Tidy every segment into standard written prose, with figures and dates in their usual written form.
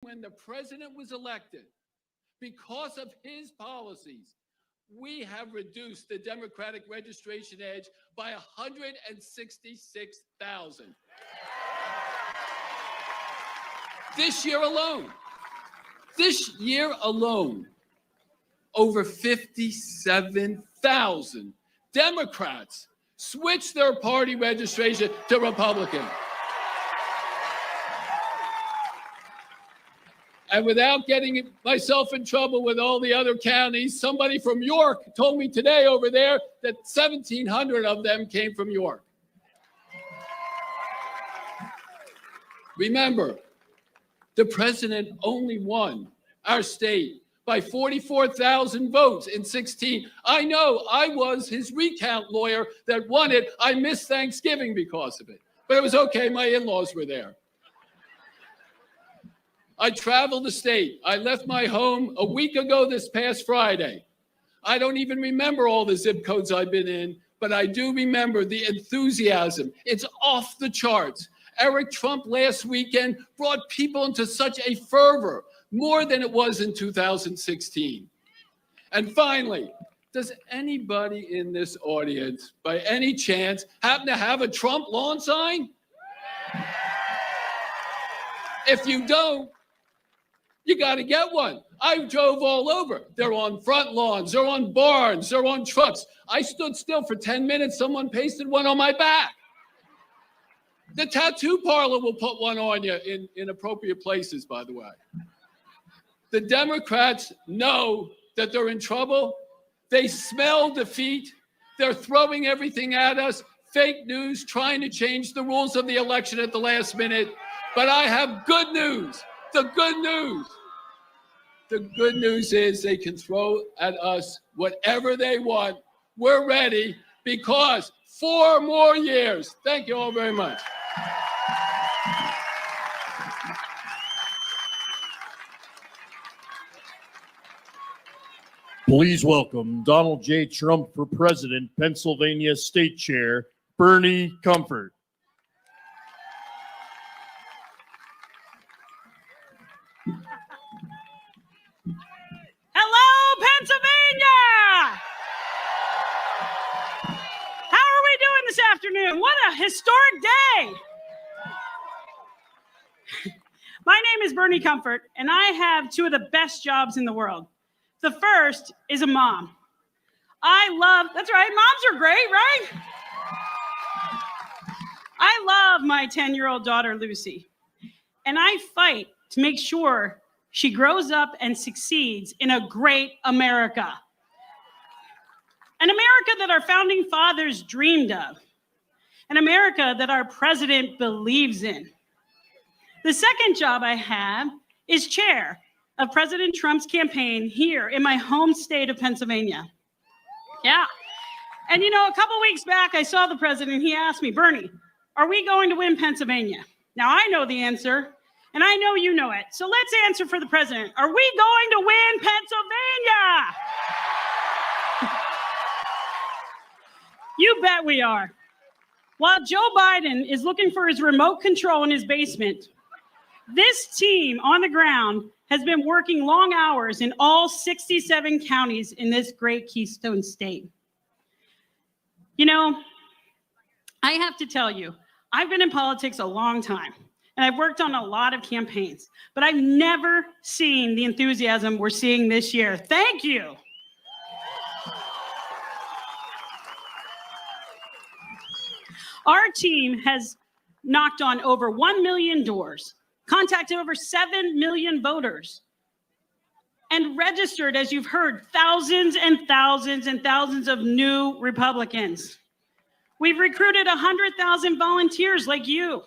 when the president was elected, because of his policies, we have reduced the Democratic registration age by 166,000. This year alone, over 57,000 Democrats switched their party registration to Republican. And without getting myself in trouble with all the other counties, somebody from York told me today over there that 1,700 of them came from York. Remember, the president only won our state by 44,000 votes in 16. I know I was his recount lawyer that won it. I missed Thanksgiving because of it, but it was okay. My in-laws were there. I traveled the state. I left my home a week ago this past Friday. I don't even remember all the zip codes I've been in, but I do remember the enthusiasm. It's off the charts. Eric Trump last weekend brought people into such a fervor, more than it was in 2016. And finally, does anybody in this audience, by any chance, happen to have a Trump lawn sign? If you don't, you got to get one. I drove all over. They're on front lawns, they're on barns, they're on trucks. I stood still for 10 minutes. Someone pasted one on my back. The tattoo parlor will put one on you in appropriate places, by the way. The Democrats know that they're in trouble. They smell defeat. They're throwing everything at us. Fake news, trying to change the rules of the election at the last minute. But I have good news. The good news is they can throw at us whatever they want. We're ready because 4 more years. Thank you all very much. Please welcome Donald J. Trump for President, Pennsylvania State Chair, Bernie Comfort. Hello, Pennsylvania! How are we doing this afternoon? What a historic day! My name is Bernie Comfort, and I have 2 of the best jobs in the world. The first is a mom. That's right, moms are great, right? I love my 10-year-old daughter, Lucy, and I fight to make sure she grows up and succeeds in a great America. An America that our founding fathers dreamed of. An America that our president believes in. The second job I have is chair of President Trump's campaign here in my home state of Pennsylvania. Yeah. And you know, a couple weeks back, I saw the president. He asked me, Bernie, are we going to win Pennsylvania? Now, I know the answer, and I know you know it. So let's answer for the president. Are we going to win Pennsylvania? You bet we are. While Joe Biden is looking for his remote control in his basement, this team on the ground has been working long hours in all 67 counties in this great Keystone state. You know, I have to tell you, I've been in politics a long time, and I've worked on a lot of campaigns, but I've never seen the enthusiasm we're seeing this year. Thank you. Our team has knocked on over 1 million doors, contacted over 7 million voters, and registered, as you've heard, thousands and thousands and thousands of new Republicans. We've recruited 100,000 volunteers like you.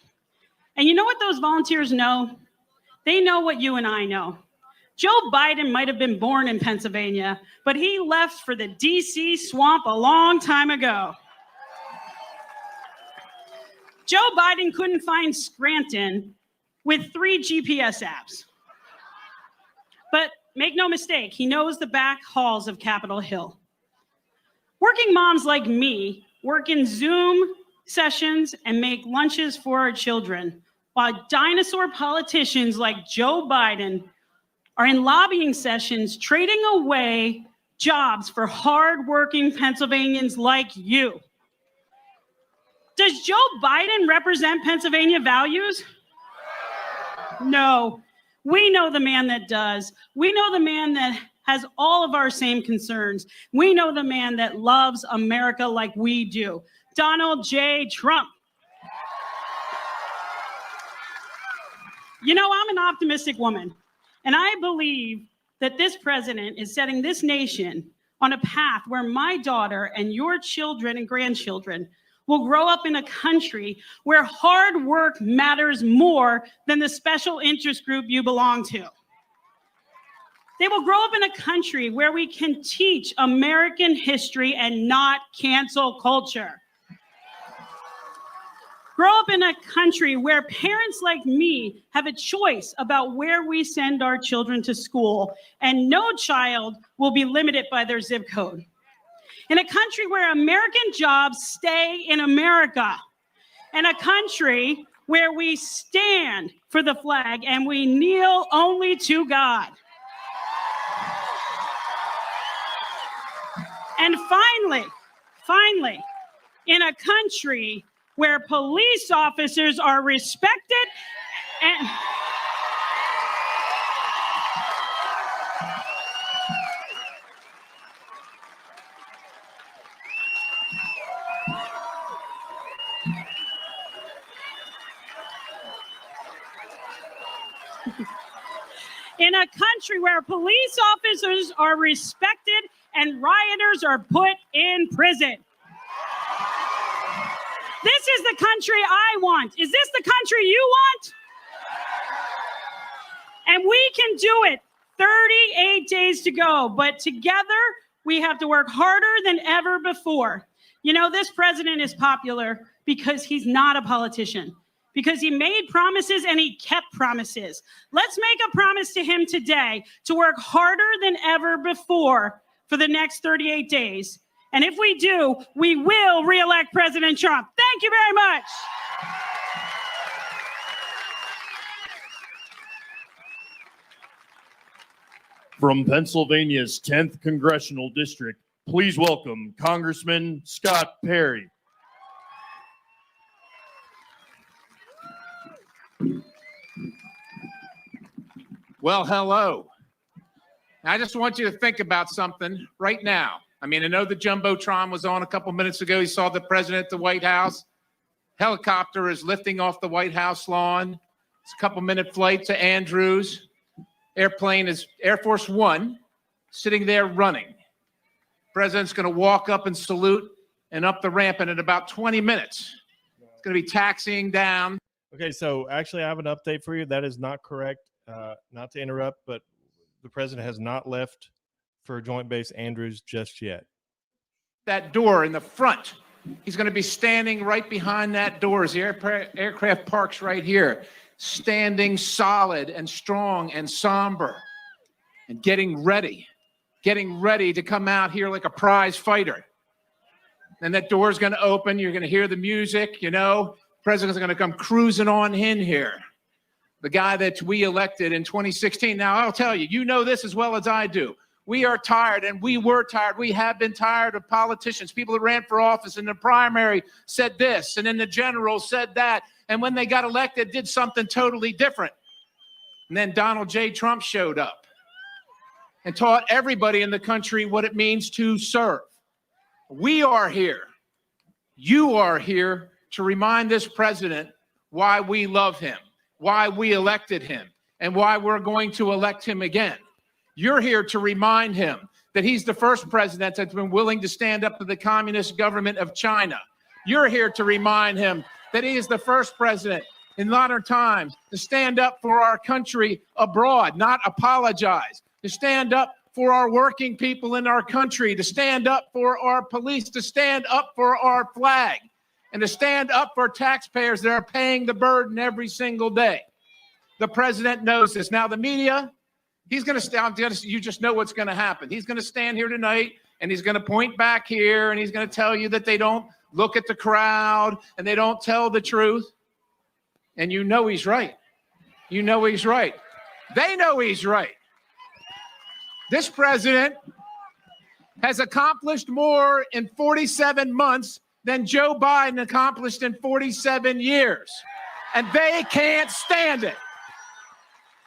And you know what those volunteers know? They know what you and I know. Joe Biden might have been born in Pennsylvania, but he left for the DC swamp a long time ago. Joe Biden couldn't find Scranton with 3 GPS apps. But make no mistake, he knows the back halls of Capitol Hill. Working moms like me work in Zoom sessions and make lunches for our children while dinosaur politicians like Joe Biden are in lobbying sessions trading away jobs for hardworking Pennsylvanians like you. Does Joe Biden represent Pennsylvania values? No. We know the man that does. We know the man that has all of our same concerns. We know the man that loves America like we do. Donald J. Trump. You know, I'm an optimistic woman, and I believe that this president is setting this nation on a path where my daughter and your children and grandchildren will grow up in a country where hard work matters more than the special interest group you belong to. They will grow up in a country where we can teach American history and not cancel culture. Grow up in a country where parents like me have a choice about where we send our children to school, and no child will be limited by their zip code. In a country where American jobs stay in America, and a country where we stand for the flag and we kneel only to God. And finally, in a country where police officers are respected and in a country where police officers are respected and rioters are put in prison. This is the country I want. Is this the country you want? And we can do it. 38 days to go, but together we have to work harder than ever before. You know, this president is popular because he's not a politician, because he made promises and he kept promises. Let's make a promise to him today to work harder than ever before for the next 38 days. And if we do, we will re-elect President Trump. Thank you very much. From Pennsylvania's 10th Congressional District, please welcome Congressman Scott Perry. Well, hello. I just want you to think about something right now. I mean, I know the Jumbotron was on a couple minutes ago. You saw the president at the White House. Helicopter is lifting off the White House lawn. It's a couple-minute flight to Andrews. Airplane is Air Force One, sitting there running. President's going to walk up and salute and up the ramp, and in about 20 minutes, it's going to be taxiing down. Okay, so actually I have an update for you. That is not correct. Not to interrupt, but the president has not left for Joint Base Andrews just yet. That door in the front. He's going to be standing right behind that door as the aircraft parks right here, standing solid and strong and somber and getting ready to come out here like a prize fighter. And that door is going to open. You're going to hear the music, you know. President's going to come cruising on in here. The guy that we elected in 2016. Now, I'll tell you, you know this as well as I do. We are tired, and we were tired. We have been tired of politicians, people that ran for office in the primary said this, and in the general said that, and when they got elected, did something totally different. And then Donald J. Trump showed up and taught everybody in the country what it means to serve. We are here. You are here to remind this president why we love him, why we elected him, and why we're going to elect him again. You're here to remind him that he's the first president that's been willing to stand up to the communist government of China. You're here to remind him that he is the first president in modern times to stand up for our country abroad, not apologize, to stand up for our working people in our country, to stand up for our police, to stand up for our flag, and to stand up for taxpayers that are paying the burden every single day. The president knows this. Now, the media, he's going to stand, you just know what's going to happen. He's going to stand here tonight, and he's going to point back here, and he's going to tell you that they don't look at the crowd, and they don't tell the truth. And you know he's right. You know he's right. They know he's right. This president has accomplished more in 47 months than Joe Biden accomplished in 47 years. And they can't stand it.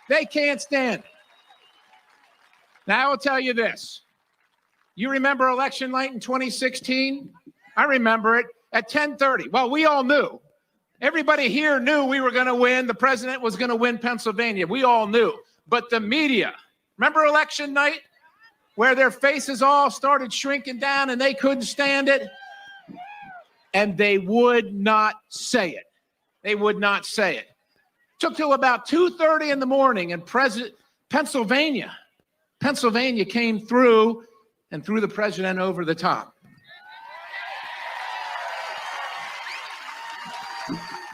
They can't stand it. Now, I will tell you this. You remember election night in 2016? I remember it at 10:30. Well, we all knew. Everybody here knew we were going to win. The president was going to win Pennsylvania. We all knew. But the media, remember election night where their faces all started shrinking down and they couldn't stand it? And they would not say it. They would not say it. Took till about 2:30 in the morning, and Pennsylvania came through and threw the president over the top.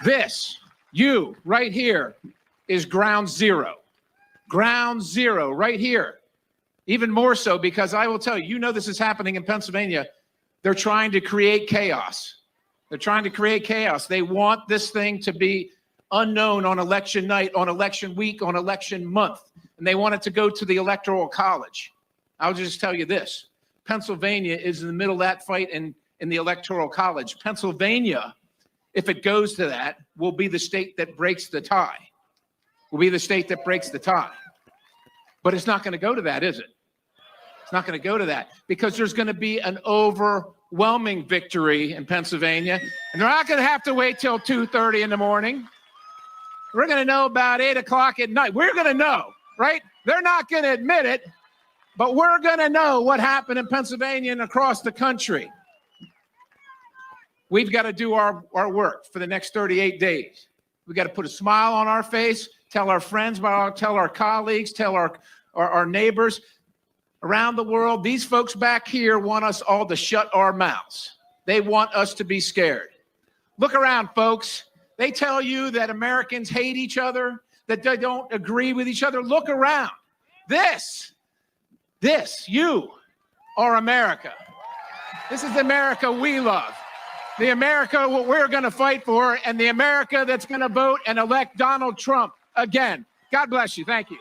This, you right here, is ground zero. Ground zero right here. Even more so because I will tell you, you know this is happening in Pennsylvania. They're trying to create chaos. They're trying to create chaos. They want this thing to be unknown on election night, on election week, on election month. And they want it to go to the Electoral College. I'll just tell you this. Pennsylvania is in the middle of that fight in the Electoral College. Pennsylvania, if it goes to that, will be the state that breaks the tie. Will be the state that breaks the tie. But it's not going to go to that, is it? It's not going to go to that because there's going to be an overwhelming victory in Pennsylvania. And they're not going to have to wait till 2:30 in the morning. We're going to know about 8 o'clock at night. We're going to know, right? They're not going to admit it, but we're going to know what happened in Pennsylvania and across the country. We've got to do our work for the next 38 days. We've got to put a smile on our face, tell our friends, tell our colleagues, tell our neighbors around the world. These folks back here want us all to shut our mouths. They want us to be scared. Look around, folks. They tell you that Americans hate each other, that they don't agree with each other. Look around. This, you are America. This is the America we love. The America what we're going to fight for, and the America that's going to vote and elect Donald Trump again. God bless you. Thank you.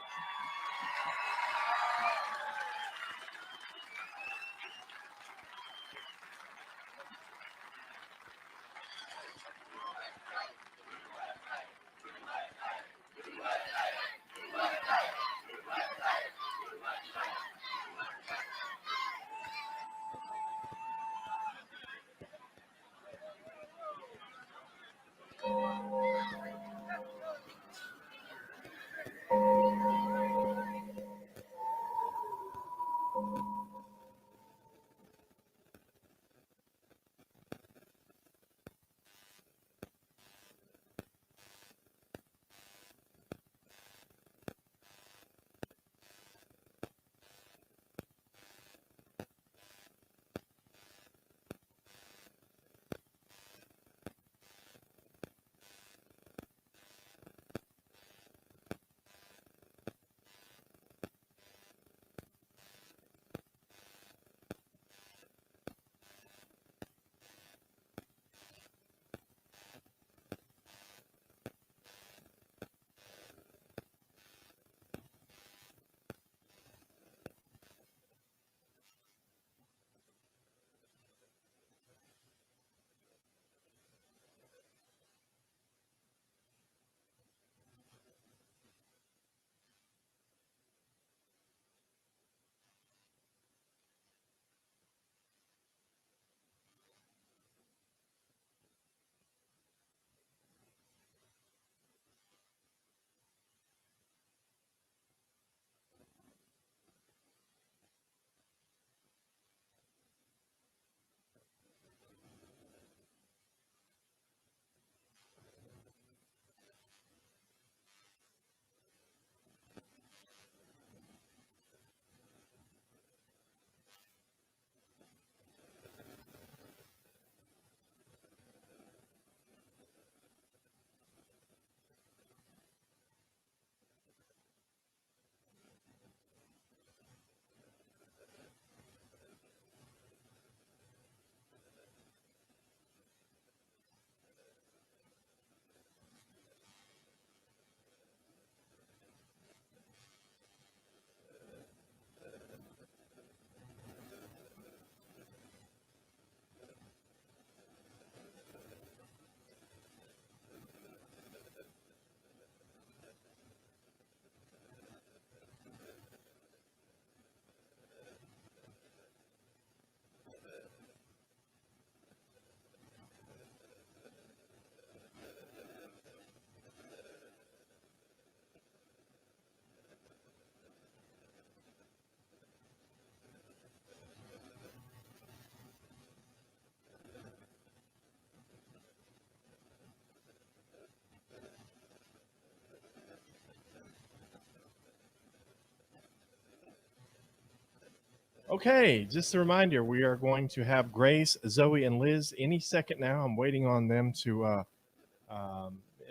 Okay, just a reminder, we are going to have Grace, Zoe, and Liz any second now. I'm waiting on them to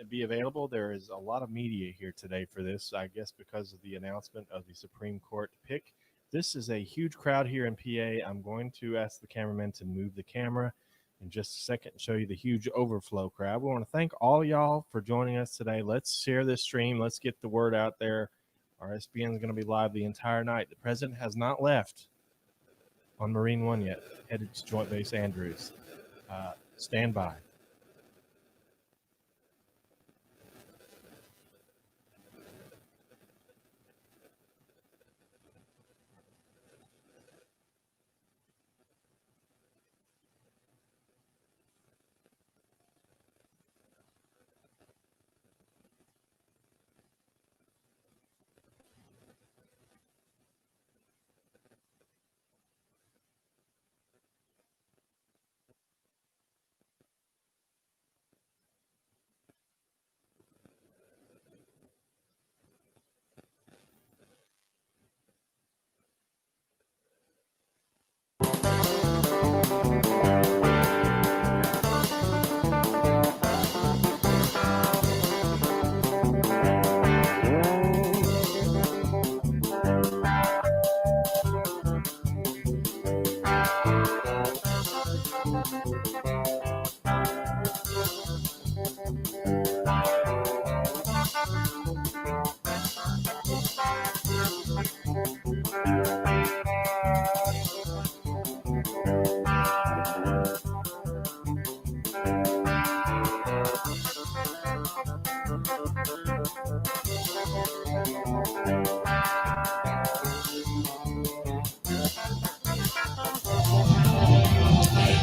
be available. There is a lot of media here today for this, I guess because of the announcement of the Supreme Court pick. This is a huge crowd here in PA. I'm going to ask the cameraman to move the camera in just a second and show you the huge overflow crowd. We want to thank all y'all for joining us today. Let's share this stream. Let's get the word out there. RSBN is going to be live the entire night. The president has not left on Marine One yet, headed to Joint Base Andrews. Stand by.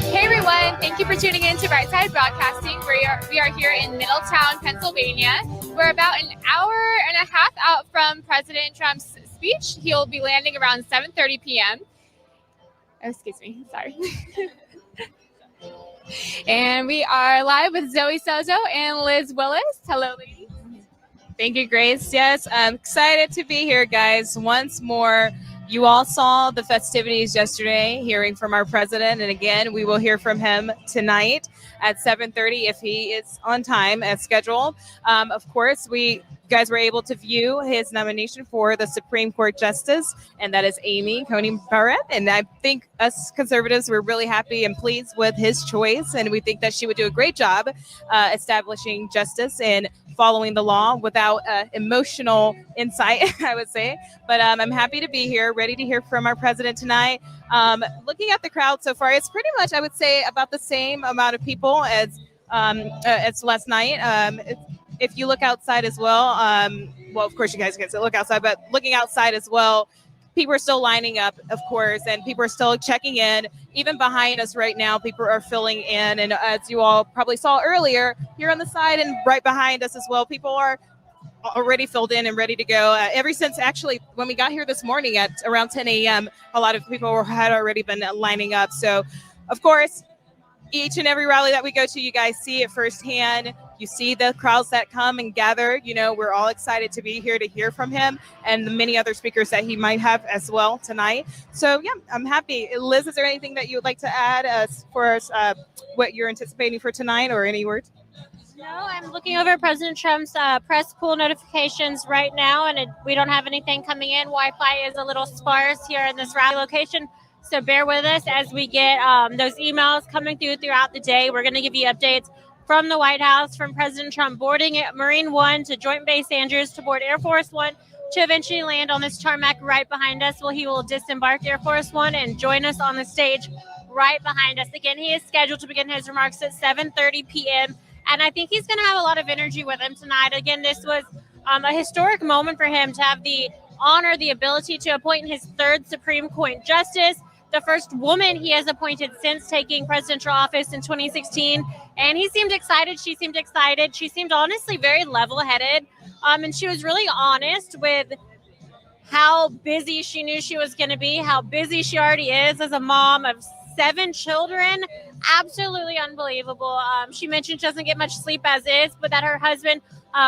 Hey everyone, thank you for tuning in to Brightside Broadcasting. We are here in Middletown, Pennsylvania. We're about an hour and a half out from President Trump's speech. He'll be landing around 7:30 p.m. Oh, excuse me, sorry. And we are live with Zoe Sozo and Liz Willis. Hello, ladies. Thank you, Grace. Yes, I'm excited to be here, guys. Once more, you all saw the festivities yesterday, hearing from our president. And again, we will hear from him tonight at 7:30 if he is on time as scheduled. Of course, we guys were able to view his nomination for the Supreme Court Justice, and that is Amy Coney Barrett. And I think us conservatives were really happy and pleased with his choice. And we think that she would do a great job establishing justice and following the law without emotional insight, I would say. But I'm happy to be here, ready to hear from our president tonight. Looking at the crowd so far, it's pretty much, I would say, about the same amount of people as last night. If you look outside as well, well, of course you guys can still look outside, but looking outside as well, people are still lining up, of course, and people are still checking in. Even behind us right now, people are filling in. And as you all probably saw earlier, here on the side and right behind us as well, people are already filled in and ready to go. Ever since actually when we got here this morning at around 10 a.m., a lot of people had already been lining up. So, of course, each and every rally that we go to, you guys see it firsthand. You see the crowds that come and gather. You know, we're all excited to be here to hear from him and the many other speakers that he might have as well tonight. So, yeah, I'm happy. Liz, is there anything that you would like to add as far as what you're anticipating for tonight, or any words? No, I'm looking over President Trump's press pool notifications right now, and we don't have anything coming in. Wi-Fi is a little sparse here in this rally location, so bear with us as we get those emails coming throughout the day. We're going to give you updates from the White House, from President Trump boarding Marine One to Joint Base Andrews to board Air Force One to eventually land on this tarmac right behind us. Well, he will disembark Air Force One and join us on the stage right behind us. Again, he is scheduled to begin his remarks at 7:30 p.m., and I think he's going to have a lot of energy with him tonight. Again, this was a historic moment for him to have the honor, the ability to appoint his third Supreme Court justice, the first woman he has appointed since taking presidential office in 2016. And he seemed excited. She seemed excited. She seemed honestly very level-headed. And she was really honest with how busy she knew she was going to be, how busy she already is as a mom of 7 children. Absolutely unbelievable. She mentioned she doesn't get much sleep as is, but that her husband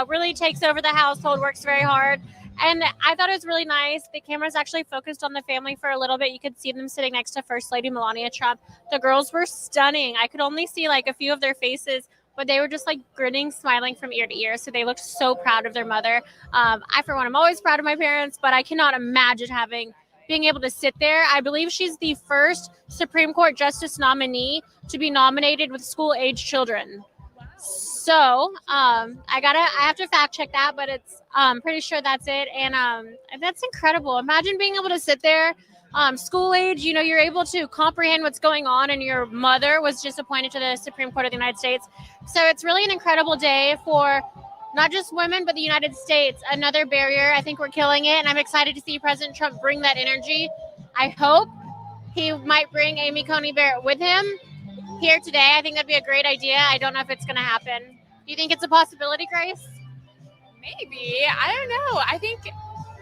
really takes over the household, works very hard. And I thought it was really nice. The cameras actually focused on the family for a little bit. You could see them sitting next to First Lady Melania Trump. The girls were stunning. I could only see like a few of their faces, but they were just like grinning, smiling from ear to ear. So they looked so proud of their mother. I, for one, I'm always proud of my parents, but I cannot imagine being able to sit there. I believe she's the first Supreme Court Justice nominee to be nominated with school-age children. So I have to fact check that, but it's pretty sure that's it. And that's incredible. Imagine being able to sit there, school age, you're able to comprehend what's going on, and your mother was just appointed to the Supreme Court of the United States. So it's really an incredible day for not just women, but the United States. Another barrier. I think we're killing it, and I'm excited to see President Trump bring that energy. I hope he might bring Amy Coney Barrett with him here today. I think that'd be a great idea. I don't know if it's going to happen. Do you think it's a possibility, Grace? Maybe. I don't know.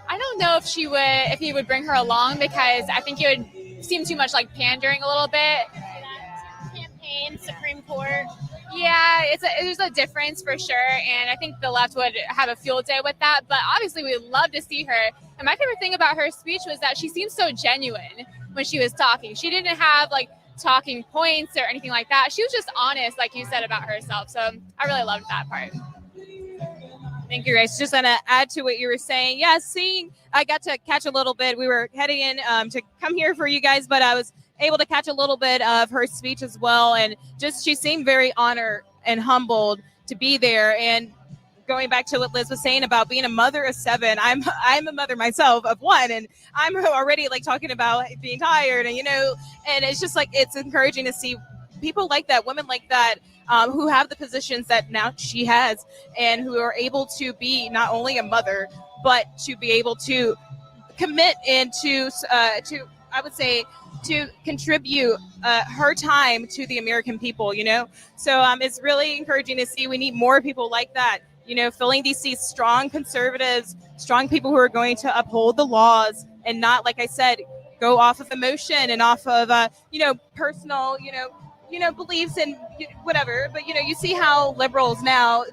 I don't know if he would bring her along, because I think it would seem too much like pandering a little bit. Campaign, Supreme Court. Yeah, there's a difference for sure, and I think the left would have a field day with that. But obviously, we'd love to see her. And my favorite thing about her speech was that she seemed so genuine when she was talking. She didn't have like talking points or anything like that. She was just honest, like you said, about herself. So I really loved that part. Thank you, Grace. Just going to add to what you were saying. Yeah, I got to catch a little bit. We were heading in to come here for you guys, but I was able to catch a little bit of her speech as well. And just she seemed very honored and humbled to be there. And going back to what Liz was saying about being a mother of 7, I'm a mother myself of 1, and I'm already like talking about being tired, and and it's just like it's encouraging to see people like that, women like that, who have the positions that now she has, and who are able to be not only a mother, but to be able to commit and to I would say to contribute her time to the American people. So it's really encouraging to see. We need more people like that. Filling these seats, strong conservatives, strong people who are going to uphold the laws and not, like I said, go off of emotion and off of, personal, beliefs and whatever. But, you see how liberals now,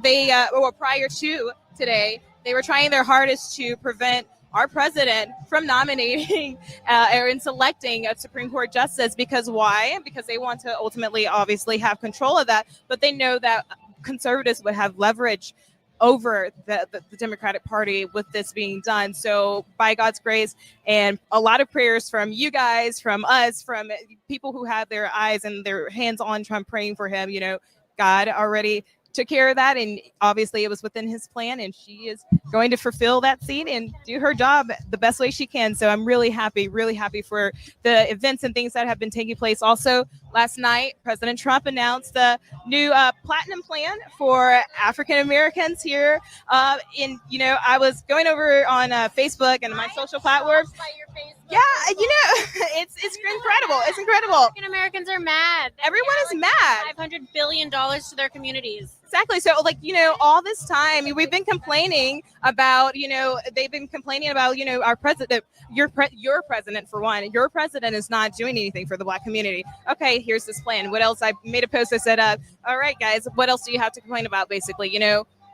or prior to today, they were trying their hardest to prevent our president from nominating or in selecting a Supreme Court justice. Because why? Because they want to ultimately, obviously, have control of that. But they know that conservatives would have leverage over the Democratic Party with this being done. So by God's grace and a lot of prayers from you guys, from us, from people who have their eyes and their hands on Trump praying for him, God already took care of that. And obviously it was within his plan, and she is going to fulfill that seat and do her job the best way she can. So I'm really happy for the events and things that have been taking place. Also, last night, President Trump announced the new platinum plan for African Americans here. I was going over on Facebook and my social platforms. Yeah, it's incredible. It's incredible. African Americans are mad. Everyone is mad. $500 billion to their communities. Exactly. So, all this time we've been complaining about, they've been complaining about, our president, your president, for one, your president is not doing anything for the Black community. Okay, here's this plan. What else? I made a post. I said, all right, guys, what else do you have to complain about? Basically,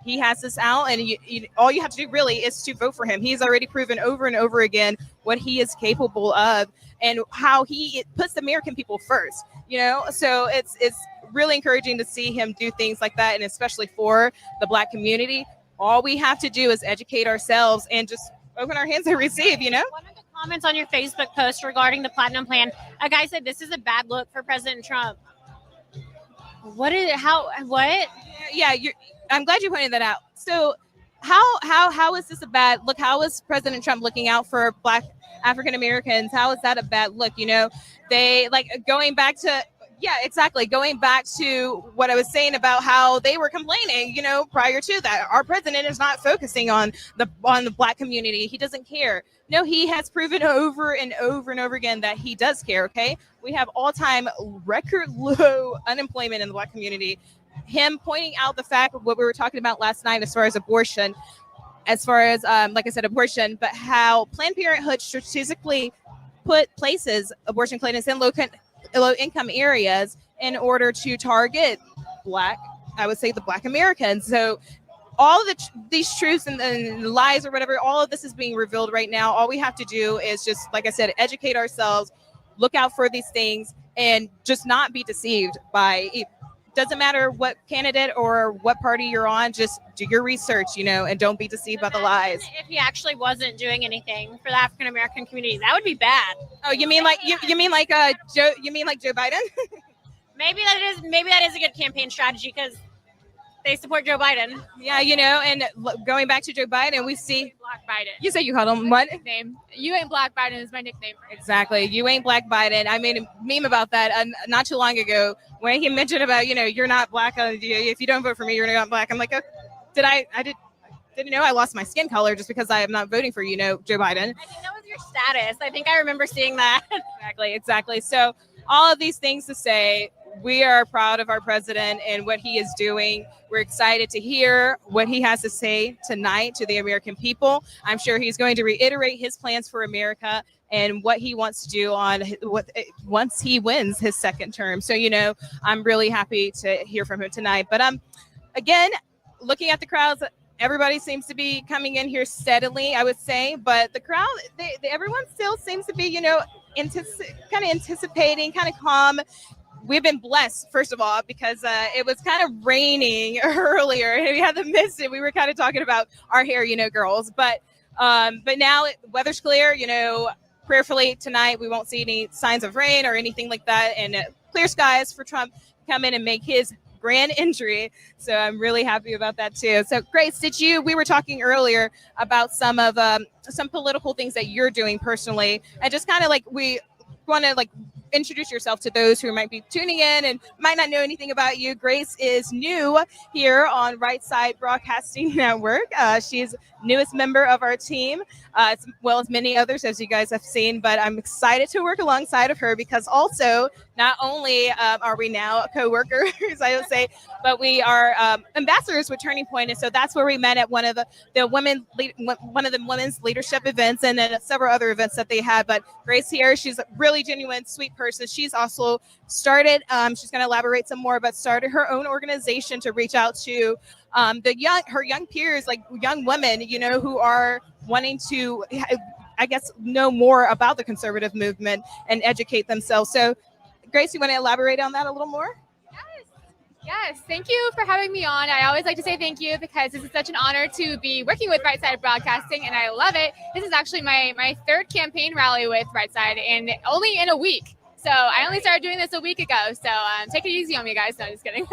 he has this out, and all you have to do really is to vote for him. He's already proven over and over again what he is capable of and how he puts the American people first. So it's really encouraging to see him do things like that, and especially for the Black community. All we have to do is educate ourselves and just open our hands and receive. One of the comments on your Facebook post regarding the platinum plan, a guy said this is a bad look for President Trump. What? Yeah, I'm glad you pointed that out. So how is this a bad look? How is President Trump looking out for Black African Americans? How is that a bad look? They going back to what I was saying about how they were complaining, prior to that. Our president is not focusing on the Black community. He doesn't care. No, he has proven over and over and over again that he does care. Okay. We have all-time record low unemployment in the Black community. Him pointing out the fact of what we were talking about last night as far as abortion, like I said, abortion, but how Planned Parenthood strategically places abortion clinics in low-income areas in order to target the Black Americans. So all of these truths and lies or whatever, all of this is being revealed right now. All we have to do is just, like I said, educate ourselves, look out for these things, and just not be deceived by it. Doesn't matter what candidate or what party you're on, just do your research, and don't be deceived by the lies. If he actually wasn't doing anything for the African American community, that would be bad. Oh, you mean like Joe? You mean like Joe Biden? Maybe that is a good campaign strategy because they support Joe Biden. Yeah, and going back to Joe Biden, we see Black Biden. you said you called him what? Nickname. You ain't Black Biden is my nickname. Exactly. You ain't Black Biden. I made a meme about that not too long ago when he mentioned about, you're not black. If you don't vote for me, you're not black. I'm like, oh, didn't know I lost my skin color just because I am not voting for, Joe Biden. I think that was your status. I think I remember seeing that. Exactly. So all of these things to say, we are proud of our president and what he is doing. We're excited to hear what he has to say tonight to the American people. I'm sure he's going to reiterate his plans for America and what he wants to do once he wins his second term. So, I'm really happy to hear from him tonight. But again, looking at the crowds, everybody seems to be coming in here steadily, I would say. But the crowd, everyone still seems to be, kind of anticipating, kind of calm. We've been blessed, first of all, because it was kind of raining earlier and we had to miss it. We were kind of talking about our hair, girls. But now the weather's clear, prayerfully tonight we won't see any signs of rain or anything like that. And clear skies for Trump to come in and make his grand entry. So I'm really happy about that too. So Grace, we were talking earlier about some political things that you're doing personally, and just kind of like we want to introduce yourself to those who might be tuning in and might not know anything about you. Grace is new here on Right Side Broadcasting Network. She's newest member of our team, as well as many others, as you guys have seen. But I'm excited to work alongside of her because also not only are we now co-workers, I would say, but we are ambassadors with Turning Point. And so that's where we met at one of the women's leadership events, and then several other events that they had. But Grace here, she's a really genuine, sweet person. She's also started, she's going to elaborate some more, but started her own organization to reach out to her young peers, like young women, who are wanting to, I guess, know more about the conservative movement and educate themselves. So Grace, you want to elaborate on that a little more? Yes, thank you for having me on. I always like to say thank you because this is such an honor to be working with Right Side Broadcasting, and I love it. This is actually my third campaign rally with Right Side, and only in a week. So I only started doing this a week ago. So take it easy on me, guys. No, I'm just kidding.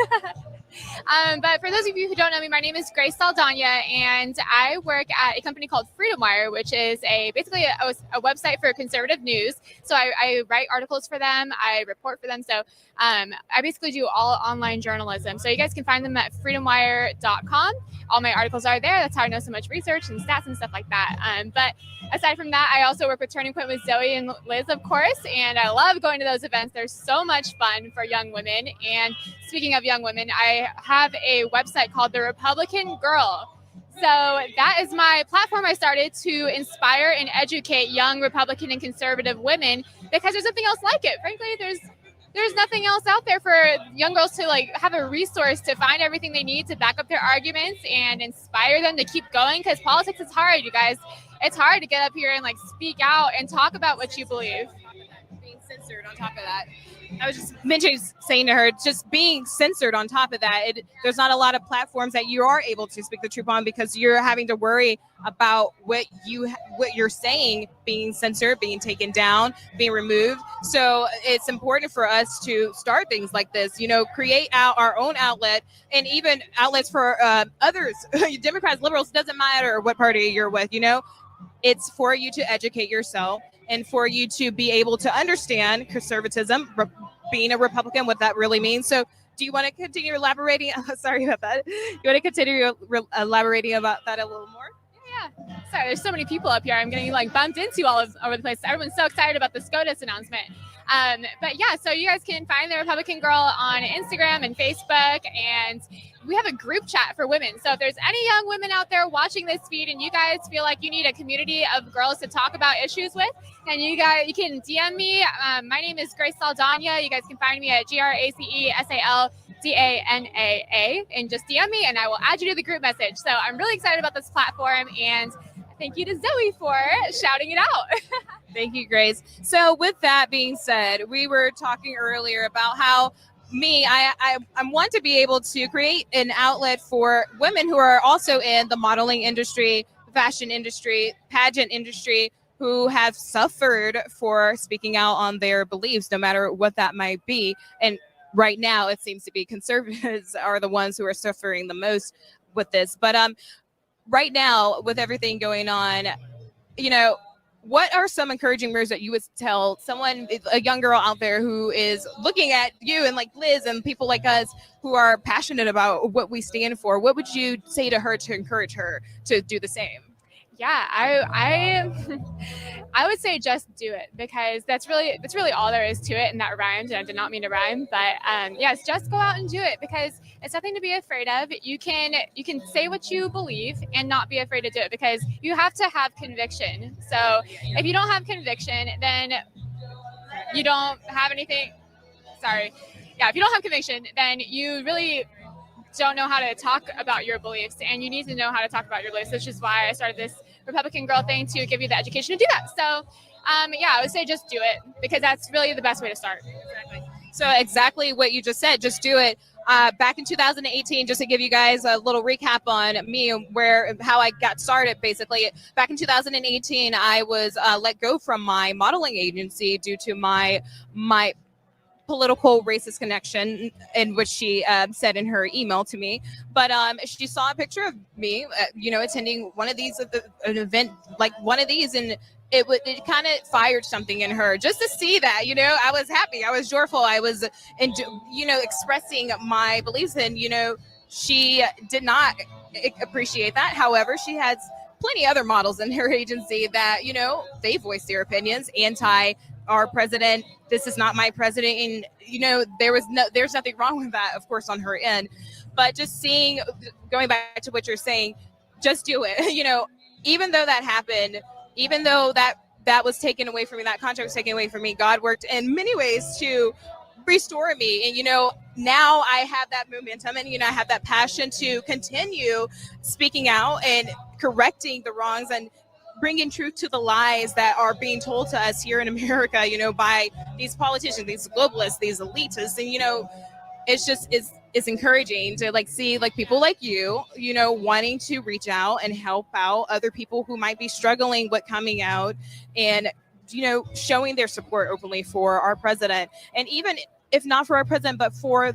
But for those of you who don't know me, my name is Grace Saldana, and I work at a company called Freedom Wire, which is basically a website for conservative news. So I write articles for them, I report for them. So I basically do all online journalism. So you guys can find them at freedomwire.com. All my articles are there. That's how I know so much research and stats and stuff like that. But aside from that, I also work with Turning Point with Zoe and Liz, of course, and I love going to those events. They're so much fun for young women. And speaking of young women, I have a website called The Republican Girl. So that is my platform I started to inspire and educate young Republican and conservative women, because there's nothing else like it. Frankly, there's nothing else out there for young girls to have a resource to find everything they need to back up their arguments and inspire them to keep going, because politics is hard, you guys. It's hard to get up here and speak out and talk about what you believe. Being censored on top of that. I was just saying to her, just being censored on top of that, there's not a lot of platforms that you are able to speak the truth on, because you're having to worry about what you're saying being censored, being taken down, being removed. So it's important for us to start things like this, create our own outlet, and even outlets for others, Democrats, liberals, doesn't matter what party you're with, it's for you to educate yourself and for you to be able to understand conservatism, being a Republican, what that really means. So do you want to continue elaborating? Sorry about that. You want to continue elaborating about that a little more? Yeah. Sorry, there's so many people up here. I'm getting bumped into all over the place. Everyone's so excited about the SCOTUS announcement. But yeah, so you guys can find the Republican Girl on Instagram and Facebook, and we have a group chat for women. So if there's any young women out there watching this feed and you guys feel like you need a community of girls to talk about issues with, and you can DM me. My name is Grace Saldana. You guys can find me at GraceSaldanaa, and just DM me and I will add you to the group message. So I'm really excited about this platform, and thank you to Zoe for shouting it out. Thank you, Grace. So with that being said, we were talking earlier about how I'm one to be able to create an outlet for women who are also in the modeling industry, fashion industry, pageant industry, who have suffered for speaking out on their beliefs, no matter what that might be. And right now, it seems to be conservatives are the ones who are suffering the most with this. But right now, with everything going on, what are some encouraging words that you would tell someone, a young girl out there who is looking at you and like Liz and people like us who are passionate about what we stand for? What would you say to her to encourage her to do the same? Yeah, I would say just do it, because that's really all there is to it. And that rhymed, and I did not mean to rhyme, but yes, just go out and do it, because it's nothing to be afraid of. You can say what you believe and not be afraid to do it, because you have to have conviction. So if you don't have conviction, then you don't have anything. Sorry. Yeah, if you don't have conviction, then you really don't know how to talk about your beliefs, and you need to know how to talk about your beliefs, which is why I started this Republican Girl thing, to give you the education to do that. So yeah, I would say just do it, because that's really the best way to start. So exactly what you just said, just do it. Back in 2018, just to give you guys a little recap on me, how I got started, basically. Back in 2018, I was let go from my modeling agency due to my political racist connection, in which she said in her email to me. But she saw a picture of me, attending one of these, an event like one of these, and it kind of fired something in her just to see that, I was happy, I was joyful, I was, expressing my beliefs, and, she did not appreciate that. However, she has plenty other models in her agency that, they voice their opinions anti our president. This is not my president. And, there's nothing wrong with that, of course, on her end. But just going back to what you're saying, just do it. Even though that happened, even though that was taken away from me, that contract was taken away from me, God worked in many ways to restore me. And, now I have that momentum, and, I have that passion to continue speaking out and correcting the wrongs and bringing truth to the lies that are being told to us here in America, by these politicians, these globalists, these elitists. And, it's encouraging to see people like you, wanting to reach out and help out other people who might be struggling with coming out, and, showing their support openly for our president. And even if not for our president, but for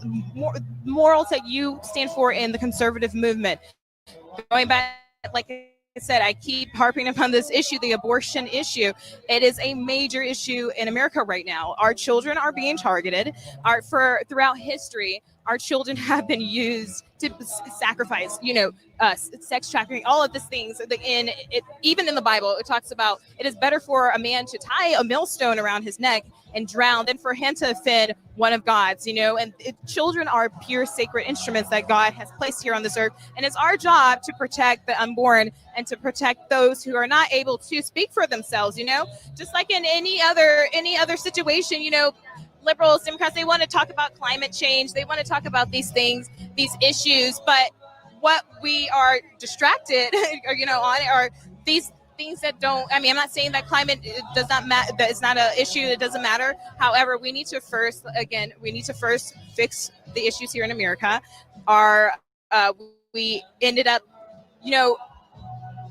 morals that you stand for in the conservative movement. Going back, like I said, I keep harping upon this issue, the abortion issue. It is a major issue in America right now. Our children are being targeted. Throughout history, our children have been used to sacrifice, sex trafficking, all of these things. Even in the Bible, it talks about it is better for a man to tie a millstone around his neck and drown than for him to offend one of God's, and children are pure sacred instruments that God has placed here on this earth. And it's our job to protect the unborn and to protect those who are not able to speak for themselves, just like in any other situation, liberals, Democrats, they want to talk about climate change. They want to talk about these things, these issues. But what we are distracted, on are these things that don't. I mean, I'm not saying that climate does not matter. That it's not an issue. It doesn't matter. However, we need to first fix the issues here in America. We ended up,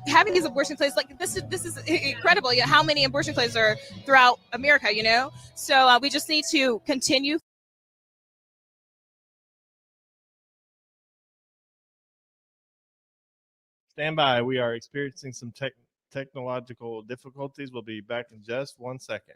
having these abortion clinics, this is incredible. How many abortion clinics are throughout America, So we just need to continue. Stand by. We are experiencing some technological difficulties. We'll be back in just 1 second.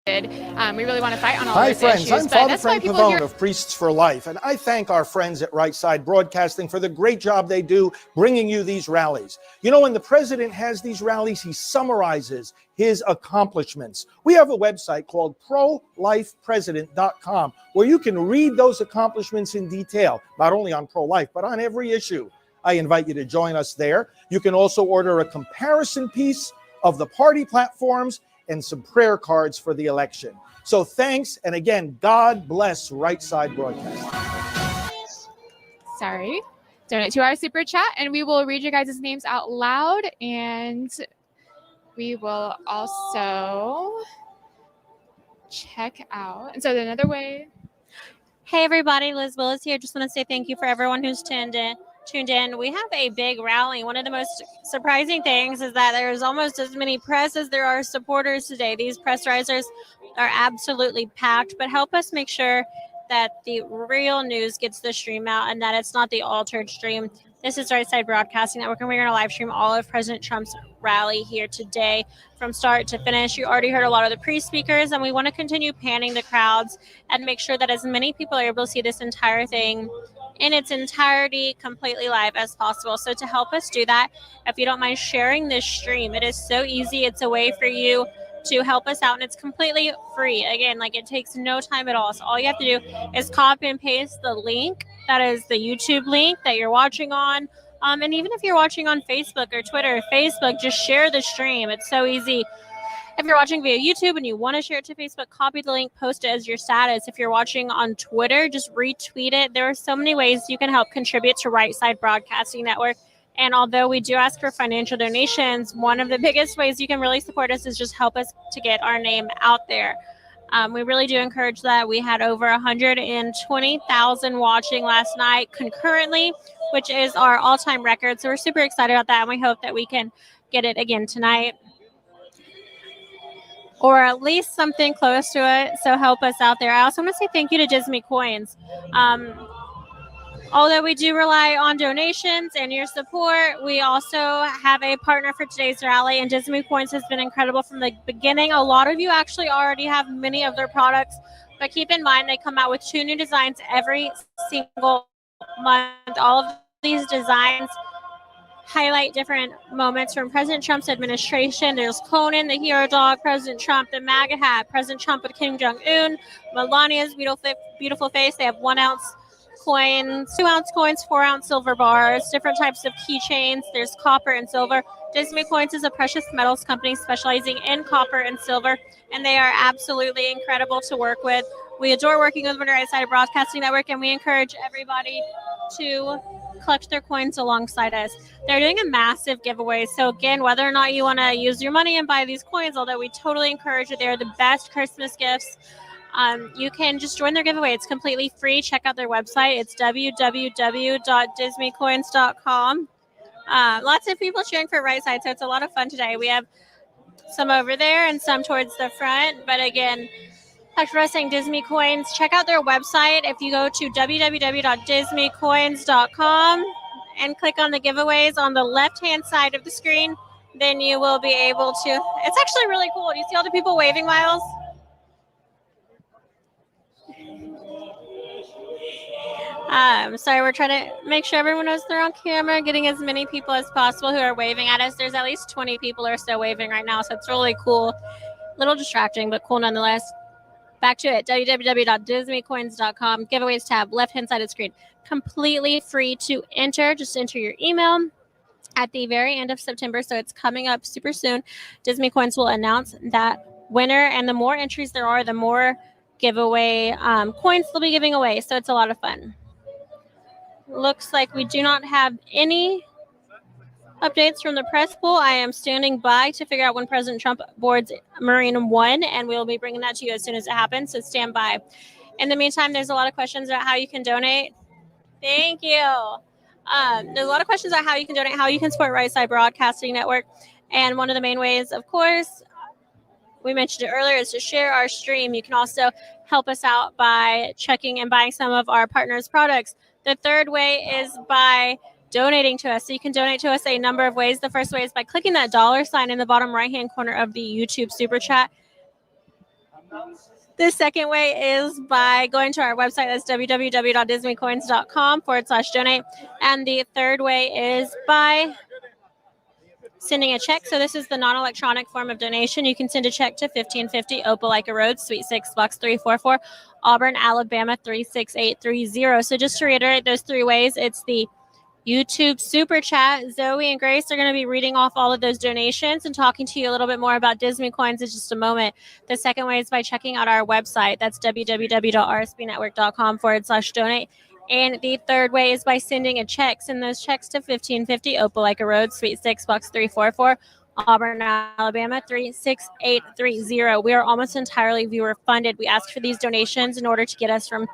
We really want to fight on all Hi, those friends. issues. I'm But Father that's why Frank people Pavone here of Priests for Life, and I thank our friends at Right Side Broadcasting for the great job they do bringing you these rallies. You know, when the president has these rallies, he summarizes his accomplishments. We have a website called prolifepresident.com where you can read those accomplishments in detail, not only on pro-life, but on every issue. I invite you to join us there. You can also order a comparison piece of the party platforms and some prayer cards for the election. So thanks, and again, God bless Right Side Broadcasting. donate to our super chat, and we will read your guys' names out loud, and we will also check out. And so another way. Hey everybody, Liz Willis here. Just want to say thank you for everyone who's tuned in. We have a big rally. One of the most surprising things is that there's almost as many press as there are supporters today. These press risers are absolutely packed, but help us make sure that the real news gets the stream out and that it's not the altered stream. This is Right Side Broadcasting Network, and we're going to live stream all of President Trump's rally here today from start to finish. You already heard a lot of the pre-speakers, and we want to continue panning the crowds and make sure that as many people are able to see this entire thing in its entirety completely live as possible. So to help us do that, if you don't mind sharing this stream, it is so easy. It's a way for you to help us out, and it's completely free. Again, like, it takes no time at all. So all you have to do is copy and paste the link. That is the YouTube link that you're watching on. And even if you're watching on Facebook or Twitter or Facebook, just share the stream. It's so easy. If you're watching via YouTube and you want to share it to Facebook, copy the link, post it as your status. If you're watching on Twitter, just retweet it. There are so many ways you can help contribute to Right Side Broadcasting Network. And although we do ask for financial donations, one of the biggest ways you can really support us is just help us to get our name out there. We really do encourage that. We had over 120,000 watching last night concurrently, which is our all-time record. So we're super excited about that, and we hope that we can get it again tonight, or at least something close to it. So help us out there. I also want to say thank you to Disney Coins. Although we do rely on donations and your support, we also have a partner for today's rally, and Disney Coins has been incredible from the beginning. A lot of you actually already have many of their products, but keep in mind they come out with 2 new designs every single month. All of these designs highlight different moments from President Trump's administration. There's Conan, the hero dog, President Trump, the MAGA hat, President Trump with Kim Jong-un, Melania's beautiful face. They have 1 ounce coins, 2 ounce coins, 4 ounce silver bars, different types of keychains. There's copper and silver. Disney Coins is a precious metals company specializing in copper and silver, and they are absolutely incredible to work with. We adore working with the Right Side Broadcasting Network, and we encourage everybody to collect their coins alongside us. They're doing a massive giveaway. So again, whether or not you want to use your money and buy these coins, although we totally encourage it, they're the best Christmas gifts. You can just join their giveaway. It's completely free. Check out their website. It's www.disneycoins.com. Lots of people cheering for Right Side, so it's a lot of fun today. We have some over there and some towards the front. But again, like I was saying, Disney Coins, check out their website. If you go to www.disneycoins.com and click on the giveaways on the left-hand side of the screen, then you will be able to. It's actually really cool. Do you see all the people waving, Miles? Sorry, we're trying to make sure everyone knows they're on camera, getting as many people as possible who are waving at us. There's at least 20 people or so waving right now, so it's really cool. A little distracting, but cool nonetheless. Back to it, www.disneycoins.com, giveaways tab, left-hand side of the screen. Completely free to enter. Just enter your email at the very end of September, so it's coming up super soon. Disney Coins will announce that winner, and the more entries there are, the more giveaway coins they'll be giving away, so it's a lot of fun. Looks like we do not have any updates from the press pool. I am standing by to figure out when President Trump boards Marine 1, and we'll be bringing that to you as soon as it happens, so stand by. In the meantime, there's a lot of questions about how you can donate. Thank you. There's a lot of questions about how you can donate, how you can support Right Side Broadcasting Network, and one of the main ways, of course, we mentioned it earlier, is to share our stream. You can also help us out by checking and buying some of our partners' products. The third way is by donating to us. So you can donate to us a number of ways. The first way is by clicking that $ sign in the bottom right-hand corner of the YouTube Super Chat. The second way is by going to our website. That's www.disneycoins.com/donate. And the third way is by sending a check. So this is the non-electronic form of donation. You can send a check to 1550 Opelika Road, Suite 6, Box 344, Auburn, Alabama 36830. So just to reiterate those three ways, it's the YouTube Super Chat. Zoe and Grace are going to be reading off all of those donations and talking to you a little bit more about Disney Coins in just a moment. The second way is by checking out our website. That's www.rsbnetwork.com/donate. And the third way is by sending a check. Send those checks to 1550 Opelika Road, Suite 6, Box 344, Auburn, Alabama 36830. We are almost entirely viewer funded. We ask for these donations in order to get us from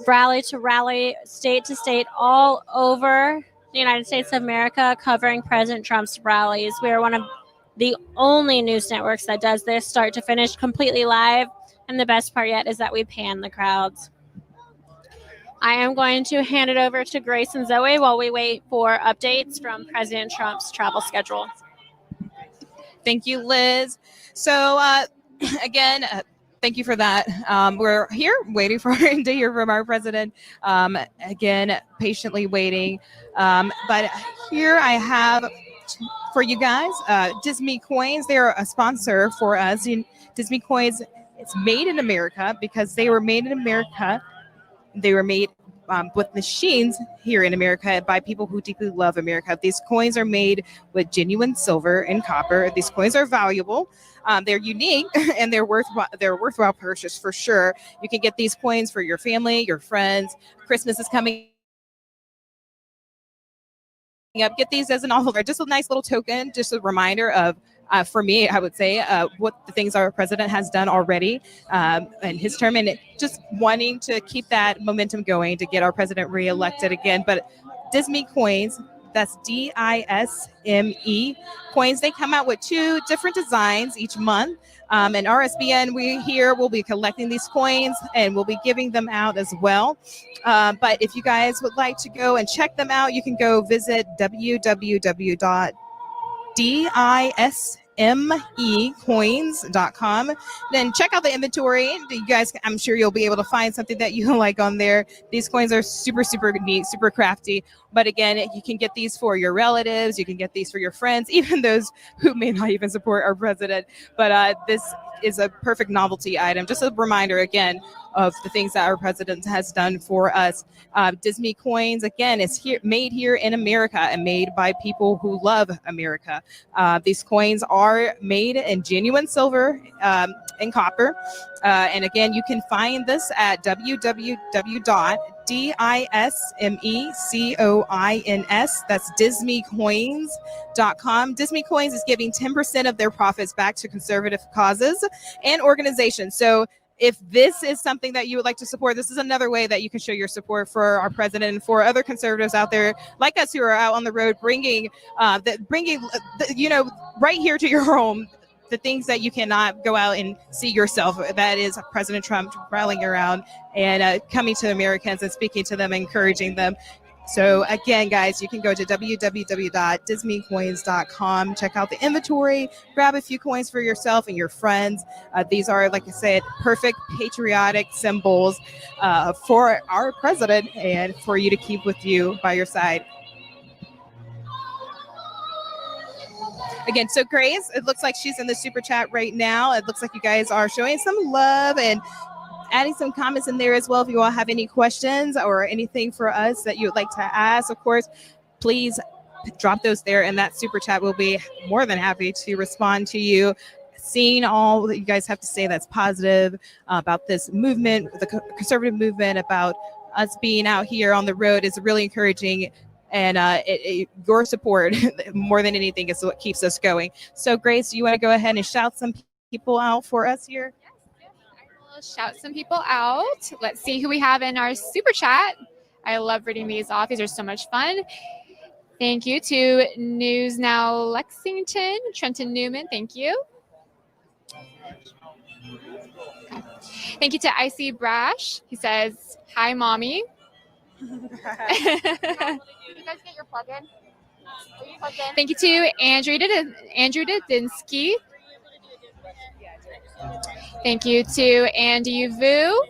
rally to rally, state to state, all over the United States of America, covering President Trump's rallies. We are one of the only news networks that does this start to finish completely live. And the best part yet is that we pan the crowds. I am going to hand it over to Grace and Zoe while we wait for updates from President Trump's travel schedule. Thank you, Liz. So again, thank you for that. We're here waiting to hear from our president. Again, patiently waiting. But here I have for you guys, Disney Coins. They're a sponsor for us. Disney Coins, it's made in America because they were made in America. They were made with machines here in America by people who deeply love America. These coins are made with genuine silver and copper. These coins are valuable. They're unique and they're worthwhile purchase for sure. You can get these coins for your family, your friends. Christmas is coming up. Get these as an offer. Just a nice little token, just a reminder of, for me, I would say, what the things our president has done already in his term, and just wanting to keep that momentum going to get our president reelected again. But Disney Coins, that's DISME coins. They come out with 2 different designs each month. And RSBN, we here will be collecting these coins and we'll be giving them out as well. But if you guys would like to go and check them out, you can go visit www.dismecoins.com. Then check out the inventory. You guys, I'm sure you'll be able to find something that you like on there. These coins are super, super neat, super crafty. But again, you can get these for your relatives. You can get these for your friends, even those who may not even support our president. But this is a perfect novelty item. Just a reminder, again, of the things that our president has done for us. Disney Coins, again, is made here in America and made by people who love America. These coins are made in genuine silver and copper. And again, you can find this at www.dismecoins, that's disneycoins.com. Disney Coins is giving 10% of their profits back to conservative causes and organizations. So if this is something that you would like to support, this is another way that you can show your support for our president and for other conservatives out there like us who are out on the road bringing right here to your home the things that you cannot go out and see yourself. That is President Trump rallying around and coming to Americans and speaking to them, encouraging them. So again, guys, you can go to www.dismecoins.com, check out the inventory, grab a few coins for yourself and your friends. These are, like I said, perfect patriotic symbols for our president and for you to keep with you by your side. Again, so Grace, it looks like she's in the super chat right now. It looks like you guys are showing some love and adding some comments in there as well. If you all have any questions or anything for us that you would like to ask, of course, please drop those there in that super chat. We'll be more than happy to respond to you. Seeing all that you guys have to say that's positive about this movement, the conservative movement, about us being out here on the road is really encouraging. And your support, more than anything, is what keeps us going. So, Grace, do you want to go ahead and shout some people out for us here? Yes, I will shout some people out. Let's see who we have in our super chat. I love reading these off. These are so much fun. Thank you to News Now Lexington, Trenton Newman. Thank you. Okay. Thank you to IC Brash. He says, "Hi, mommy." Did you guys get your plug-in? Thank you to Andrew Didinsky. Thank you to Andy Vu.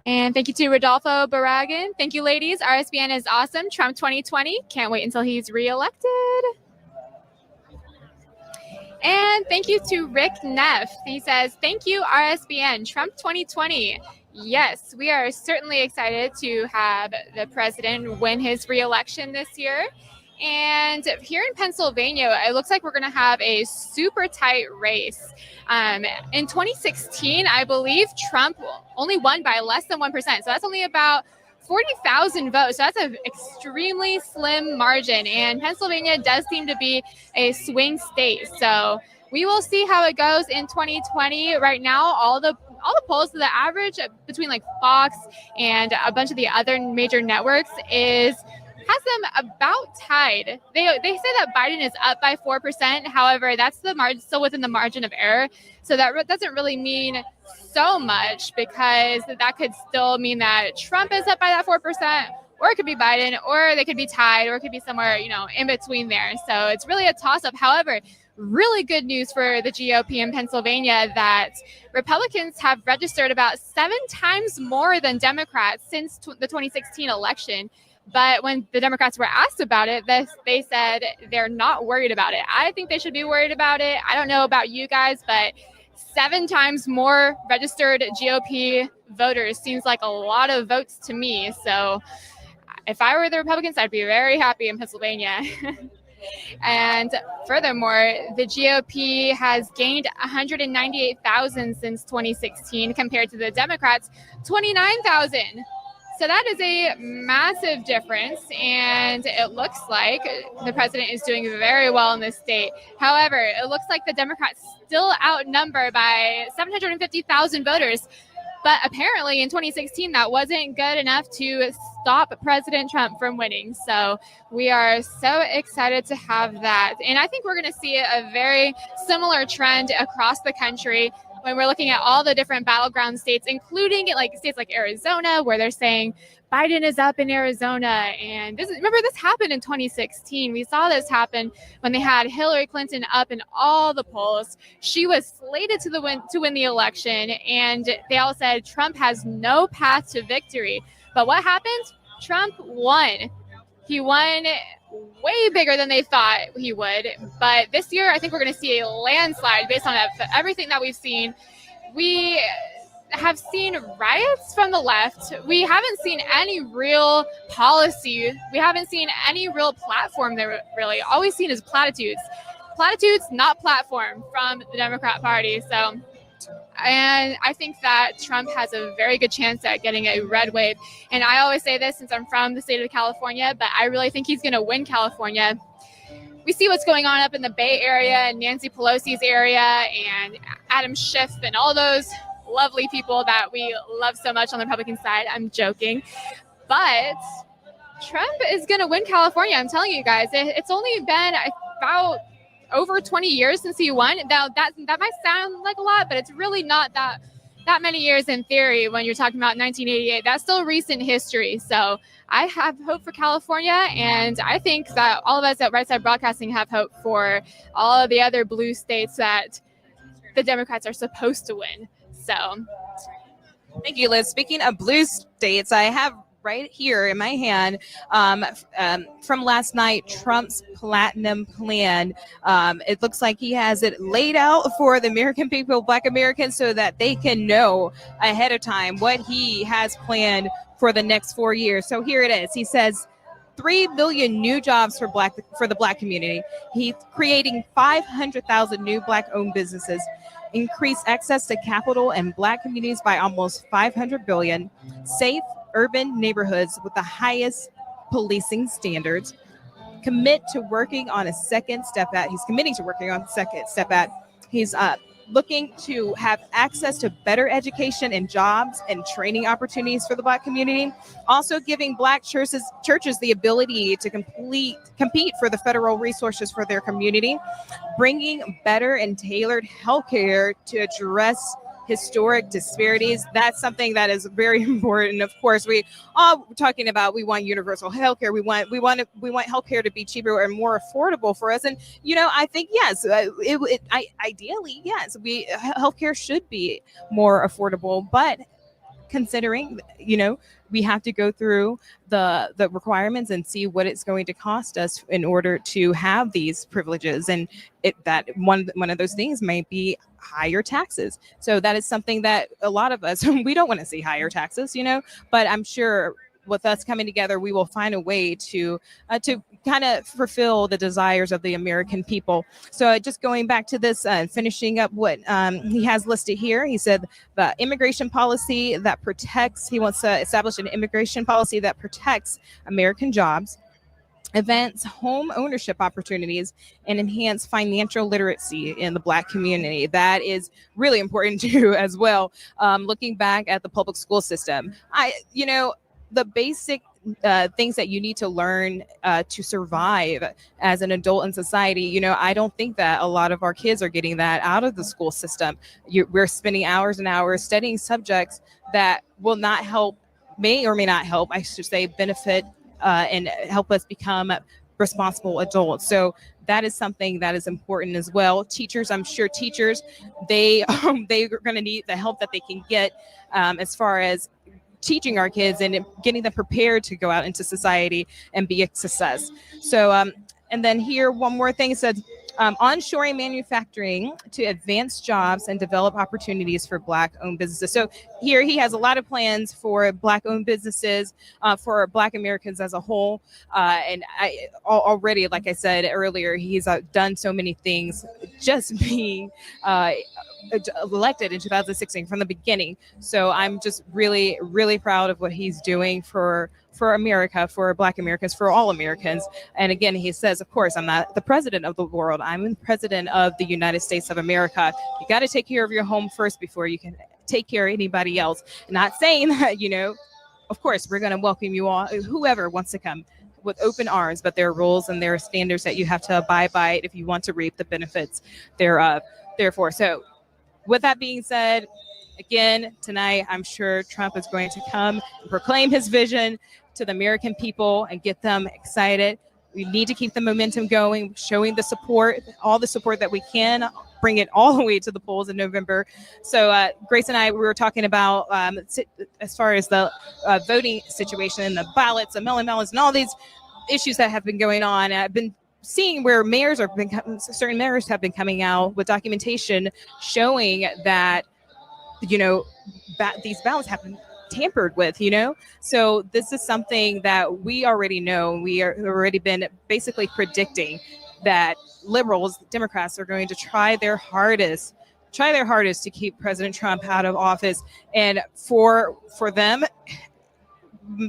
And thank you to Rodolfo Barragan. Thank you, ladies. RSBN is awesome. Trump 2020. Can't wait until he's reelected. And thank you to Rick Neff. He says, thank you, RSBN. Trump 2020. Yes, we are certainly excited to have the president win his reelection this year. And here in Pennsylvania, it looks like we're going to have a super tight race. In 2016, I believe Trump only won by less than 1%. So that's only about 40,000 votes. So that's an extremely slim margin. And Pennsylvania does seem to be a swing state. So we will see how it goes in 2020. Right now, all the polls, the average between like Fox and a bunch of the other major networks has them about tied. They say that Biden is up by 4%. However, that's the margin, still within the margin of error. So that doesn't really mean so much, because that could still mean that Trump is up by that 4%, or it could be Biden, or they could be tied, or it could be somewhere, in between there. So it's really a toss-up. However, really good news for the GOP in Pennsylvania that Republicans have registered about 7 times more than Democrats since the 2016 election. But when the Democrats were asked about it, they said they're not worried about it. I think they should be worried about it. I don't know about you guys, but 7 times more registered GOP voters seems like a lot of votes to me. So if I were the Republicans, I'd be very happy in Pennsylvania. And furthermore, the GOP has gained 198,000 since 2016 compared to the Democrats' 29,000. So that is a massive difference, and it looks like the president is doing very well in this state. However, it looks like the Democrats still outnumber by 750,000 voters. But apparently in 2016, that wasn't good enough to stop President Trump from winning. So we are so excited to have that. And I think we're going to see a very similar trend across the country when we're looking at all the different battleground states, including like states like Arizona, where they're saying Biden is up in Arizona. And remember, this happened in 2016. We saw this happen when they had Hillary Clinton up in all the polls. She was slated to win the election, and they all said Trump has no path to victory. But what happened? Trump won. He won way bigger than they thought he would. But this year, I think we're going to see a landslide based on everything that we've seen. We have seen riots from the left. We haven't seen any real policy. We haven't seen any real platform there, really. All we've seen is platitudes. Platitudes, not platform, from the Democrat Party. And I think that Trump has a very good chance at getting a red wave. And I always say this since I'm from the state of California, but I really think he's going to win California. We see what's going on up in the Bay Area and Nancy Pelosi's area and Adam Schiff and all those lovely people that we love so much on the Republican side. I'm joking. But Trump is going to win California. I'm telling you guys, it's only been about over 20 years since he won. Now that might sound like a lot, but it's really not that many years in theory when you're talking about 1988. That's still recent history. So I have hope for California, and I think that all of us at Right Side Broadcasting have hope for all of the other blue states that the Democrats are supposed to win. So thank you, Liz. Speaking of blue states, I have right here in my hand from last night, Trump's platinum plan. It looks like he has it laid out for the American people, Black Americans, so that they can know ahead of time what he has planned for the next 4 years. So here it is. He says 3 billion new jobs for the Black community. He's creating 500,000 new Black-owned businesses, increase access to capital in Black communities by almost 500 billion, safe urban neighborhoods with the highest policing standards, committing to working on a second step at. He's looking to have access to better education and jobs and training opportunities for the Black community, also giving Black churches the ability to compete for the federal resources for their community, bringing better and tailored healthcare to address historic disparities. That's something that is very important. Of course, we all talking about, we want universal healthcare. We want healthcare to be cheaper and more affordable for us. And I think yes, ideally yes, healthcare should be more affordable, but considering we have to go through the requirements and see what it's going to cost us in order to have these privileges, and that one of those things might be higher taxes. So that is something that a lot of us we don't want to see higher taxes, but I'm sure with us coming together, we will find a way to kind of fulfill the desires of the American people. So just going back to this, finishing up what he has listed here, he said the immigration policy that protects, he wants to establish an immigration policy that protects American jobs, advance home ownership opportunities, and enhance financial literacy in the Black community. That is really important too, as well. Looking back at the public school system, the basic things that you need to learn to survive as an adult in society. I don't think that a lot of our kids are getting that out of the school system. We're spending hours and hours studying subjects that will not help, may or may not help, I should say, benefit and help us become responsible adults. So that is something that is important as well. Teachers, I'm sure teachers, they're going to need the help that they can get as far as teaching our kids and getting them prepared to go out into society and be a success. So, and then here, one more thing, it says, onshoring manufacturing to advance jobs and develop opportunities for Black-owned businesses. So here he has a lot of plans for Black-owned businesses, for Black Americans as a whole. And already, like I said earlier, he's done so many things just being elected in 2016 from the beginning. So I'm just really, really proud of what he's doing for America, for Black Americans, for all Americans. And again, he says, of course, I'm not the president of the world. I'm the president of the United States of America. You got to take care of your home first before you can take care of anybody else. Not saying that, of course, we're going to welcome you all, whoever wants to come, with open arms, but there are rules and there are standards that you have to abide by if you want to reap the benefits thereof. Therefore, so with that being said, again, tonight, I'm sure Trump is going to come and proclaim his vision to the American people and get them excited. We need to keep the momentum going, showing the support, all the support that we can, bring it all the way to the polls in November. So Grace and I, we were talking about as far as the voting situation, the ballots, the mail-in ballots, and all these issues that have been going on. I've been seeing where certain mayors have been coming out with documentation showing that, these ballots have been tampered with, So this is something that we already know. We are already been basically predicting that liberals, Democrats, are going to try their hardest to keep President Trump out of office. And for them,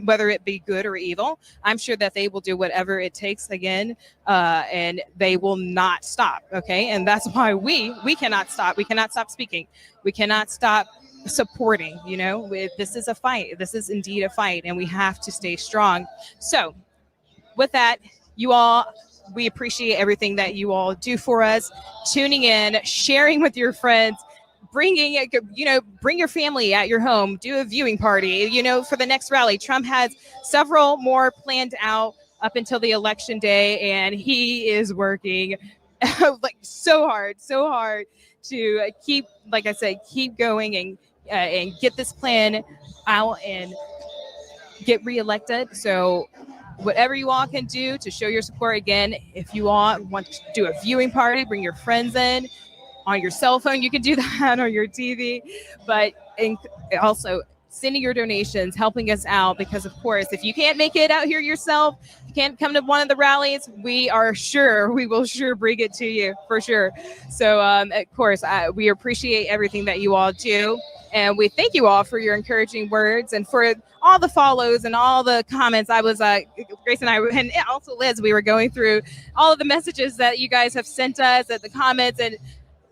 whether it be good or evil, I'm sure that they will do whatever it takes again, and they will not stop. Okay. And that's why we cannot stop. We cannot stop speaking. We cannot stop supporting. This is a fight. This is indeed a fight, and we have to stay strong. So with that, you all, we appreciate everything that you all do for us, tuning in, sharing with your friends, bring your family at your home, do a viewing party, for the next rally. Trump has several more planned out up until the election day, and he is working like so hard to keep, like I said, keep going and get this plan out and get reelected. So whatever you all can do to show your support, again, if you all want to do a viewing party, bring your friends in. On your cell phone, you can do that, on your TV, but also sending your donations, helping us out, because of course, if you can't make it out here yourself, you can't come to one of the rallies, we will bring it to you for sure. So of course, we appreciate everything that you all do, and we thank you all for your encouraging words and for all the follows and all the comments. I was Grace and I, and also Liz, we were going through all of the messages that you guys have sent us at the comments, and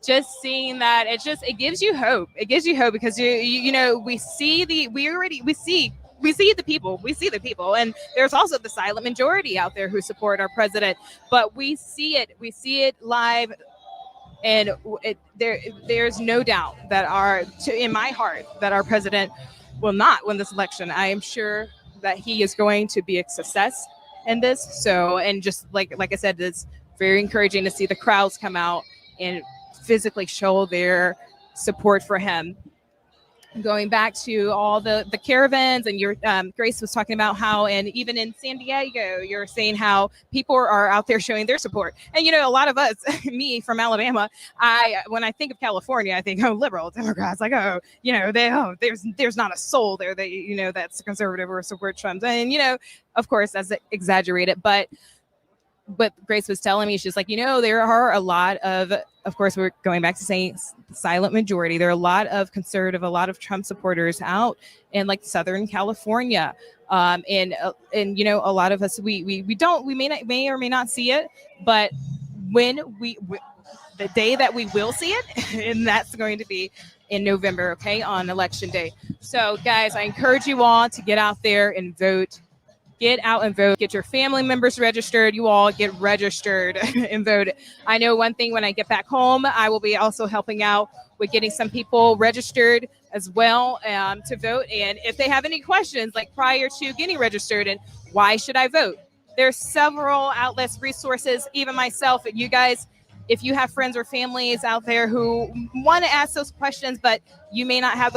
just seeing that, it gives you hope. It gives you hope because we see the people, and there's also the silent majority out there who support our president, but we see it live And there's no doubt that in my heart, that our president will not win this election. I am sure that he is going to be a success in this. So, and just like I said, it's very encouraging to see the crowds come out and physically show their support for him. Going back to all the caravans, and your Grace was talking about how, and even in San Diego, you're saying how people are out there showing their support. And a lot of us, me from Alabama, when I think of California, I think, liberal Democrats, like, there's not a soul there that that's conservative or support Trump. And of course that's exaggerated, but Grace was telling me, she's like, there are a lot of course, we're going back to saying silent majority. There are a lot of conservative, a lot of Trump supporters out in like Southern California. And a lot of us, we may or may not see it, but when the day that we will see it, and that's going to be in November, okay, on election day. So guys, I encourage you all to get out there and vote. Get out and vote. Get your family members registered. You all get registered and vote. I know one thing, when I get back home, I will be also helping out with getting some people registered as well to vote. And if they have any questions, like prior to getting registered and why should I vote? There's several outlets, resources, even myself, and you guys, if you have friends or families out there who want to ask those questions, but you may not have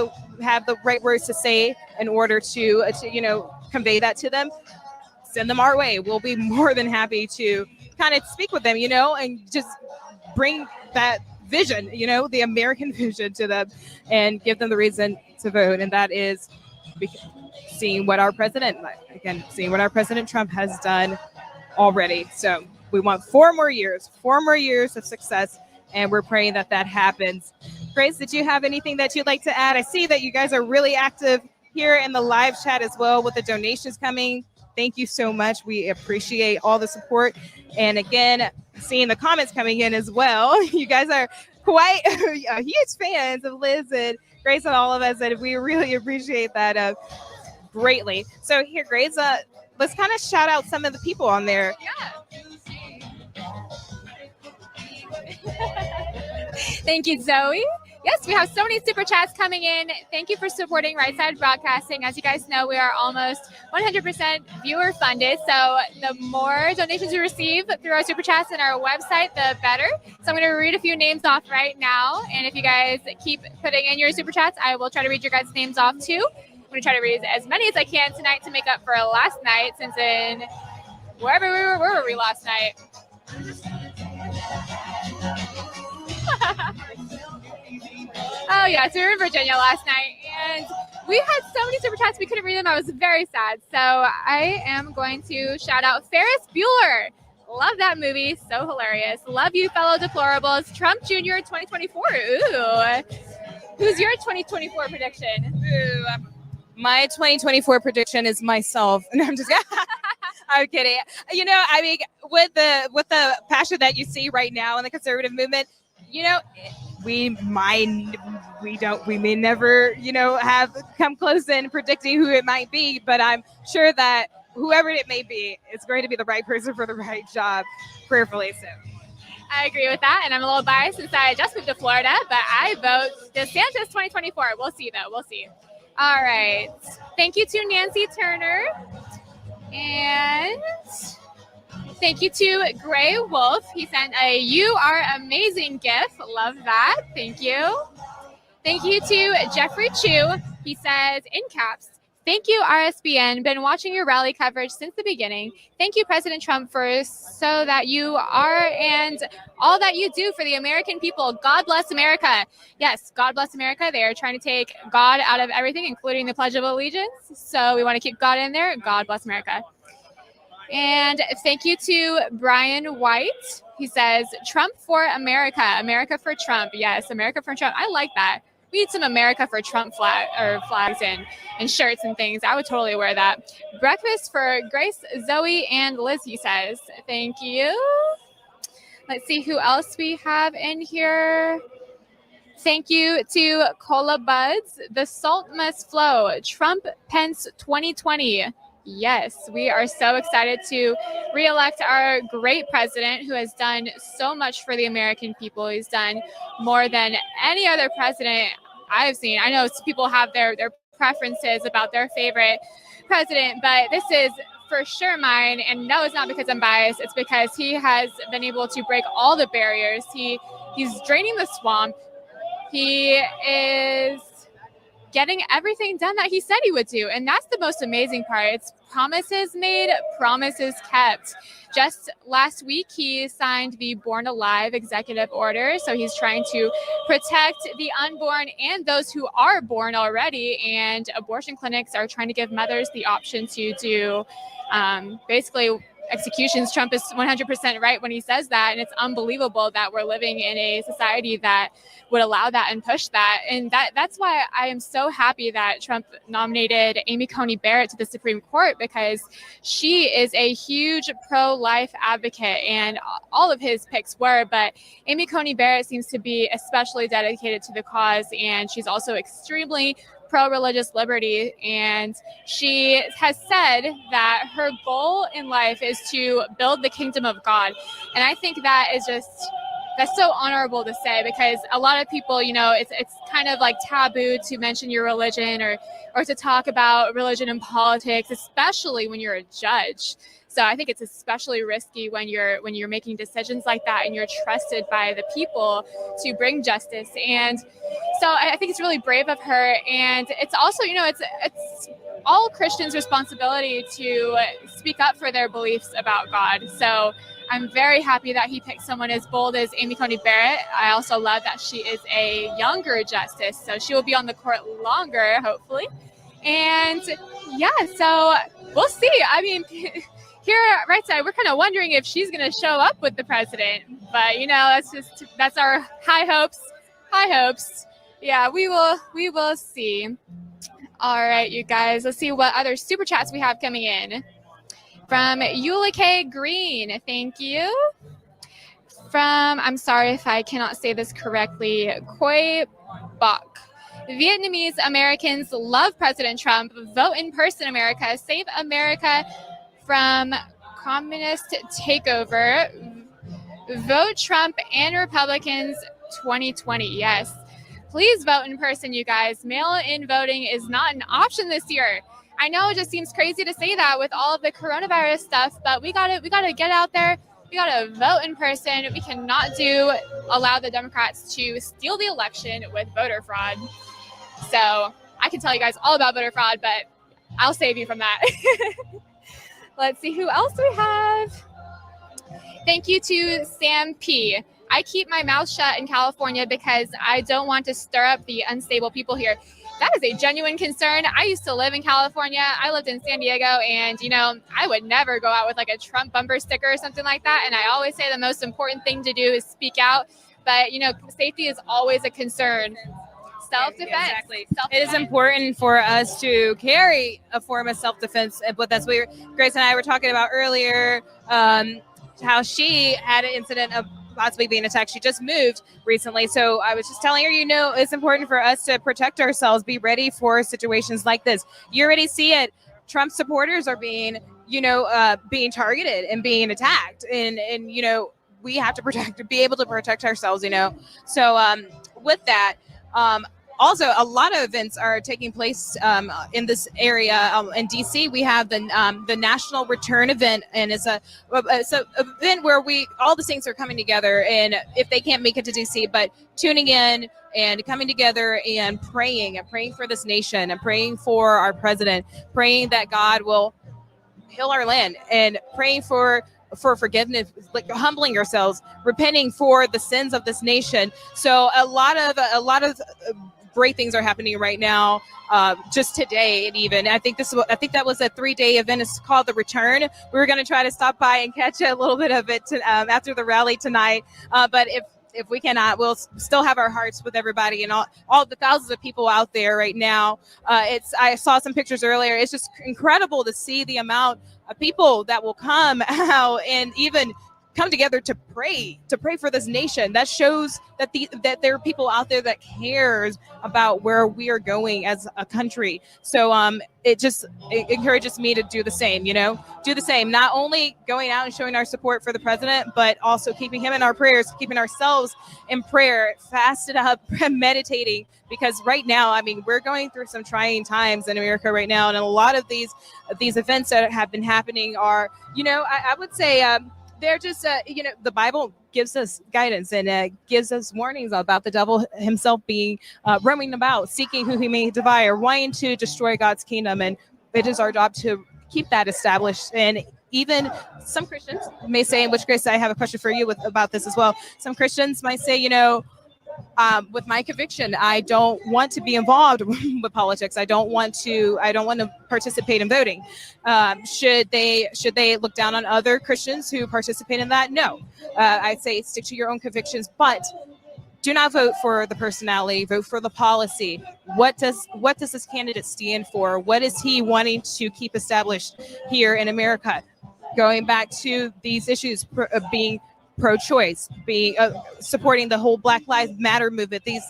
the right words to say in order to convey that to them, send them our way. We'll be more than happy to kind of speak with them, and just bring that vision, the American vision to them and give them the reason to vote. And that is seeing what our president Trump has done already. So we want 4 more years of success, and we're praying that happens. Grace, did you have anything that you'd like to add? I see that you guys are really active here in the live chat as well with the donations coming. Thank you so much. We appreciate all the support. And again, seeing the comments coming in as well. You guys are quite huge fans of Liz and Grace and all of us, and we really appreciate that greatly. So here, Grace, let's kind of shout out some of the people on there. Thank you, Zoe. Yes, we have so many super chats coming in. Thank you for supporting Right Side Broadcasting. As you guys know, we are almost 100% viewer funded. So the more donations we receive through our super chats and our website, the better. So I'm going to read a few names off right now. And if you guys keep putting in your super chats, I will try to read your guys' names off too. I'm going to try to read as many as I can tonight to make up for last night, since in where were we last night? Oh yes, we were in Virginia last night, and we had so many super chats we couldn't read them. I was very sad. So I am going to shout out Ferris Bueller. Love that movie, so hilarious. Love you, fellow deplorables. Trump Jr. 2024. Ooh, who's your 2024 prediction? Ooh, my 2024 prediction is myself. No, I'm just I'm kidding. With the passion that you see right now in the conservative movement, we may never, have come close in predicting who it might be, but I'm sure that whoever it may be, it's going to be the right person for the right job, prayerfully so. I agree with that, and I'm a little biased since I just moved to Florida, but I vote DeSantis 2024. We'll see, though. We'll see. All right. Thank you to Nancy Turner. And thank you to Gray Wolf. He sent a "You Are Amazing" GIF. Love that. Thank you. Thank you to Jeffrey Chu. He says, in caps, "Thank you, RSBN. Been watching your rally coverage since the beginning. Thank you, President Trump, for so that you are and all that you do for the American people. God bless America." Yes, God bless America. They are trying to take God out of everything, including the Pledge of Allegiance. So we want to keep God in there. God bless America. And thank you to Brian White. He says, "Trump for America. America for Trump." Yes, America for Trump. I like that. We need some America for Trump flags and shirts and things. I would totally wear that. Breakfast for Grace, Zoe, and Liz, he says. Thank you. Let's see who else we have in here. Thank you to Cola Buds. "The salt must flow. Trump, Pence 2020. Yes, we are so excited to re-elect our great president who has done so much for the American people. He's done more than any other president I've seen. I know people have their preferences about their favorite president, but this is for sure mine. And no, it's not because I'm biased. It's because he has been able to break all the barriers. He's draining the swamp. He is getting everything done that he said he would do. And that's the most amazing part. It's promises made, promises kept. Just last week, he signed the Born Alive executive order. So he's trying to protect the unborn and those who are born already. And abortion clinics are trying to give mothers the option to do basically executions. Trump is 100% right when he says that. And it's unbelievable that we're living in a society that would allow that and push that. And that's why I am so happy that Trump nominated Amy Coney Barrett to the Supreme Court, because she is a huge pro-life advocate, and all of his picks were, but Amy Coney Barrett seems to be especially dedicated to the cause. And she's also extremely pro-religious liberty, and she has said that her goal in life is to build the kingdom of God. And I think that's so honorable to say, because a lot of people, it's kind of like taboo to mention your religion or to talk about religion and politics, especially when you're a judge. So I think it's especially risky when you're making decisions like that and you're trusted by the people to bring justice. And so I think it's really brave of her. And it's also, it's all Christians' responsibility to speak up for their beliefs about God. So I'm very happy that he picked someone as bold as Amy Coney Barrett. I also love that she is a younger justice, so she will be on the court longer, hopefully. And yeah, so we'll see. I mean, here at Right Side, we're kind of wondering if she's going to show up with the president. But, that's our high hopes. High hopes. Yeah, we will see. All right, you guys, let's see what other super chats we have coming in. From Eula K. Green, thank you. From, I'm sorry if I cannot say this correctly, Khoi Bok. Vietnamese Americans love President Trump. Vote in person, America. Save America from communist takeover. Vote Trump and Republicans 2020. Yes. Please vote in person, you guys. Mail-in voting is not an option this year. I know it just seems crazy to say that with all of the coronavirus stuff, but we gotta get out there. We gotta vote in person. We cannot allow the Democrats to steal the election with voter fraud. So I can tell you guys all about voter fraud, but I'll save you from that. Let's see who else we have. Thank you to Sam P. I keep my mouth shut in California because I don't want to stir up the unstable people here. That is a genuine concern. I used to live in California. I lived in San Diego, and, I would never go out with like a Trump bumper sticker or something like that. And I always say the most important thing to do is speak out. But, safety is always a concern. Self-defense. Exactly. It is important for us to carry a form of self-defense. But that's what Grace and I were talking about earlier, how she had an incident of possibly being attacked. She just moved recently. So I was just telling her, it's important for us to protect ourselves, be ready for situations like this. You already see it. Trump supporters are being targeted and being attacked. And we have to be able to protect ourselves, So with that, also, a lot of events are taking place in this area. In DC, we have the National Return event, and it's an event where all the saints are coming together. And if they can't make it to DC, but tuning in and coming together and praying for this nation, and praying for our president, praying that God will heal our land, and praying for forgiveness, like humbling yourselves, repenting for the sins of this nation. So a lot of great things are happening right now, just today. And even I think that was a 3-day event. It's called the Return. We were going to try to stop by and catch a little bit of it after the rally tonight. But if we cannot, we'll still have our hearts with everybody and all the thousands of people out there right now. I saw some pictures earlier. It's just incredible to see the amount of people that will come out and even come together to pray for this nation. That shows that that there are people out there that cares about where we are going as a country. So it encourages me to do the same, not only going out and showing our support for the president, but also keeping him in our prayers, keeping ourselves in prayer, fasted up, meditating, because right now, I mean, we're going through some trying times in America right now. And a lot of these events that have been happening are, I would say, they're just, the Bible gives us guidance and gives us warnings about the devil himself being roaming about, seeking who he may devour, wanting to destroy God's kingdom. And it is our job to keep that established. And even some Christians may say, in which, Grace, I have a question for you about this as well. Some Christians might say, with my conviction, I don't want to be involved with politics. I don't want to participate in voting. Should they look down on other Christians who participate in that? No. I'd say stick to your own convictions, but do not vote for the personality, vote for the policy. What does this candidate stand for? What is he wanting to keep established here in America? Going back to these issues of being pro-choice, being supporting the whole Black Lives Matter movement, these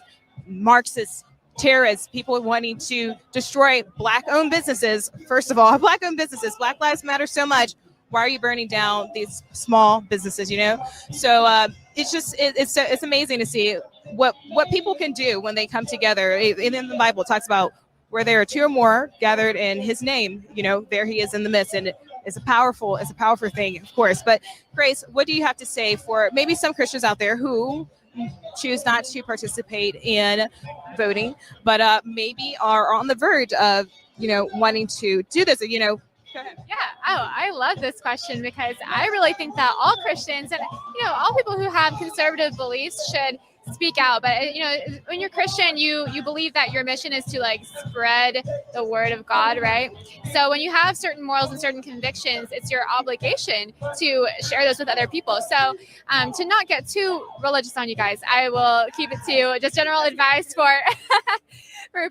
Marxist terrorists, people wanting to destroy Black-owned businesses. First of all, Black-owned businesses, Black Lives Matter so much. Why are you burning down these small businesses? So it's amazing to see what people can do when they come together. And in the Bible, it talks about where there are two or more gathered in His name. There He is in the midst, and it's a powerful thing, of course. But Grace, what do you have to say for maybe some Christians out there who choose not to participate in voting, but maybe are on the verge of, wanting to do this? Go ahead. Yeah. Oh, I love this question because I really think that all Christians and, all people who have conservative beliefs should speak out. But, when you're Christian, you believe that your mission is to spread the word of God, right? So when you have certain morals and certain convictions, it's your obligation to share those with other people. So to not get too religious on you guys, I will keep it to just general advice for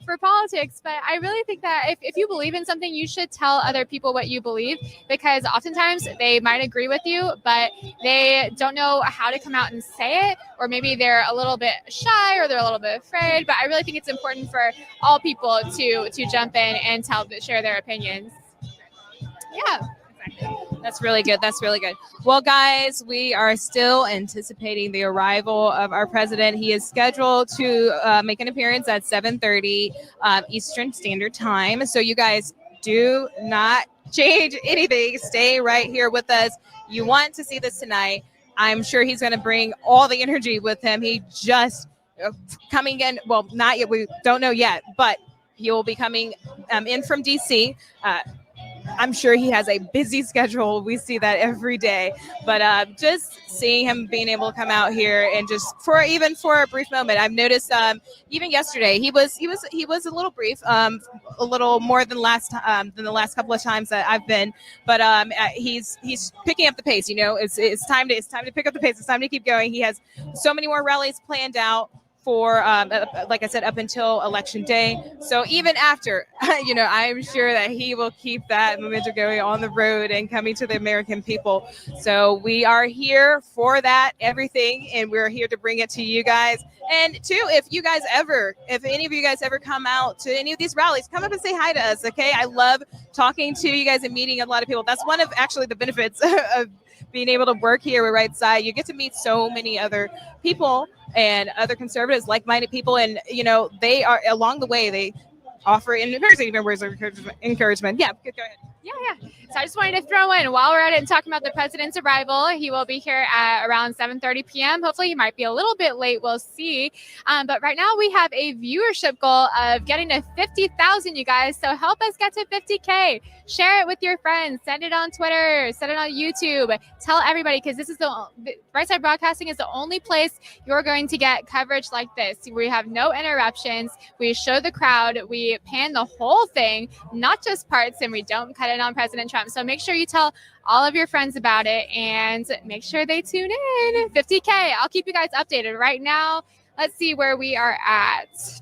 for politics. But I really think that if you believe in something, you should tell other people what you believe, because oftentimes they might agree with you, but they don't know how to come out and say it, or maybe they're a little bit shy or they're a little bit afraid. But I really think it's important for all people to jump in and share their opinions. Yeah. That's really good. Well, guys, we are still anticipating the arrival of our president. He is scheduled to make an appearance at 7:30 Eastern Standard Time. So you guys do not change anything. Stay right here with us. You want to see this tonight. I'm sure he's going to bring all the energy with him. He just coming in. Well, not yet. We don't know yet, but he will be coming in from D.C. I'm sure he has a busy schedule. We see that every day, but just seeing him being able to come out here and just for a brief moment, I've noticed even yesterday he was a little brief, a little more than the last couple of times that I've been, but he's picking up the pace. It's time to pick up the pace. It's time to keep going. He has so many more rallies planned out for, like I said, up until Election Day. So even after, I'm sure that he will keep that momentum going on the road and coming to the American people. So we are here for that, everything, and we're here to bring it to you guys. And too, if any of you guys ever come out to any of these rallies, come up and say hi to us, okay? I love talking to you guys and meeting a lot of people. That's one of actually the benefits of being able to work here with Right Side. You get to meet so many other people and other conservatives, like-minded people, and they are along the way. They offer encouraging words of encouragement. Yeah, go ahead. Yeah. So I just wanted to throw in, while we're at it and talking about the president's arrival, he will be here at around 7:30 p.m. Hopefully he might be a little bit late. We'll see. But right now we have a viewership goal of getting to 50,000, you guys. So help us get to 50K. Share it with your friends. Send it on Twitter. Send it on YouTube. Tell everybody, because this is the Right Side Broadcasting is the only place you're going to get coverage like this. We have no interruptions. We show the crowd. We pan the whole thing, not just parts, and we don't cut it on President Trump. So make sure you tell all of your friends about it and make sure they tune in. 50K. I'll keep you guys updated. Right now, let's see where we are at.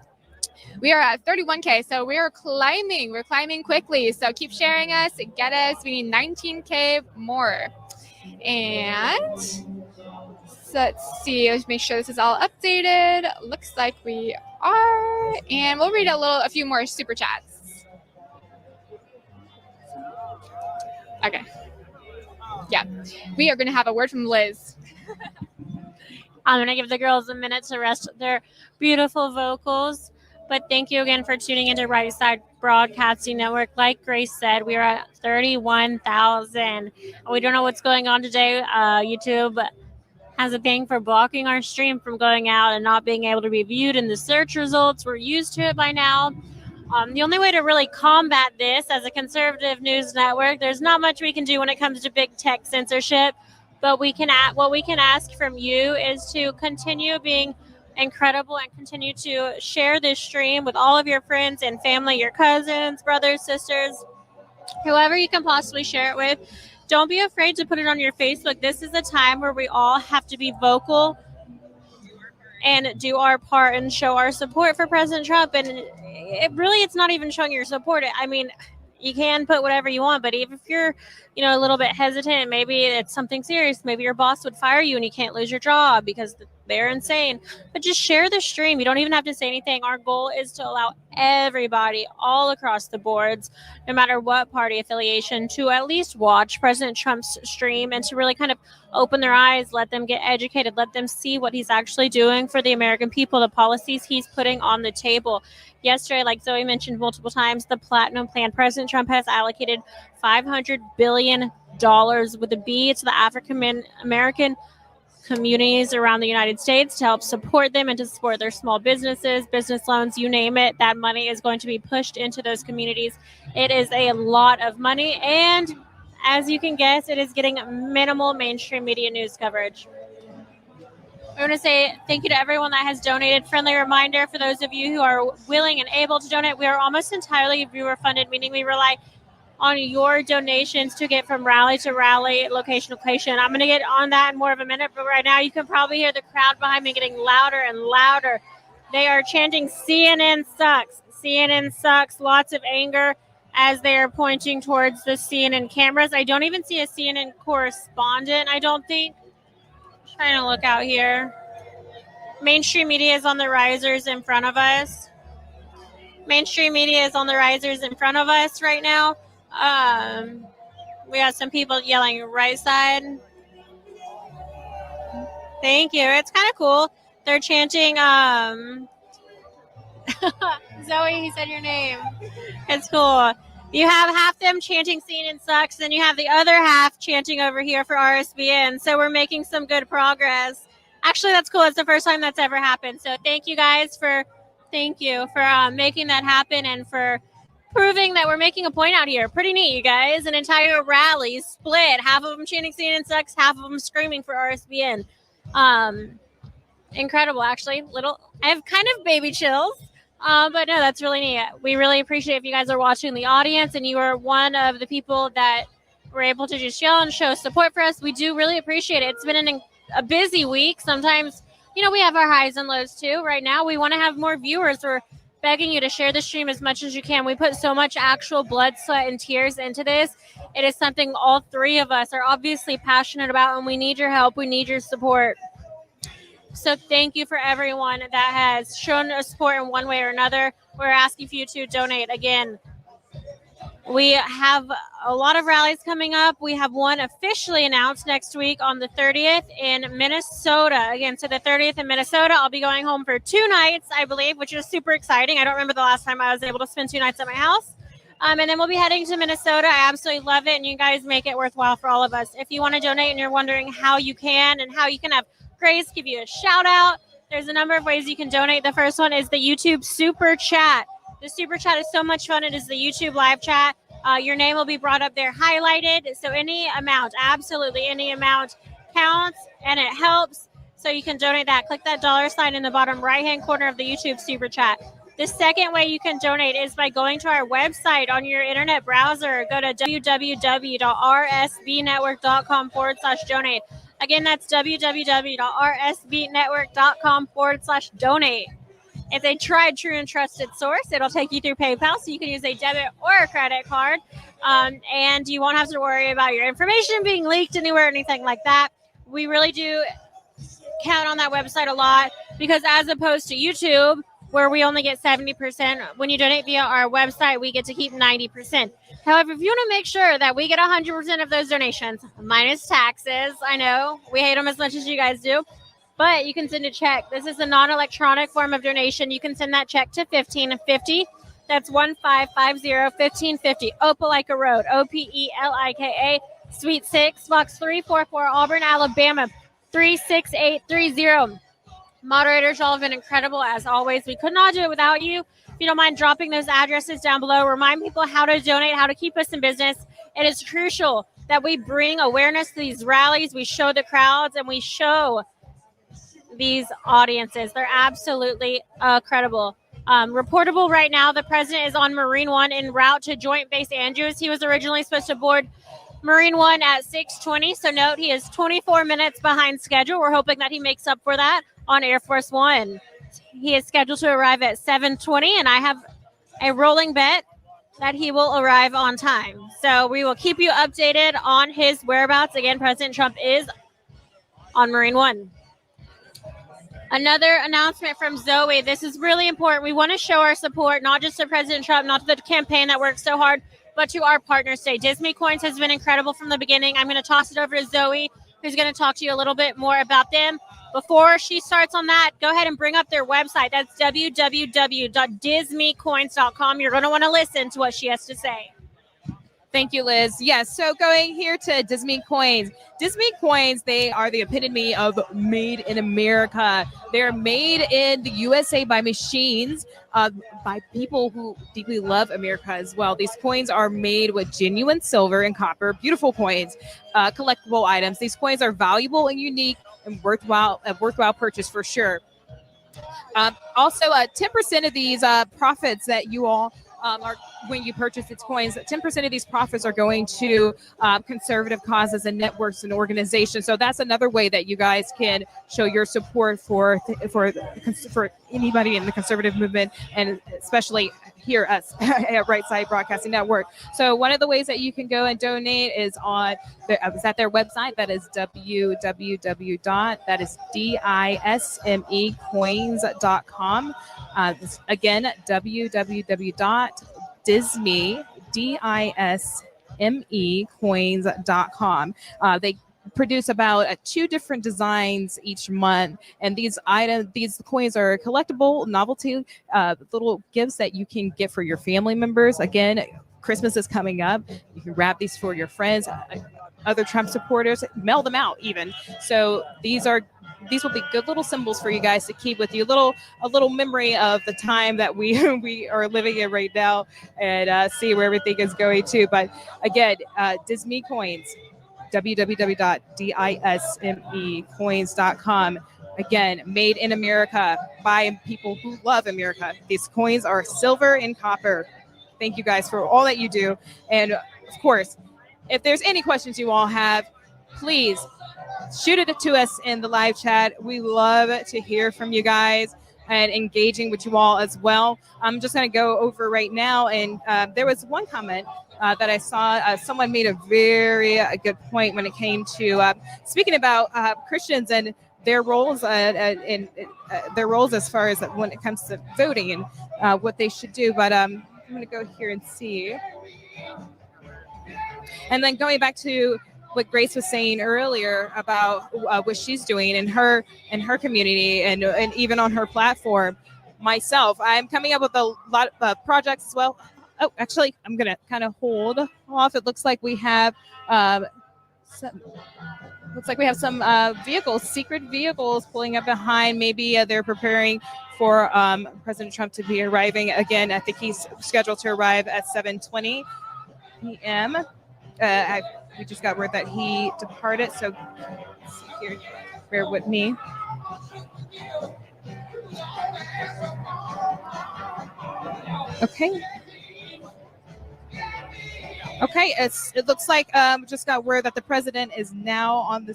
We are at 31K, so we are climbing. We're climbing quickly. So keep sharing us. Get us. We need 19K more. And so let's see, let's make sure this is all updated. Looks like we are. And we'll read a few more super chats. Okay. Yeah. We are going to have a word from Liz. I'm going to give the girls a minute to rest their beautiful vocals. But thank you again for tuning into Right Side Broadcasting Network. Like Grace said, we are at 31,000. We don't know what's going on today. YouTube has a thing for blocking our stream from going out and not being able to be viewed in the search results. We're used to it by now. The only way to really combat this as a conservative news network, there's not much we can do when it comes to big tech censorship. But what we can ask from you is to continue being incredible and continue to share this stream with all of your friends and family, your cousins, brothers, sisters, whoever you can possibly share it with. Don't be afraid to put it on your Facebook. This is a time where we all have to be vocal and do our part and show our support for President Trump. And it's not even showing your support. I mean, you can put whatever you want, but if you're, a little bit hesitant, maybe it's something serious. Maybe your boss would fire you and you can't lose your job because they're insane. But just share the stream. You don't even have to say anything. Our goal is to allow everybody all across the boards, no matter what party affiliation, to at least watch President Trump's stream and to really kind of open their eyes, let them get educated, let them see what he's actually doing for the American people, the policies he's putting on the table. Yesterday, like Zoe mentioned multiple times, the Platinum Plan, President Trump has allocated $500 billion with a B to the African American communities around the United States to help support them and to support their small businesses, business loans, you name it. That money is going to be pushed into those communities. It is a lot of money. And as you can guess, it is getting minimal mainstream media news coverage. I want to say thank you to everyone that has donated. Friendly reminder for those of you who are willing and able to donate, we are almost entirely viewer funded, meaning we rely on your donations to get from rally to rally, location to location. I'm going to get on that in more of a minute, but right now you can probably hear the crowd behind me getting louder and louder. They are chanting CNN sucks. CNN sucks. Lots of anger as they are pointing towards the CNN cameras. I don't even see a CNN correspondent, I don't think. Trying to look out here. Mainstream media is on the risers in front of us. Mainstream media is on the risers in front of us right now. We got some people yelling right side. Thank you. It's kind of cool. They're chanting, Zoe, he said your name. It's cool. You have half them chanting CNN sucks, then you have the other half chanting over here for RSBN. So we're making some good progress. Actually, that's cool. It's the first time that's ever happened. So thank you guys for making that happen and for proving that we're making a point out here. Pretty neat, you guys. An entire rally split. Half of them chanting CNN sucks, half of them screaming for RSBN. Incredible, actually. I have kind of baby chills. But no, that's really neat. We really appreciate if you guys are watching the audience and you are one of the people that were able to just yell and show support for us. We do really appreciate it. It's been a busy week. Sometimes, we have our highs and lows too. Right now, we want to have more viewers. We're begging you to share the stream as much as you can. We put so much actual blood, sweat, and tears into this. It is something all three of us are obviously passionate about, and we need your help. We need your support. So thank you for everyone that has shown us support in one way or another. We're asking for you to donate. Again, we have a lot of rallies coming up. We have one officially announced next week on the 30th in Minnesota. Again, so the 30th in Minnesota, I'll be going home for 2 nights, I believe, which is super exciting. I don't remember the last time I was able to spend 2 nights at my house. And then we'll be heading to Minnesota. I absolutely love it, and you guys make it worthwhile for all of us. If you want to donate and you're wondering how you can and how you can have Grace give you a shout out, there's a number of ways you can donate. The first one is the YouTube Super Chat. The Super Chat is so much fun. It is the YouTube live chat. Your name will be brought up there, highlighted. So any amount, absolutely any amount counts, and it helps. So you can donate that. Click that $sign in the bottom right-hand corner of the YouTube Super Chat. The second way you can donate is by going to our website on your internet browser. Go to www.rsbnetwork.com/donate. Again, that's www.rsbnetwork.com/donate. It's a tried, true, and trusted source. It'll take you through PayPal, so you can use a debit or a credit card, and you won't have to worry about your information being leaked anywhere or anything like that. We really do count on that website a lot because as opposed to YouTube, where we only get 70%, when you donate via our website, we get to keep 90%. However, if you want to make sure that we get 100% of those donations, minus taxes, I know we hate them as much as you guys do, but you can send a check. This is a non-electronic form of donation. You can send that check to 1550. That's 1550 1550 Opelika Road, Opelika, Suite 6, Box 344, Auburn, Alabama, 36830. Moderators, y'all have been incredible as always. We could not do it without you. If you don't mind dropping those addresses down below, remind people how to donate, how to keep us in business. It is crucial that we bring awareness to these rallies. We show the crowds and we show these audiences. They're absolutely credible. Reportable right now, the president is on Marine One en route to Joint Base Andrews. He was originally supposed to board Marine One at 6:20. So note he is 24 minutes behind schedule. We're hoping that he makes up for that on Air Force One. He is scheduled to arrive at 7:20, and I have a rolling bet that he will arrive on time. So we will keep you updated on his whereabouts. Again, President Trump is on Marine One. Another announcement from Zoe. This is really important. We want to show our support, not just to President Trump, not to the campaign that works so hard, but to our partners today. Disney Coins has been incredible from the beginning. I'm going to toss it over to Zoe, who's going to talk to you a little bit more about them. Before she starts on that, go ahead and bring up their website. That's www.disneycoins.com. You're going to want to listen to what she has to say. Thank you, Liz. Yes, so going here to Disney Coins. Disney Coins, they are the epitome of made in America. They're made in the USA by machines, by people who deeply love America as well. These coins are made with genuine silver and copper, beautiful coins, collectible items. These coins are valuable and unique and worthwhile purchase for sure. Also, 10% of these profits that you all are when you purchase its coins, 10% of these profits are going to conservative causes and networks and organizations. So that's another way that you guys can show your support for anybody in the conservative movement, and especially here us at Right Side Broadcasting Network. So one of the ways that you can go and donate is at their website. That is dismecoins.com. Again, www.dismecoins.com. They produce about 2 different designs each month, and these coins are collectible, novelty, little gifts that you can get for your family members. Again, Christmas is coming up. You can wrap these for your friends, other Trump supporters, mail them out even. So these will be good little symbols for you guys to keep with you. A little memory of the time that we are living in right now, and see where everything is going to. But again, Disney Coins, www.dismecoins.com. Again, made in America by people who love America. These coins are silver and copper. Thank you guys for all that you do. And of course, if there's any questions you all have, please shoot it to us in the live chat. We love to hear from you guys and engaging with you all as well. I'm just going to go over right now. And there was one comment that I saw. Someone made a very good point when it came to speaking about Christians and their roles in their roles as far as when it comes to voting and what they should do. But I'm going to go here and see. And then going back to what Grace was saying earlier about what she's doing in her community and even on her platform. Myself, I'm coming up with a lot of projects as well. Oh, actually, I'm going to kind of hold off. It looks like we have some vehicles, secret vehicles pulling up behind. Maybe they're preparing for President Trump to be arriving. Again, I think he's scheduled to arrive at 7:20 p.m. We just got word that he departed. So let's see here. Bear with me. Okay. Okay, it looks like we just got word that the president is now on the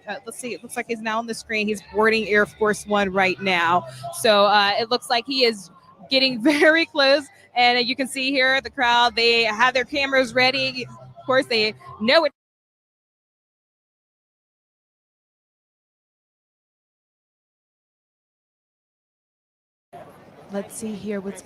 let's see, it looks like he's now on the screen. He's boarding Air Force One right now. So it looks like he is getting very close. And you can see here the crowd, they have their cameras ready. Of course, they know it. Let's see here what's.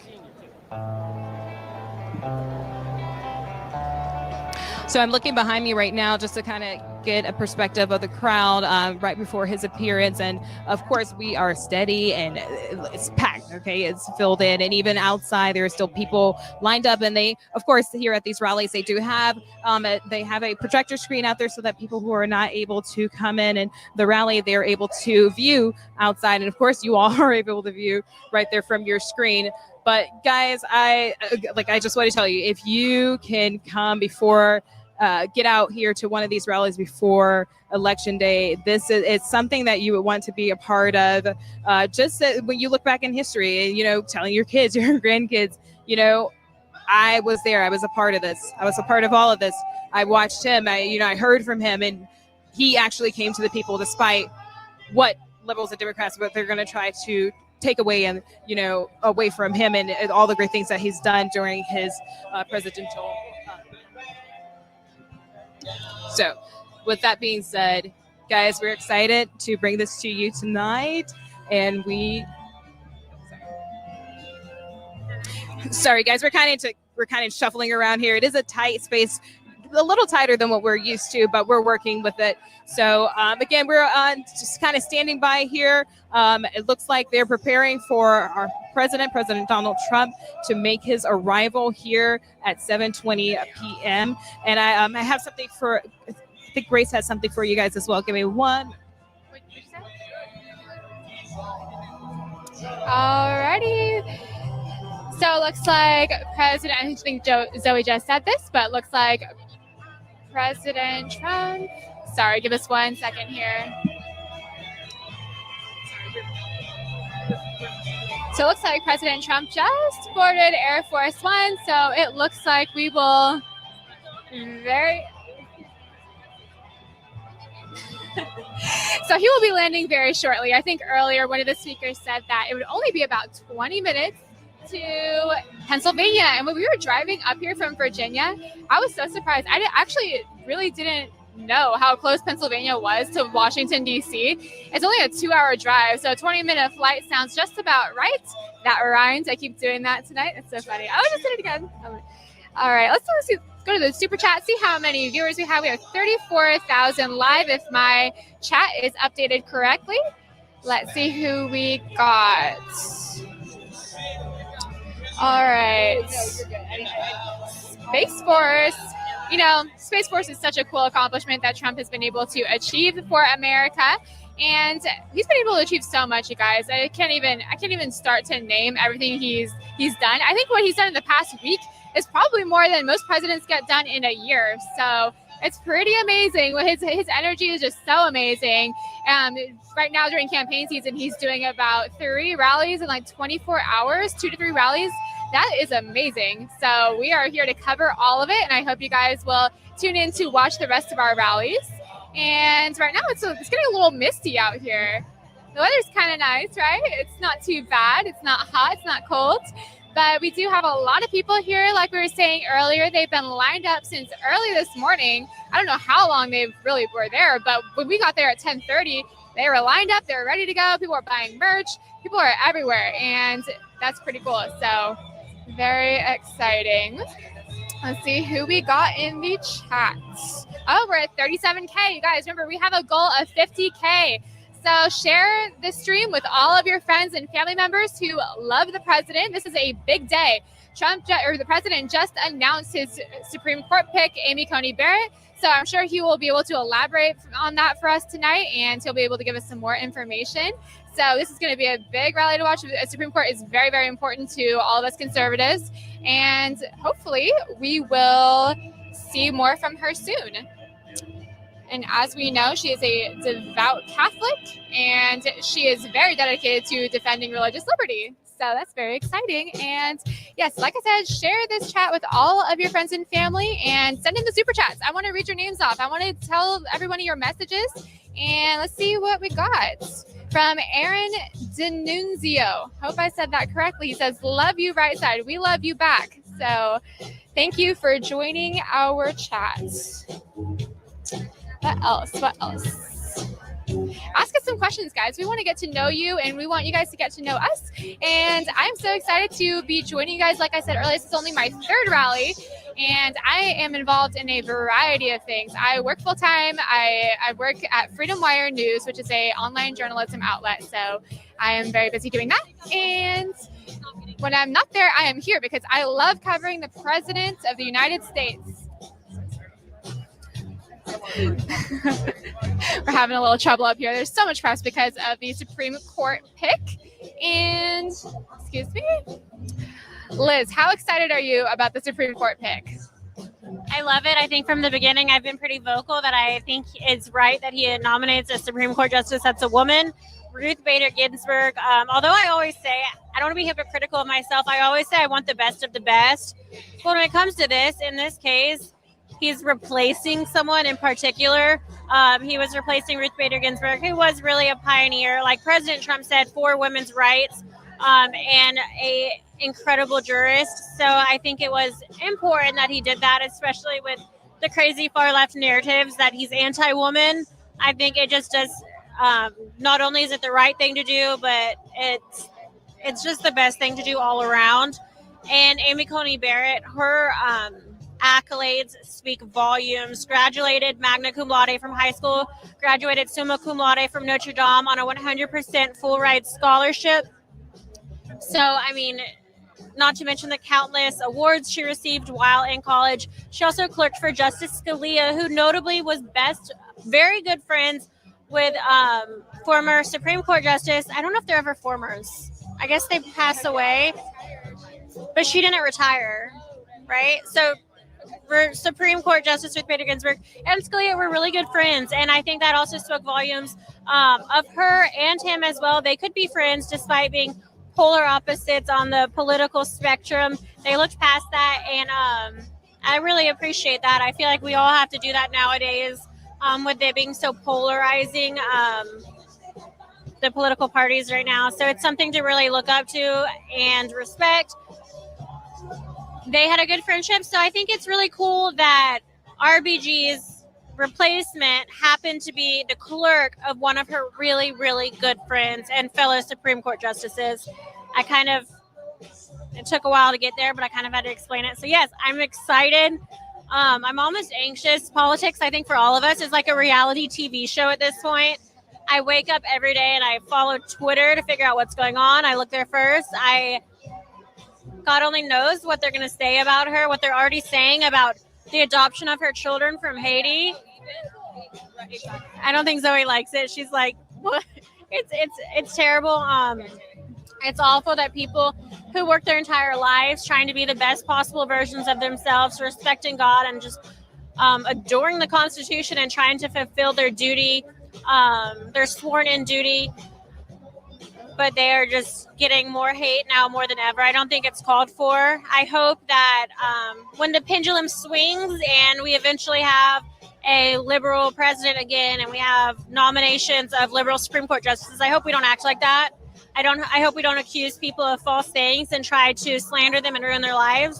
So I'm looking behind me right now just to kind of get a perspective of the crowd right before his appearance. And of course, we are steady and it's packed. Okay, it's filled in. And even outside, there are still people lined up. And they, of course, here at these rallies, they do have a projector screen out there so that people who are not able to come in and the rally, they're able to view outside. And of course, you all are able to view right there from your screen. But guys, I just want to tell you, if you can come before, get out here to one of these rallies before Election Day, it's something that you would want to be a part of. Just when you look back in history, you know, telling your kids, your grandkids, you know, I was there. I was a part of this. I was a part of all of this. I watched him. I heard from him, and he actually came to the people despite what liberals and Democrats, what they're going to try to take away and, you know, away from him and all the great things that he's done during his presidential. So with that being said, guys, we're excited to bring this to you tonight. And sorry guys, we're kind of shuffling around here. It is a tight space, a little tighter than what we're used to, but we're working with it. So again, we're just kind of standing by here. It looks like they're preparing for our President Donald Trump, to make his arrival here at 7:20 p.m. And I have something for, I think Grace has something for you guys as well. Give me one. Alrighty. So it looks like President, I think Zoe just said this, but it looks like President Trump. Sorry, give us 1 second here. So it looks like President Trump just boarded Air Force One. So it looks like we will So he will be landing very shortly. I think earlier one of the speakers said that it would only be about 20 minutes to Pennsylvania. And when we were driving up here from Virginia, I was so surprised. I actually really didn't know how close Pennsylvania was to Washington, D.C. It's only a 2-hour drive, so a 20-minute flight sounds just about right. That rhymes. I keep doing that tonight. It's so funny. I just did it again. All right, let's go to the super chat, see how many viewers we have. We have 34,000 live if my chat is updated correctly. Let's see who we got. All right. Space Force. You know, Space Force is such a cool accomplishment that Trump has been able to achieve for America. And he's been able to achieve so much, you guys. I can't even start to name everything he's done. I think what he's done in the past week is probably more than most presidents get done in a year. So it's pretty amazing. His energy is just so amazing. Right now during campaign season, he's doing about 3 rallies in like 24 hours, 2 to 3 rallies. That is amazing. So we are here to cover all of it, and I hope you guys will tune in to watch the rest of our rallies. And right now it's getting a little misty out here. The weather's kind of nice, right? It's not too bad. It's not hot. It's not cold. But we do have a lot of people here. Like we were saying earlier, they've been lined up since early this morning. I don't know how long they really were there, but when we got there at 10:30, they were lined up. They were ready to go. People were buying merch. People are everywhere, and that's pretty cool. So very exciting. Let's see who we got in the chat. Oh, we're at 37K. You guys, remember, we have a goal of 50K. So share this stream with all of your friends and family members who love the president. This is a big day. The president just announced his Supreme Court pick, Amy Coney Barrett. So I'm sure he will be able to elaborate on that for us tonight, and he'll be able to give us some more information. So this is going to be a big rally to watch. The Supreme Court is very, very important to all of us conservatives. And hopefully we will see more from her soon. And as we know, she is a devout Catholic, and she is very dedicated to defending religious liberty. So that's very exciting. And yes, like I said, share this chat with all of your friends and family and send in the super chats. I want to read your names off. I want to tell everyone of your messages. And let's see what we got from Aaron Denunzio. Hope I said that correctly. He says, love you, right side. We love you back. So thank you for joining our chat. What else? What else? Ask us some questions, guys. We want to get to know you, and we want you guys to get to know us. And I'm so excited to be joining you guys. Like I said earlier, this is only my third rally, and I am involved in a variety of things. I work full-time. I work at Freedom Wire News, which is an online journalism outlet. So I am very busy doing that. And when I'm not there, I am here because I love covering the President of the United States. We're having a little trouble up here. There's so much press because of the Supreme Court pick. And, excuse me, Liz, how excited are you about the Supreme Court pick? I love it. I think from the beginning I've been pretty vocal that I think it's right that he nominates a Supreme Court justice that's a woman, Ruth Bader Ginsburg. Although I always say, I don't want to be hypocritical of myself, I always say I want the best of the best. But when it comes to this, in this case, he's replacing someone in particular. He was replacing Ruth Bader Ginsburg, who was really a pioneer, like President Trump said, for women's rights, and a incredible jurist. So I think it was important that he did that, especially with the crazy far left narratives that he's anti-woman. I think it just does. Not only is it the right thing to do, but it's just the best thing to do all around. And Amy Coney Barrett, her accolades speak volumes. Graduated magna cum laude from high school, graduated summa cum laude from Notre Dame on a 100% full ride scholarship. So, I mean, not to mention the countless awards she received while in college. She also clerked for Justice Scalia, who notably was very good friends with former Supreme Court Justice. I don't know if they're ever formers. I guess they pass away, but she didn't retire, right? So Supreme Court Justice Ruth Bader Ginsburg and Scalia were really good friends, and I think that also spoke volumes of her and him as well. They could be friends despite being polar opposites on the political spectrum. They looked past that, and I really appreciate that. I feel like we all have to do that nowadays, with it being so polarizing, the political parties right now. So it's something to really look up to and respect. They had a good friendship, so I think it's really cool that RBG's replacement happened to be the clerk of one of her really, really good friends and fellow Supreme Court justices. It took a while to get there, but I kind of had to explain it. So yes, I'm excited. I'm almost anxious. Politics, I think for all of us, is like a reality TV show at this point. I wake up every day and I follow Twitter to figure out what's going on. I look there first. God only knows what they're going to say about her, what they're already saying about the adoption of her children from Haiti. I don't think Zoe likes it. She's like, what? It's terrible. It's awful that people who work their entire lives trying to be the best possible versions of themselves, respecting God and just adoring the Constitution and trying to fulfill their duty, their sworn in duty, but they are just getting more hate now more than ever. I don't think it's called for. I hope that when the pendulum swings and we eventually have a liberal president again and we have nominations of liberal Supreme Court justices, I hope we don't act like that. I hope we don't accuse people of false things and try to slander them and ruin their lives.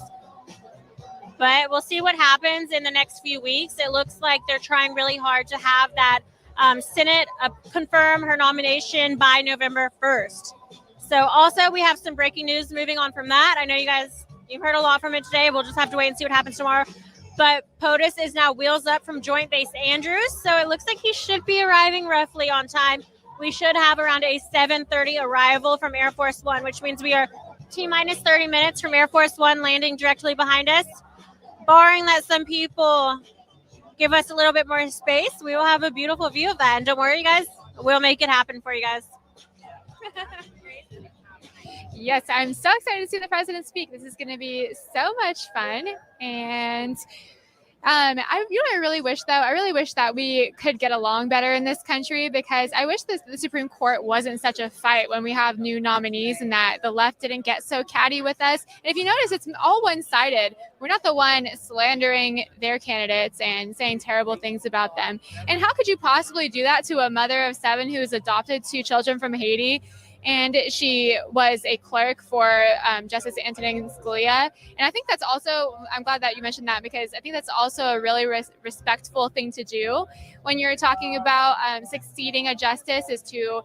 But we'll see what happens in the next few weeks. It looks like they're trying really hard to have that Senate confirm her nomination by November 1st. So also we have some breaking news moving on from that. I know you've heard a lot from it today. We'll just have to wait and see what happens tomorrow. But POTUS is now wheels up from Joint Base Andrews. So it looks like he should be arriving roughly on time. We should have around a 7:30 arrival from Air Force One, which means we are T-minus 30 minutes from Air Force One landing directly behind us. Barring that some people give us a little bit more space, we will have a beautiful view of that. And don't worry, you guys, we'll make it happen for you guys. Yes, I'm so excited to see the president speak. This is going to be so much fun. And I really wish though. I really wish that we could get along better in this country, because I wish the Supreme Court wasn't such a fight when we have new nominees, and that the left didn't get so catty with us. And if you notice, it's all one-sided. We're not the one slandering their candidates and saying terrible things about them. And how could you possibly do that to a mother of 7 who has adopted 2 children from Haiti? And she was a clerk for Justice Antonin Scalia. And I think that's also, I'm glad that you mentioned that, because I think that's also a really respectful thing to do when you're talking about succeeding a justice, is to,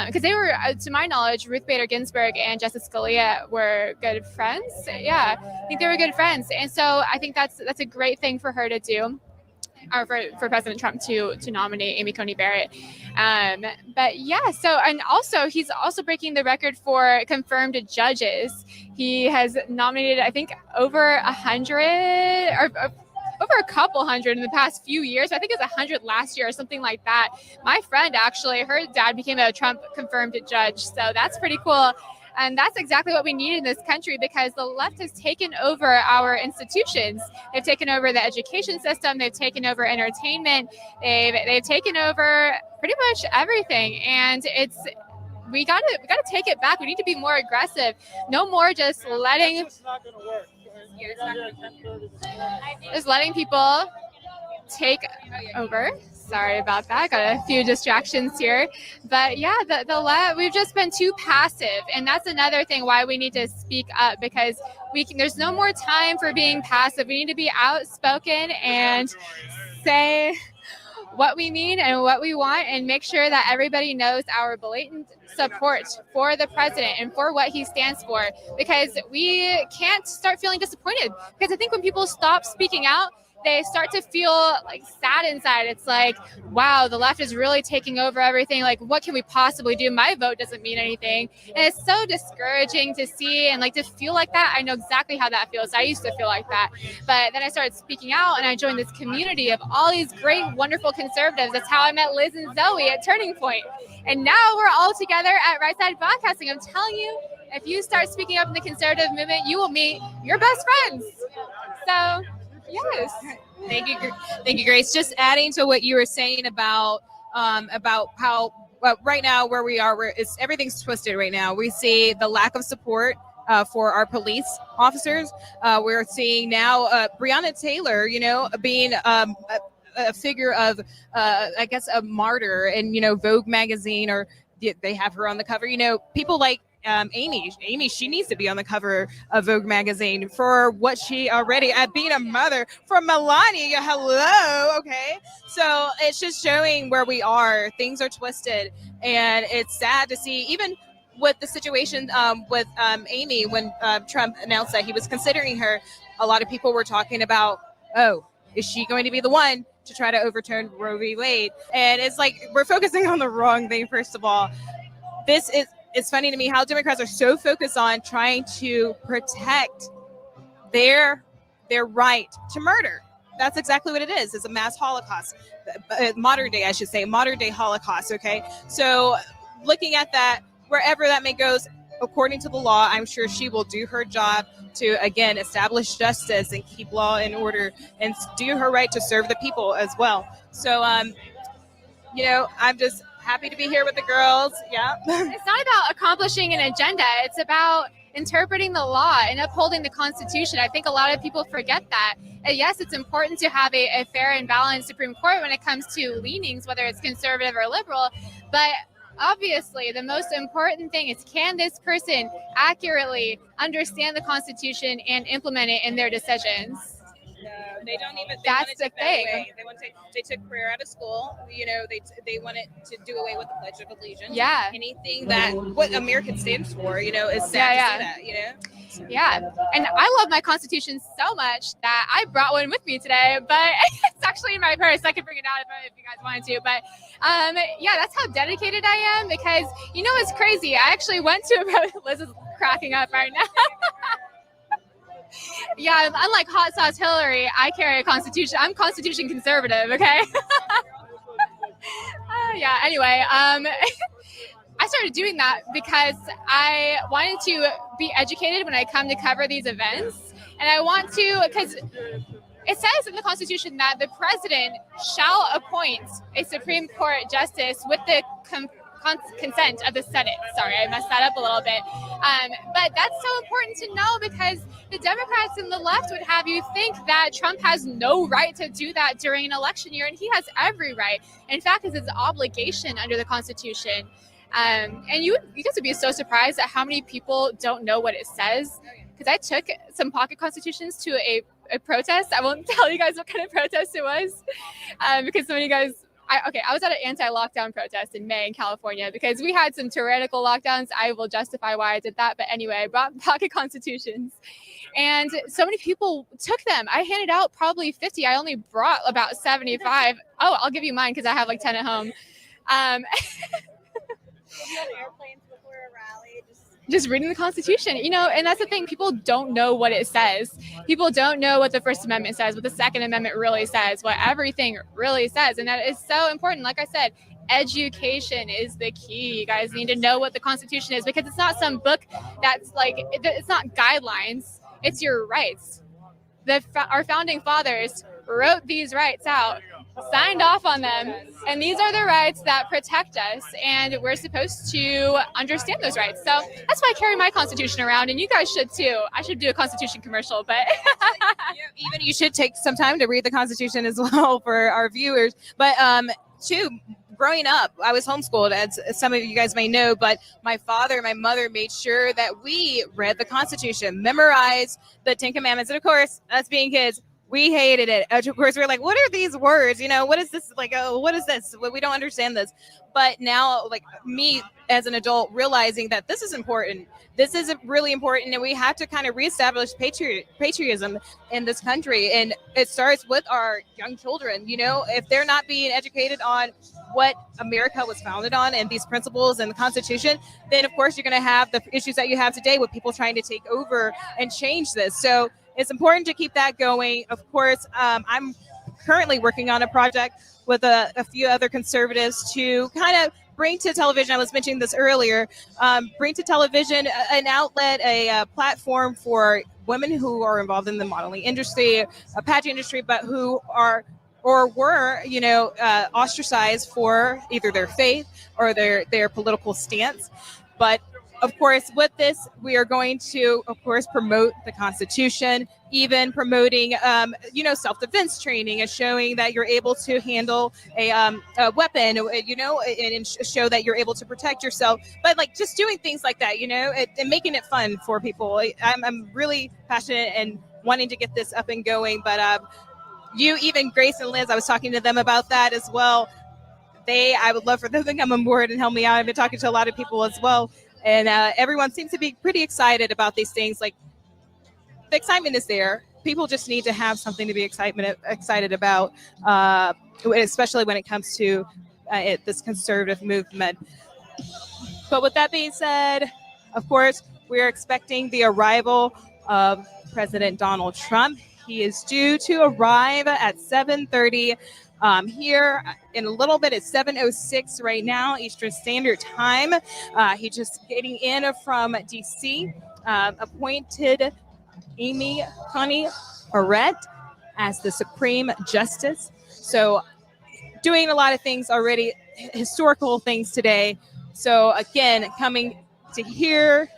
because they were, to my knowledge, Ruth Bader Ginsburg and Justice Scalia were good friends. Yeah, I think they were good friends. And so I think that's a great thing for her to do, or for President Trump to nominate Amy Coney Barrett. But yeah, so, and also he's also breaking the record for confirmed judges. He has nominated, I think, over 100 or over a couple hundred in the past few years. I think it was 100 last year or something like that. My friend, actually, her dad became a Trump confirmed judge. So that's pretty cool. And that's exactly what we need in this country, because the left has taken over our institutions. They've taken over the education system. They've taken over entertainment. They've taken over pretty much everything. And we gotta take it back. We need to be more aggressive. No more just letting people take over. Sorry about that. Got a few distractions here. But yeah, we've just been too passive. And that's another thing why we need to speak up, because there's no more time for being passive. We need to be outspoken and say what we mean and what we want, and make sure that everybody knows our blatant support for the president and for what he stands for, because we can't start feeling disappointed. Because I think when people stop speaking out, they start to feel like sad inside. It's like, wow, the left is really taking over everything. Like, what can we possibly do? My vote doesn't mean anything. And it's so discouraging to see and like to feel like that. I know exactly how that feels. I used to feel like that. But then I started speaking out, and I joined this community of all these great, wonderful conservatives. That's how I met Liz and Zoe at Turning Point. And now we're all together at Right Side Broadcasting. I'm telling you, if you start speaking up in the conservative movement, you will meet your best friends. So, yes. Thank you, Grace. Just adding to what you were saying about how right now where we are, everything's twisted right now. We see the lack of support for our police officers. We're seeing now Breonna Taylor, being a figure of, I guess, a martyr, and Vogue magazine, or they have her on the cover. People like Amy, she needs to be on the cover of Vogue magazine for what she already, being a mother for Melania. Hello. Okay. So it's just showing where we are. Things are twisted, and it's sad to see, even with the situation with Amy, when Trump announced that he was considering her, a lot of people were talking about, oh, is she going to be the one to try to overturn Roe v. Wade? And it's like, we're focusing on the wrong thing. First of all, it's funny to me how Democrats are so focused on trying to protect their right to murder. That's exactly what it is. It's a mass Holocaust, modern day Holocaust. Okay. So looking at that, wherever that may go, according to the law, I'm sure she will do her job to, again, establish justice and keep law and order and do her right to serve the people as well. So, I'm just happy to be here with the girls. Yeah. It's not about accomplishing an agenda. It's about interpreting the law and upholding the Constitution. I think a lot of people forget that. And yes, it's important to have a fair and balanced Supreme Court when it comes to leanings, whether it's conservative or liberal. But obviously, the most important thing is, can this person accurately understand the Constitution and implement it in their decisions? No, they don't even. That's the thing. They took prayer out of school. They wanted to do away with the Pledge of Allegiance. Yeah. Anything that what America stands for, is sad to see that. Yeah. And I love my Constitution so much that I brought one with me today, but it's actually in my purse. I could bring it out if you guys wanted to. But that's how dedicated I am, because it's crazy. I actually went to Liz is cracking up right now. Yeah, unlike Hot Sauce Hillary, I carry a Constitution. I'm Constitution conservative, okay? Anyway, I started doing that because I wanted to be educated when I come to cover these events. And I want to, because it says in the Constitution that the president shall appoint a Supreme Court justice with the consent of the Senate. Sorry, I messed that up a little bit. But that's so important to know because the Democrats and the left would have you think that Trump has no right to do that during an election year, and he has every right. In fact, it's his obligation under the Constitution. And you guys would be so surprised at how many people don't know what it says. Because I took some pocket constitutions to a protest. I won't tell you guys what kind of protest it was, because some of you guys. I was at an anti-lockdown protest in May in California because we had some tyrannical lockdowns. I will justify why I did that. But anyway, I brought pocket constitutions and so many people took them. I handed out probably 50. I only brought about 75. Oh, I'll give you mine because I have like 10 at home. Just reading the Constitution, and that's the thing. People don't know what it says. People don't know what the First Amendment says, what the Second Amendment really says, what everything really says. And that is so important. Like I said, education is the key. You guys need to know what the Constitution is because it's not some book that's like, it's not guidelines. It's your rights. Our founding fathers wrote these rights out, signed off on them, and these are the rights that protect us, and we're supposed to understand those rights. So that's why I carry my Constitution around, and you guys should too. I should do a Constitution commercial, but even you should take some time to read the Constitution as well for our viewers. But too, growing up, I was homeschooled, as some of you guys may know, but my father and my mother made sure that we read the Constitution, memorized the 10 Commandments, and of course, us being kids, we hated it. Of course, we're like, what are these words? What is this? Like, oh, what is this? We don't understand this. But now, like me as an adult, realizing that this is important. This is really important. And we have to kind of reestablish patriotism in this country. And it starts with our young children. If they're not being educated on what America was founded on and these principles and the Constitution, then, of course, you're going to have the issues that you have today with people trying to take over and change this. So it's important to keep that going. Of course, I'm currently working on a project with a few other conservatives to kind of bring to television, I was mentioning this earlier, bring to television an outlet, a platform for women who are involved in the modeling industry, pageant industry, but who are or were, ostracized for either their faith or their political stance. But of course, with this, we are going to, of course, promote the Constitution, even promoting, self-defense training and showing that you're able to handle a weapon, and show that you're able to protect yourself. But like just doing things like that, and making it fun for people. I'm really passionate and wanting to get this up and going. But even Grace and Liz, I was talking to them about that as well. I would love for them to come on board and help me out. I've been talking to a lot of people as well. And everyone seems to be pretty excited about these things. Like the excitement is there. People just need to have something to be excited about, especially when it comes to this conservative movement. But with that being said, of course, we're expecting the arrival of President Donald Trump. He is due to arrive at 7:30. Here in a little bit, it's 7:06 right now, Eastern Standard Time. He's just getting in from D.C., appointed Amy Coney Barrett as the Supreme Justice. So doing a lot of things already, historical things today. So again, coming to hear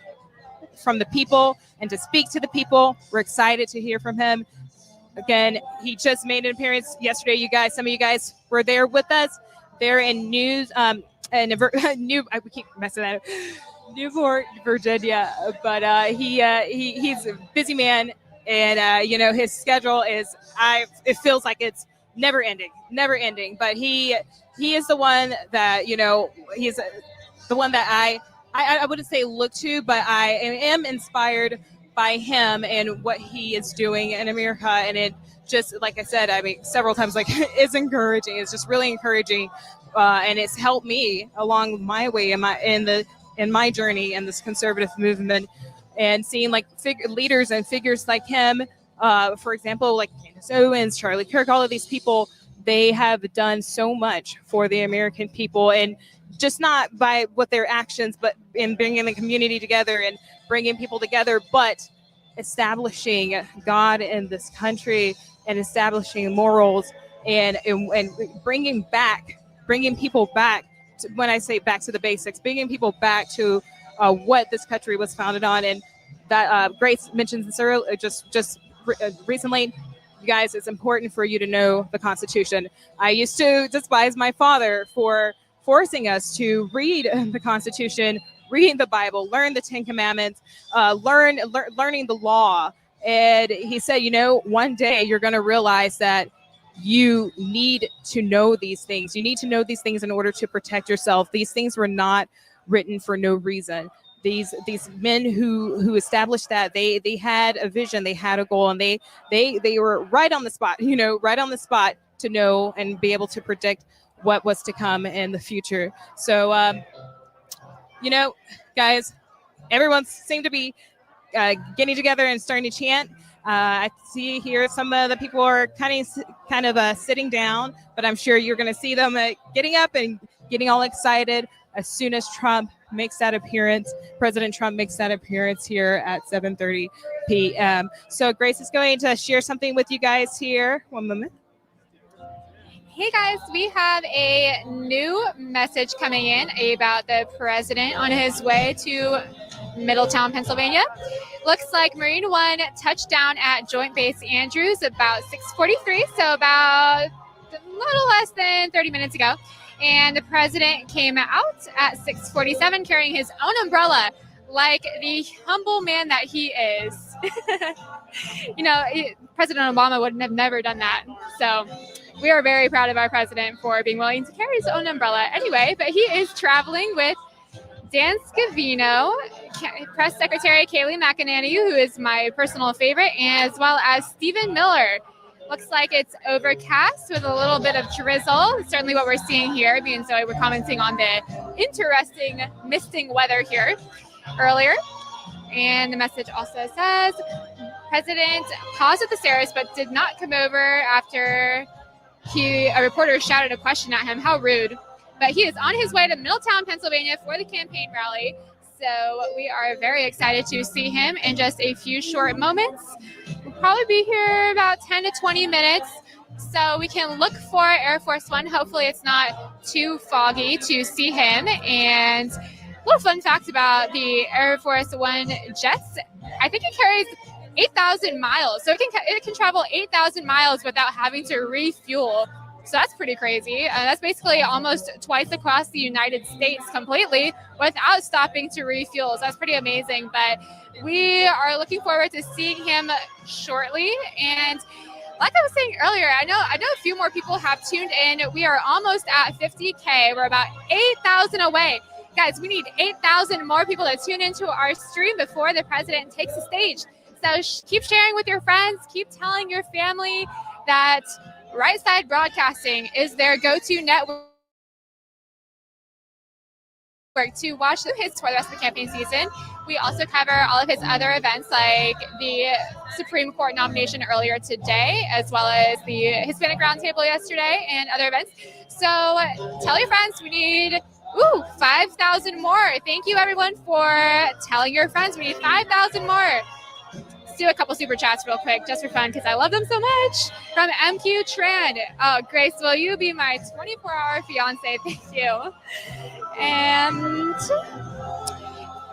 from the people and to speak to the people. We're excited to hear from him. Again, he just made an appearance yesterday. You guys, some of you guys were there with us. They're in I keep messing that up. Newport, Virginia. But he's a busy man, and his schedule is it feels like it's never ending. But he is the one that he's the one that I wouldn't say look to, but I am inspired by him and what he is doing in America. And it just, like I said, several times, like it's encouraging. It's just really encouraging. And it's helped me along my way in my journey in this conservative movement, and seeing like leaders and figures like him, for example, like Candace Owens, Charlie Kirk, all of these people, they have done so much for the American people, and just not by what their actions, but in bringing the community together and bringing people together, but establishing God in this country and establishing morals and bringing people back to, when I say back to the basics, bringing people back to what this country was founded on. And that Grace mentioned this earlier, recently. You guys, it's important for you to know the Constitution. I used to despise my father for forcing us to read the Constitution, reading the Bible, learn the Ten Commandments, learning the law. And he said, one day you're going to realize that you need to know these things. You need to know these things in order to protect yourself. These things were not written for no reason. These men who established that, they had a vision, they had a goal, and they were right on the spot, right on the spot to know and be able to predict what was to come in the future. So, guys, everyone seemed to be getting together and starting to chant. I see here some of the people are kind of sitting down, but I'm sure you're going to see them getting up and getting all excited as soon as President Trump makes that appearance here at 7:30 p.m. So Grace is going to share something with you guys here. One moment. Hey guys, we have a new message coming in about the president on his way to Middletown, Pennsylvania. Looks like Marine One touched down at Joint Base Andrews about 6:43, so about a little less than 30 minutes ago. And the president came out at 6:47 carrying his own umbrella, like the humble man that he is. President Obama would have never done that. So we are very proud of our president for being willing to carry his own umbrella. Anyway, but he is traveling with Dan Scavino, Press Secretary Kayleigh McEnany, who is my personal favorite, as well as Stephen Miller. Looks like it's overcast with a little bit of drizzle. Certainly what we're seeing here. Me and Zoe were commenting on the interesting misting weather here earlier. And the message also says, President paused at the stairs but did not come over after a reporter shouted a question at him. How rude. But he is on his way to Middletown, Pennsylvania for the campaign rally. So we are very excited to see him in just a few short moments. We'll probably be here about 10 to 20 minutes. So we can look for Air Force One. Hopefully it's not too foggy to see him. And a little fun fact about the Air Force One jets. I think it carries 8,000 miles. So it can travel 8,000 miles without having to refuel. So that's pretty crazy. That's basically almost twice across the United States completely without stopping to refuel. So that's pretty amazing. But we are looking forward to seeing him shortly. And like I was saying earlier, I know a few more people have tuned in. We are almost at 50K. We're about 8,000 away. Guys, we need 8,000 more people to tune into our stream before the president takes the stage. So keep sharing with your friends. Keep telling your family that Right Side Broadcasting is their go-to network to watch his for the rest of the campaign season. We also cover all of his other events like the Supreme Court nomination earlier today, as well as the Hispanic Roundtable yesterday and other events. So tell your friends. We need 5,000 more. Thank you everyone for telling your friends. We need 5,000 more. Do a couple super chats real quick just for fun because I love them so much. From MQ Tran. Oh, Grace, will you be my 24-hour fiance? Thank you. And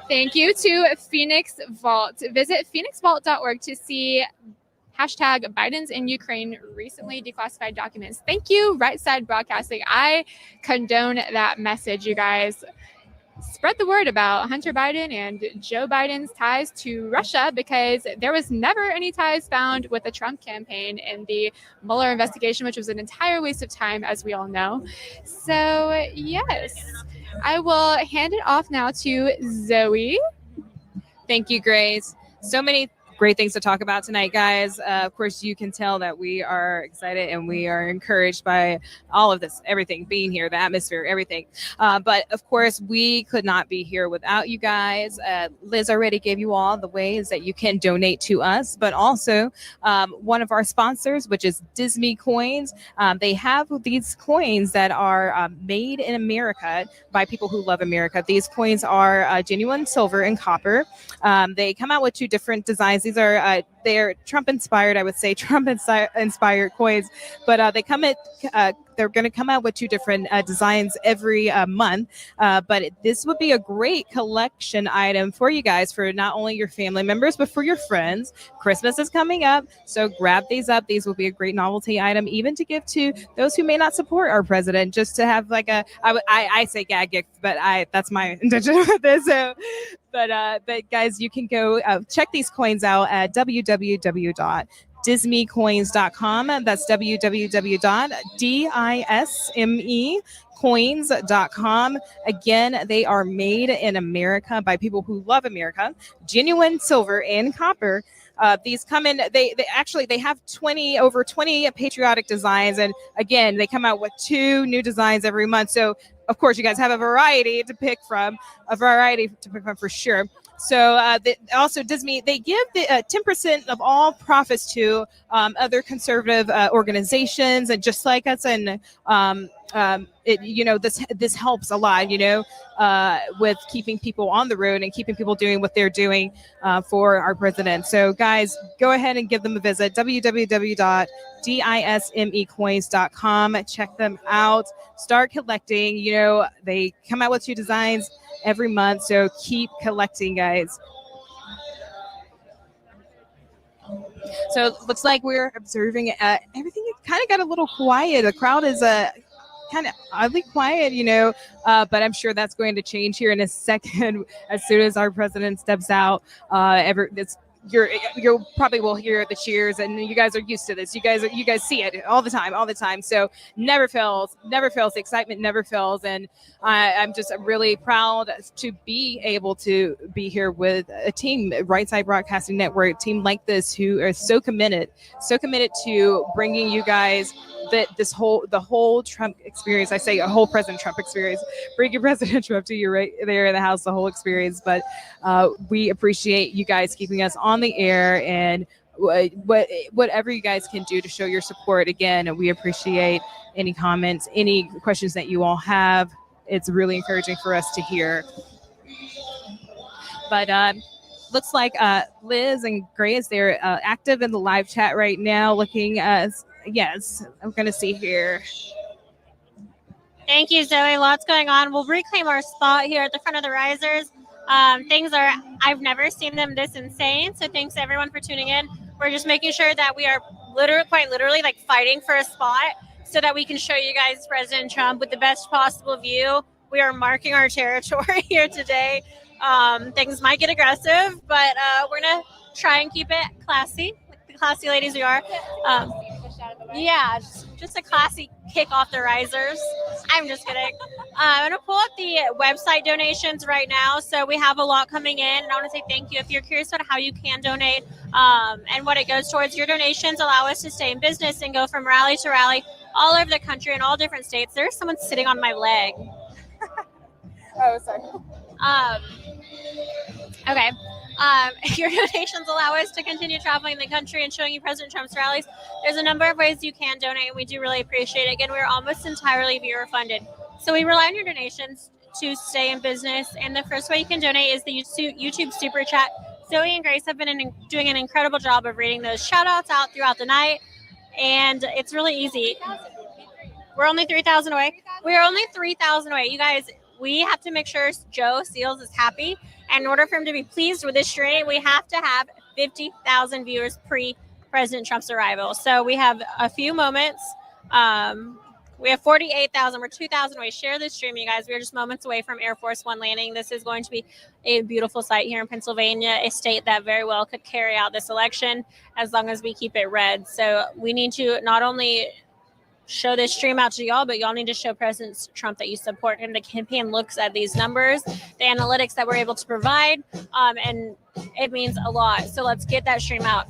thank you to Phoenix Vault. Visit phoenixvault.org to see hashtag Biden's in Ukraine recently declassified documents. Thank you, Right Side Broadcasting. I condone that message, you guys. Spread the word about Hunter Biden and Joe Biden's ties to Russia because there was never any ties found with the Trump campaign in the Mueller investigation, which was an entire waste of time, as we all know. So, yes, I will hand it off now to Zoe. Thank you, Grace. So many great things to talk about tonight, guys. Of course, you can tell that we are excited and we are encouraged by all of this, everything being here, the atmosphere, everything. But of course, we could not be here without you guys. Liz already gave you all the ways that you can donate to us, but also one of our sponsors, which is Disney Coins. They have these coins that are made in America by people who love America. These coins are genuine silver and copper. They come out with two different designs guys. These are they're Trump inspired, I would say, Trump inspired coins, but they come at they're going to come out with 2 different designs every month. But this would be a great collection item for you guys, for not only your family members, but for your friends. Christmas is coming up, so grab these up. These will be a great novelty item, even to give to those who may not support our president, just to have like I say gag gift, but that's my intention with this. So, but guys, you can go check these coins out at www.dismecoins.com. That's www.dismecoins.com. Again, they are made in America by people who love America. Genuine silver and copper. These come in, they have over 20 patriotic designs. And again, they come out with 2 new designs every month. So of course you guys have a variety to pick from for sure. So also Disney, they give the 10% of all profits to other conservative organizations, and just like us, and this helps a lot, with keeping people on the road and keeping people doing what they're doing for our president. So guys, go ahead and give them a visit, www.dismecoins.com. Check them out. Start collecting. They come out with 2 designs every month, so keep collecting, guys. So it looks like we're observing everything kind of got a little quiet. The crowd is kind of oddly quiet, but I'm sure that's going to change here in a second as soon as our president steps out. You probably will hear the cheers, and you guys are used to this. You guys see it all the time. So never fails. The excitement never fails, and I'm just really proud to be able to be here with a team, Right Side Broadcasting Network, team like this, who are so committed to bringing you guys the whole Trump experience. I say a whole President Trump experience. Bring your President Trump to you right there in the house, the whole experience. But we appreciate you guys keeping us on the air, and whatever you guys can do to show your support. Again, we appreciate any comments, any questions that you all have. It's really encouraging for us to hear. But looks like Liz and Grace, they're active in the live chat right now, looking yes, I'm going to see here. Thank you, Zoe. Lots going on. We'll reclaim our spot here at the front of the risers. I've never seen them this insane. So thanks to everyone for tuning in. We're just making sure that we are quite literally like fighting for a spot so that we can show you guys President Trump with the best possible view. We are marking our territory here today. Things might get aggressive, but we're going to try and keep it classy, like the classy ladies we are. Yeah, just a classy kick off the risers. I'm just kidding. I'm going to pull up the website donations right now. So we have a lot coming in, and I want to say thank you. If you're curious about how you can donate and what it goes towards, your donations allow us to stay in business and go from rally to rally all over the country in all different states. There's someone sitting on my leg. Oh, sorry. Okay. Your donations allow us to continue traveling the country and showing you President Trump's rallies. There's a number of ways you can donate, and we do really appreciate it. Again, we're almost entirely viewer funded. So we rely on your donations to stay in business. And the first way you can donate is the YouTube Super Chat. Zoe and Grace have been doing an incredible job of reading those shout outs out throughout the night. And it's really easy. We're only 3,000 away. We're only 3,000 away. You guys, we have to make sure Joe Seals is happy. And in order for him to be pleased with this stream, we have to have 50,000 viewers pre-President Trump's arrival. So we have a few moments. We have 48,000. We're 2,000 away. Share this stream, you guys. We're just moments away from Air Force One landing. This is going to be a beautiful sight here in Pennsylvania, a state that very well could carry out this election as long as we keep it red. So we need to not only show this stream out to y'all, but y'all need to show President Trump that you support him. The campaign looks at these numbers, the analytics that we're able to provide, and it means a lot. So let's get that stream out.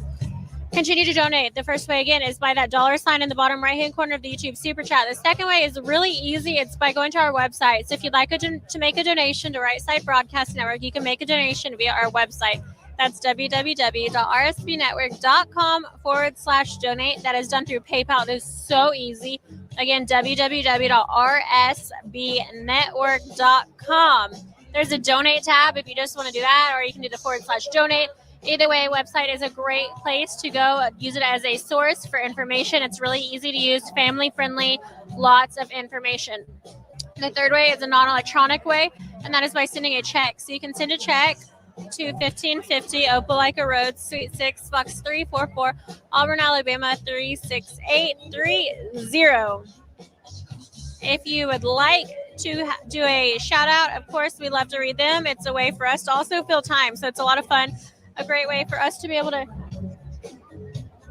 Continue to donate. The first way, again, is by that $sign in the bottom right-hand corner of the YouTube Super Chat. The second way is really easy. It's by going to our website. So if you'd like to make a donation to Right Side Broadcasting Network, you can make a donation via our website. That's www.rsbnetwork.com/donate. That is done through PayPal. It is so easy. Again, www.rsbnetwork.com. There's a donate tab if you just want to do that, or you can do the /donate. Either way, website is a great place to go. Use it as a source for information. It's really easy to use, family friendly, lots of information. The third way is a non-electronic way, and that is by sending a check. So you can send a check to 1550 Opelika Road, Suite 6, Box 344, Auburn, Alabama 36830. If you would like to do a shout out, of course, we love to read them. It's a way for us to also fill time. So it's a lot of fun. A great way for us to be able to.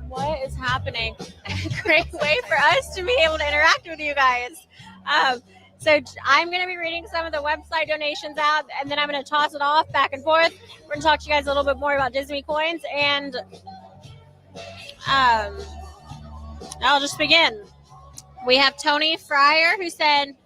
What is happening? A great way for us to be able to interact with you guys. So I'm going to be reading some of the website donations out, and then I'm going to toss it off back and forth. We're going to talk to you guys a little bit more about Disney coins, and I'll just begin. We have Tony Fryer, who said,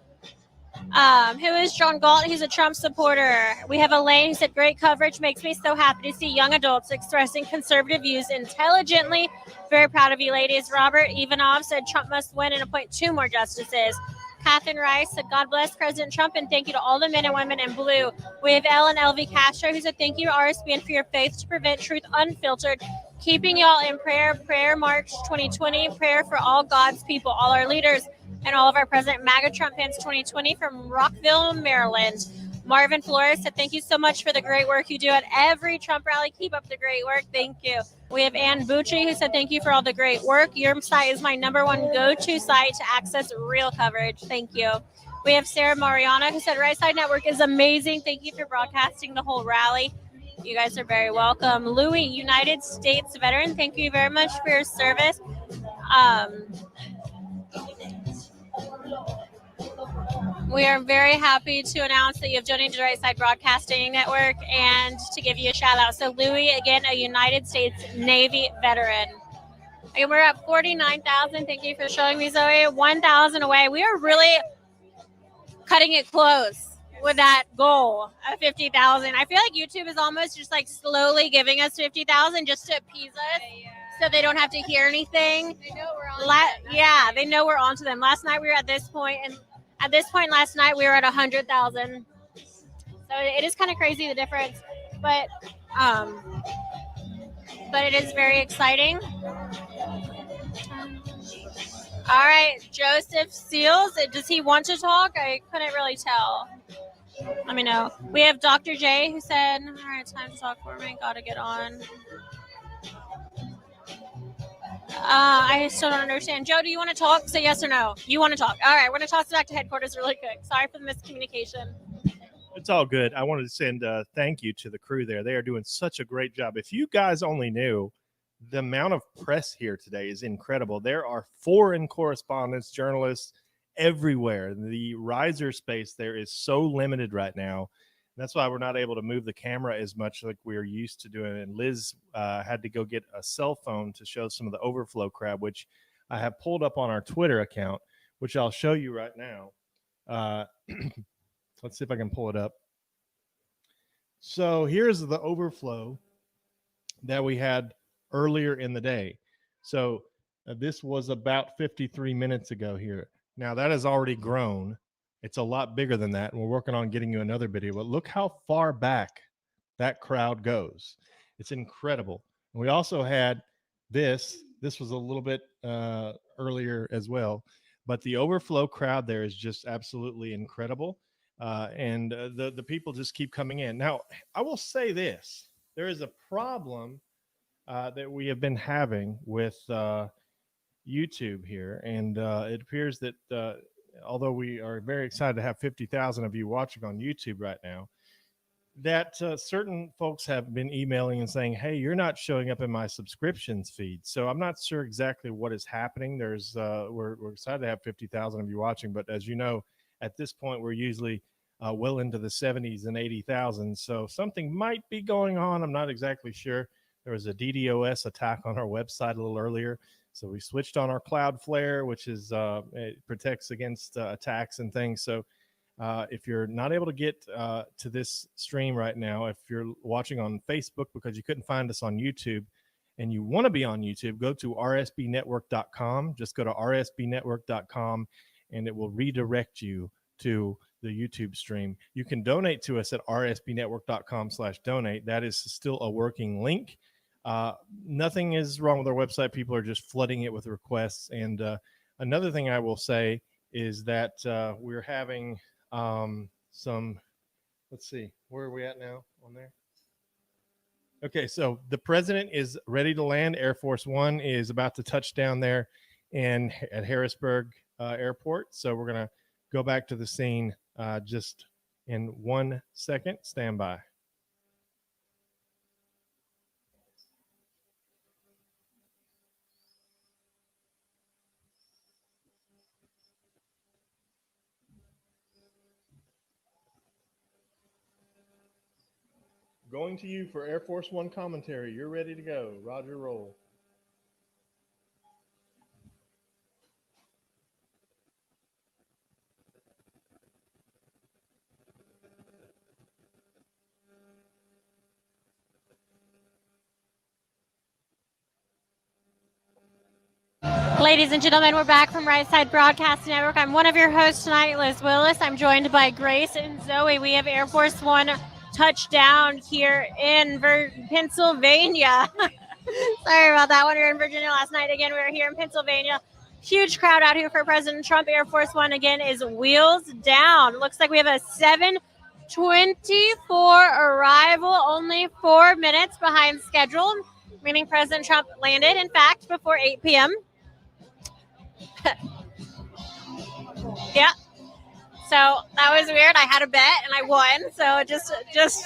who is John Galt? He's a Trump supporter. We have Elaine, who said, great coverage. Makes me so happy to see young adults expressing conservative views intelligently. Very proud of you, ladies. Robert Ivanov said, Trump must win and appoint 2 more justices. Catherine Rice said, God bless President Trump, and thank you to all the men and women in blue. We have Ellen LV Castro, who said, thank you to RSBN for your faith to prevent truth unfiltered. Keeping y'all in prayer. Prayer March 2020. Prayer for all God's people, all our leaders, and all of our President MAGA Trump fans 2020 from Rockville, Maryland. Marvin Flores said, thank you so much for the great work you do at every Trump rally. Keep up the great work. Thank you. We have Ann Bucci, who said, thank you for all the great work. Your site is my #1 go-to site to access real coverage. Thank you. We have Sarah Mariana, who said, Right Side Network is amazing. Thank you for broadcasting the whole rally. You guys are very welcome. Louis, United States veteran, thank you very much for your service. We are very happy to announce that you have donated to Right Side Broadcasting Network and to give you a shout out. So Louis, again, a United States Navy veteran. And we're at 49,000. Thank you for showing me, Zoe. 1,000 away. We are really cutting it close with that goal of 50,000. I feel like YouTube is almost just like slowly giving us 50,000 just to appease us. So they don't have to hear anything. They know we're on. Yeah, they know we're on to them. Last night we were at this point, and at this point last night we were at 100,000. So it is kind of crazy, the difference, but it is very exciting. All right, Joseph Seals. Does he want to talk? I couldn't really tell. Let me know. We have Dr. J, who said, all right, time to talk for me. Gotta get on. I still don't understand. Joe, do you want to talk? Say yes or no. You want to talk. All right, we're going to toss it back to headquarters really quick. Sorry for the miscommunication. It's all good. I wanted to send a thank you to the crew there. They are doing such a great job. If you guys only knew, the amount of press here today is incredible. There are foreign correspondents, journalists everywhere. The riser space there is so limited right now. That's why we're not able to move the camera as much like we're used to doing. And Liz had to go get a cell phone to show some of the overflow crowd, which I have pulled up on our Twitter account, which I'll show you right now. Let's see if I can pull it up. So here's the overflow that we had earlier in the day. So this was about 53 minutes ago here. Now that has already grown. It's a lot bigger than that, and we're working on getting you another video. But look how far back that crowd goes. It's incredible. And we also had this. This was a little bit earlier as well. But the overflow crowd there is just absolutely incredible. And the people just keep coming in. Now, I will say this. There is a problem that we have been having with YouTube here. And it appears that although we are very excited to have 50,000 of you watching on YouTube right now, that certain folks have been emailing and saying, hey, you're not showing up in my subscriptions feed. So I'm not sure exactly what is happening. There's we're excited to have 50,000 of you watching, but as you know, at this point, we're usually well into the 70s and 80,000. So something might be going on. I'm not exactly sure. There was a DDoS attack on our website a little earlier. So we switched on our Cloudflare, which is it protects against attacks and things. So if you're not able to get to this stream right now, if you're watching on Facebook because you couldn't find us on YouTube and you want to be on YouTube, go to rsbnetwork.com. Just go to rsbnetwork.com and it will redirect you to the YouTube stream. You can donate to us at rsbnetwork.com/donate. That is still a working link. Nothing is wrong with our website. People are just flooding it with requests. And another thing I will say is that we're having some, let's see, where are we at now on there? Okay, so the president is ready to land. Air Force One is about to touch down there at Harrisburg Airport. So we're going to go back to the scene just in 1 second. Stand by. Going to you for Air Force One commentary. You're ready to go. Roger, roll. Ladies and gentlemen, we're back from Right Side Broadcasting Network. I'm one of your hosts tonight, Liz Willis. I'm joined by Grace and Zoe. We have Air Force One touchdown here in Pennsylvania. Sorry about that. When we were in Virginia last night, again, we were here in Pennsylvania. Huge crowd out here for President Trump. Air Force One, again, is wheels down. Looks like we have a 7:24 arrival, only 4 minutes behind schedule, meaning President Trump landed, in fact, before 8 p.m. Yeah. So that was weird. I had a bet and I won. So just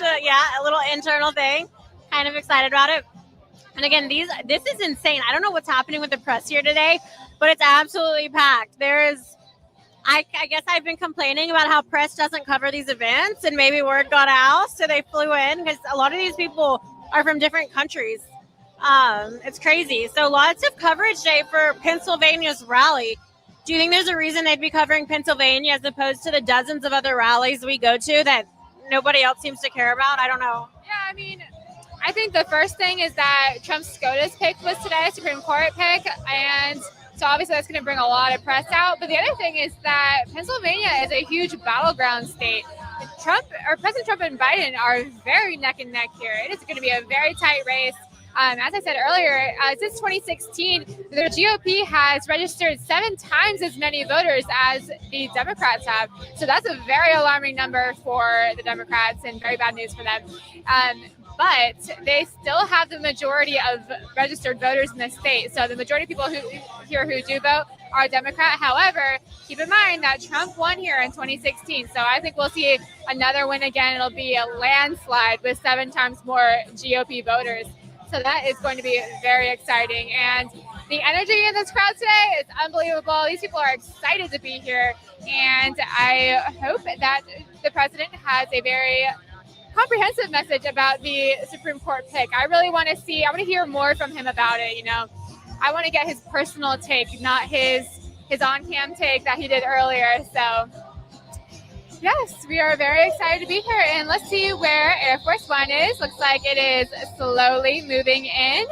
a little internal thing. Kind of excited about it. And again, this is insane. I don't know what's happening with the press here today, but it's absolutely packed. I guess I've been complaining about how press doesn't cover these events, and maybe word got out, so they flew in because a lot of these people are from different countries. It's crazy. So lots of coverage day for Pennsylvania's rally. Do you think there's a reason they'd be covering Pennsylvania as opposed to the dozens of other rallies we go to that nobody else seems to care about? I don't know. Yeah, I mean, I think the first thing is that Trump's SCOTUS pick was today, Supreme Court pick, and so obviously that's going to bring a lot of press out. But the other thing is that Pennsylvania is a huge battleground state. President Trump and Biden are very neck and neck here. It is going to be a very tight race. As I said earlier, since 2016, the GOP has registered 7 times as many voters as the Democrats have. So that's a very alarming number for the Democrats and very bad news for them. But they still have the majority of registered voters in the state. So the majority of people who do vote are Democrat. However, keep in mind that Trump won here in 2016. So I think we'll see another win again. It'll be a landslide with 7 times more GOP voters. So that is going to be very exciting. And the energy in this crowd today is unbelievable. These people are excited to be here. And I hope that the president has a very comprehensive message about the Supreme Court pick. I want to hear more from him about it. You know, I want to get his personal take, not his on-cam take that he did earlier. So yes, we are very excited to be here, and let's see where Air Force One is. Looks like it is slowly moving in.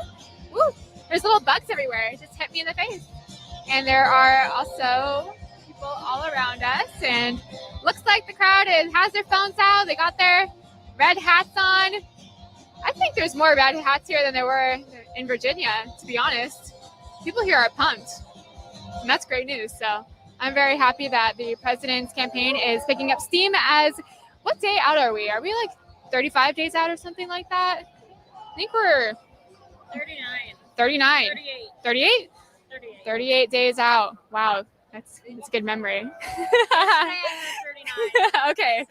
Woo, there's little bugs everywhere. It just hit me in the face. And there are also people all around us, and looks like the crowd has their phones out. They got their red hats on. I think there's more red hats here than there were in Virginia, to be honest. People here are pumped, and that's great news. So I'm very happy that the president's campaign is picking up steam. What day out are we? Are we like 35 days out or something like that? I think we're 39. 38? 38 days out. Wow, that's a good memory. Okay.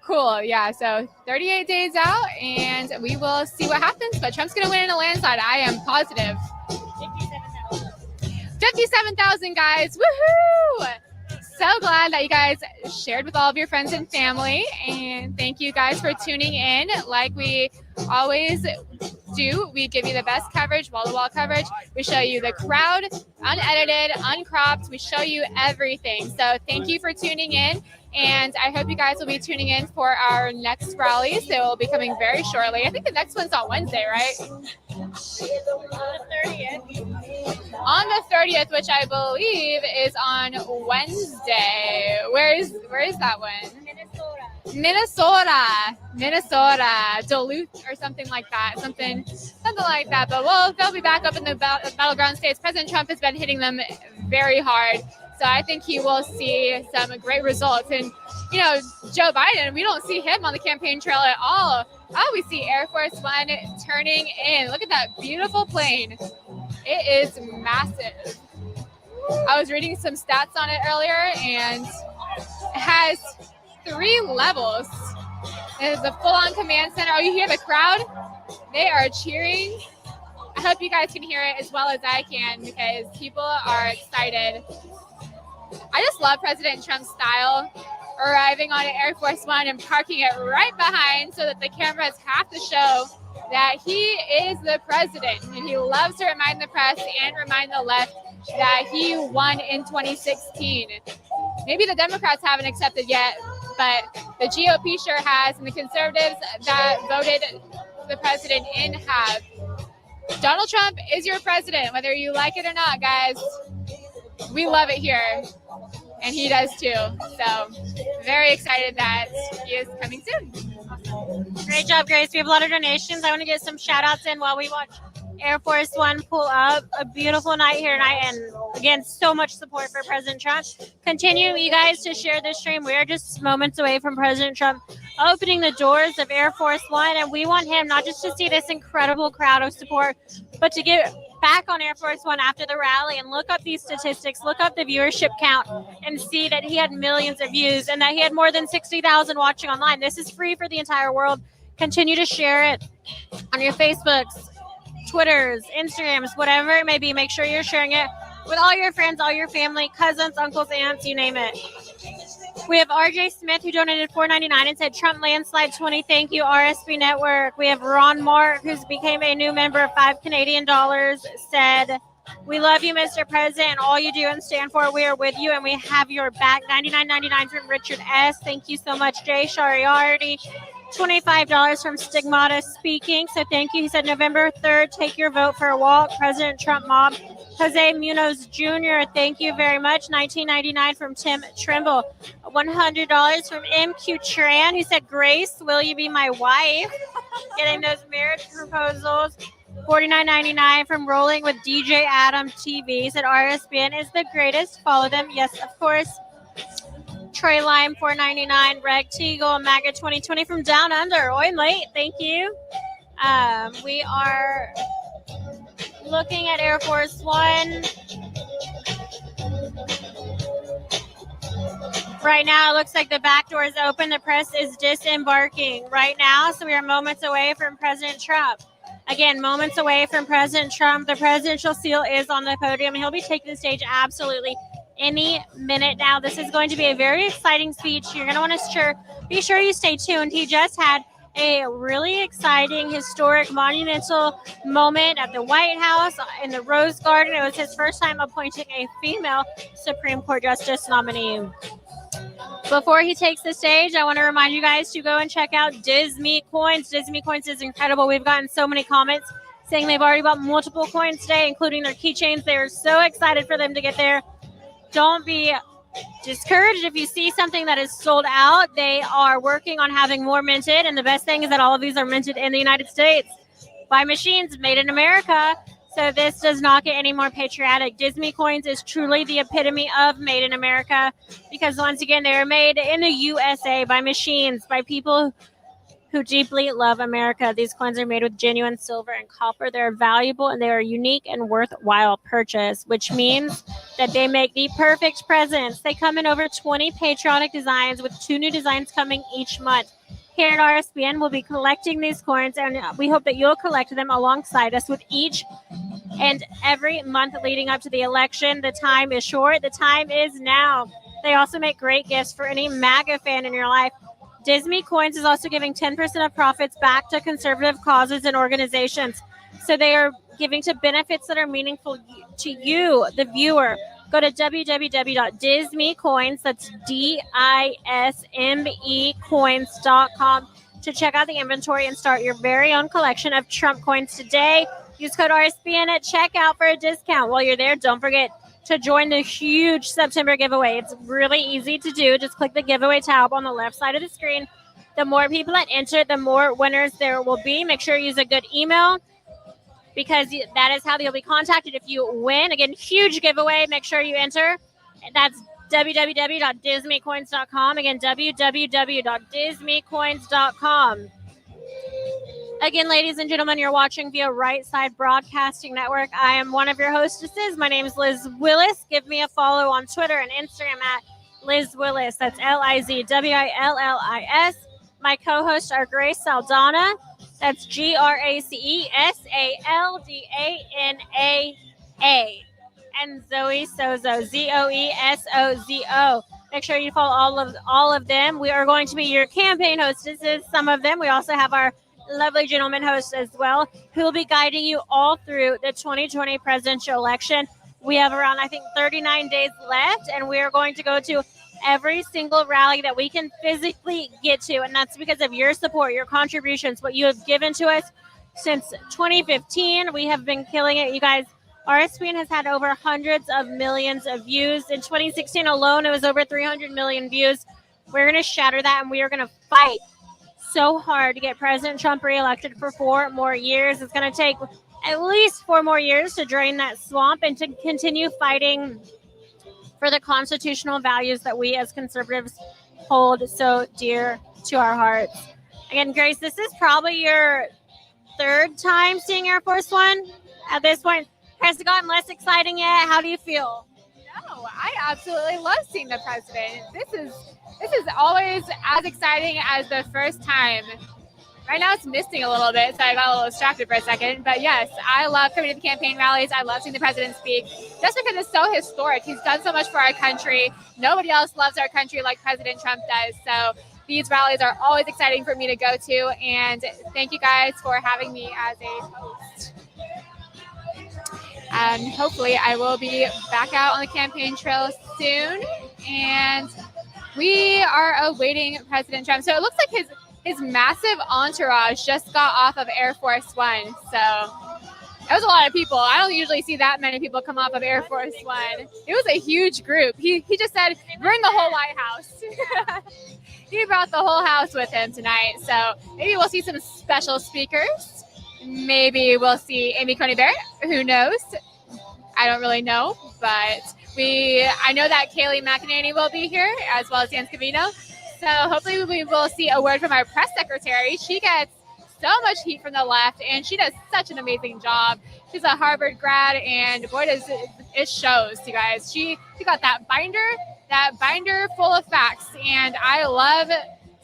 Cool. Yeah, so 38 days out, and we will see what happens. But Trump's going to win in a landslide. I am positive. 57,000 guys. Woohoo! So glad that you guys shared with all of your friends and family. And thank you guys for tuning in. Like we always do, we give you the best coverage, wall-to-wall coverage. We show you the crowd, unedited, uncropped. We show you everything. So thank you for tuning in. And I hope you guys will be tuning in for our next rallies. They will be coming very shortly. I think the next one's on Wednesday, right? On the 30th. On the 30th, which I believe is on Wednesday. Where is that one? Minnesota, Duluth or something like that, something like that. But they'll be back up in the battleground states. President Trump has been hitting them very hard, so I think he will see some great results. And Joe Biden, we don't see him on the campaign trail at all. Oh, we see Air Force One turning in. Look at that beautiful plane. It is massive. I was reading some stats on it earlier, and it has 3 levels. It is a full-on command center. Oh, you hear the crowd? They are cheering. I hope you guys can hear it as well as I can because people are excited. I just love President Trump's style, arriving on an Air Force One and parking it right behind so that the cameras have to show that he is the president. And he loves to remind the press and remind the left that he won in 2016. Maybe the Democrats haven't accepted yet, but the GOP sure has, and the conservatives that voted the president in have. Donald Trump is your president, whether you like it or not, guys. We love it here, and he does too. So very excited that he is coming soon. Great job, Grace. We have a lot of donations. I want to get some shout outs in while we watch Air Force One pull up. A beautiful night here tonight, and again, so much support for President Trump. Continue, you guys, to share this stream. We are just moments away from President Trump opening the doors of Air Force One, and we want him not just to see this incredible crowd of support, but to get back on Air Force One after the rally and look up these statistics, look up the viewership count, and see that he had millions of views and that he had more than 60,000 watching online. This is free for the entire world. Continue to share it on your Facebooks, Twitters, Instagrams, whatever it may be. Make sure you're sharing it with all your friends, all your family, cousins, uncles, aunts, you name it. We have RJ Smith, who donated $4.99 and said, Trump landslide 20. Thank you, RSB Network. We have Ron Mark, who's became a new member of $5 Canadian, said, we love you, Mr. President, all you do and stand for. We are with you, and we have your back. $99.99 from Richard S. Thank you so much, Jay Shariardi. $25 from Stigmata Speaking. So thank you. He said November 3rd, take your vote for a walk. President Trump mob. Jose Munoz Jr., thank you very much. $19.99 from Tim Trimble. $100 from MQ Tran, who said, Grace, will you be my wife? Getting those marriage proposals. $49.99 from Rolling with DJ Adam TV. He said RSBN is the greatest. Follow them. Yes, of course. Trey Lime, $4.99. Reg Teagle, MAGA 2020 from Down Under. Oi, late. Thank you. We are looking at Air Force One. Right now, it looks like the back door is open. The press is disembarking right now. So we are moments away from President Trump. Again, moments away from President Trump. The presidential seal is on the podium. He'll be taking the stage absolutely any minute now. This is going to be a very exciting speech. You're going to want to be sure you stay tuned. He just had a really exciting, historic, monumental moment at the White House in the Rose Garden. It was his first time appointing a female Supreme Court Justice nominee. Before he takes the stage, I want to remind you guys to go and check out Disney Coins. Disney Coins is incredible. We've gotten so many comments saying they've already bought multiple coins today, including their keychains. They are so excited for them to get there. Don't be discouraged if you see something that is sold out. They are working on having more minted, and the best thing is that all of these are minted in the United States by machines made in America. So this does not get any more patriotic. Disney Coins is truly the epitome of made in America because, once again, they are made in the USA by machines, by people who deeply love America. These coins are made with genuine silver and copper. They're valuable and they are unique and worthwhile purchase, which means that they make the perfect presents. They come in over 20 patriotic designs with 2 new designs coming each month. Here at RSBN, we'll be collecting these coins, and we hope that you'll collect them alongside us with each and every month leading up to the election. The time is short. The time is now. They also make great gifts for any MAGA fan in your life. Disney Coins is also giving 10% of profits back to conservative causes and organizations. So they are giving to benefits that are meaningful to you, the viewer. Go to www.dismecoins, that's DISME coins.com, to check out the inventory and start your very own collection of Trump coins today. Use code RSBN at checkout for a discount. While you're there, don't forget to join the huge September giveaway. It's really easy to do. Just click the giveaway tab on the left side of the screen. The more people that enter, the more winners there will be. Make sure you use a good email, because that is how you'll be contacted if you win. Again, huge giveaway. Make sure you enter. That's www.dismecoins.com. Again, www.dismecoins.com. Again, ladies and gentlemen, you're watching via Right Side Broadcasting Network. I am one of your hostesses. My name is Liz Willis. Give me a follow on Twitter and Instagram at Liz Willis. That's LIZWILLIS. My co-hosts are Grace Saldana. That's GRACESALDANAA. And Zoe Sozo, ZOESOZO. Make sure you follow all of them. We are going to be your campaign hostesses, some of them. We also have our lovely gentleman hosts as well, who will be guiding you all through the 2020 presidential election. We have around, I think, 39 days left, and we are going to go to every single rally that we can physically get to, and that's because of your support, your contributions, what you have given to us since 2015. We have been killing it, you guys. RSBN has had over hundreds of millions of views. In 2016 alone, it was over 300 million views. We're going to shatter that, and we are going to fight so hard to get President Trump reelected for 4 more years. It's going to take at least 4 more years to drain that swamp and to continue fighting for the constitutional values that we as conservatives hold so dear to our hearts. Again, Grace, this is probably your 3rd time seeing Air Force One at this point. Has it gotten less exciting yet? How do you feel? No, I absolutely love seeing the president. This is always as exciting as the first time. Right now it's missing a little bit, so I got a little distracted for a second. But yes, I love coming to the campaign rallies. I love seeing the president speak, just because it's so historic. He's done so much for our country. Nobody else loves our country like President Trump does. So these rallies are always exciting for me to go to. And thank you guys for having me as a host. And hopefully I will be back out on the campaign trail soon. And we are awaiting President Trump. So it looks like his massive entourage just got off of Air Force One. So that was a lot of people. I don't usually see that many people come off of Air Force One. It was a huge group. He just said, bring the whole White House. He brought the whole house with him tonight. So maybe we'll see some special speakers. Maybe we'll see Amy Coney Barrett. Who knows? I don't really know, but I know that Kayleigh McEnany will be here, as well as Dan Scavino. So hopefully we will see a word from our press secretary. She gets so much heat from the left, and she does such an amazing job. She's a Harvard grad, and boy, does it shows, you guys. She got that binder full of facts, and I love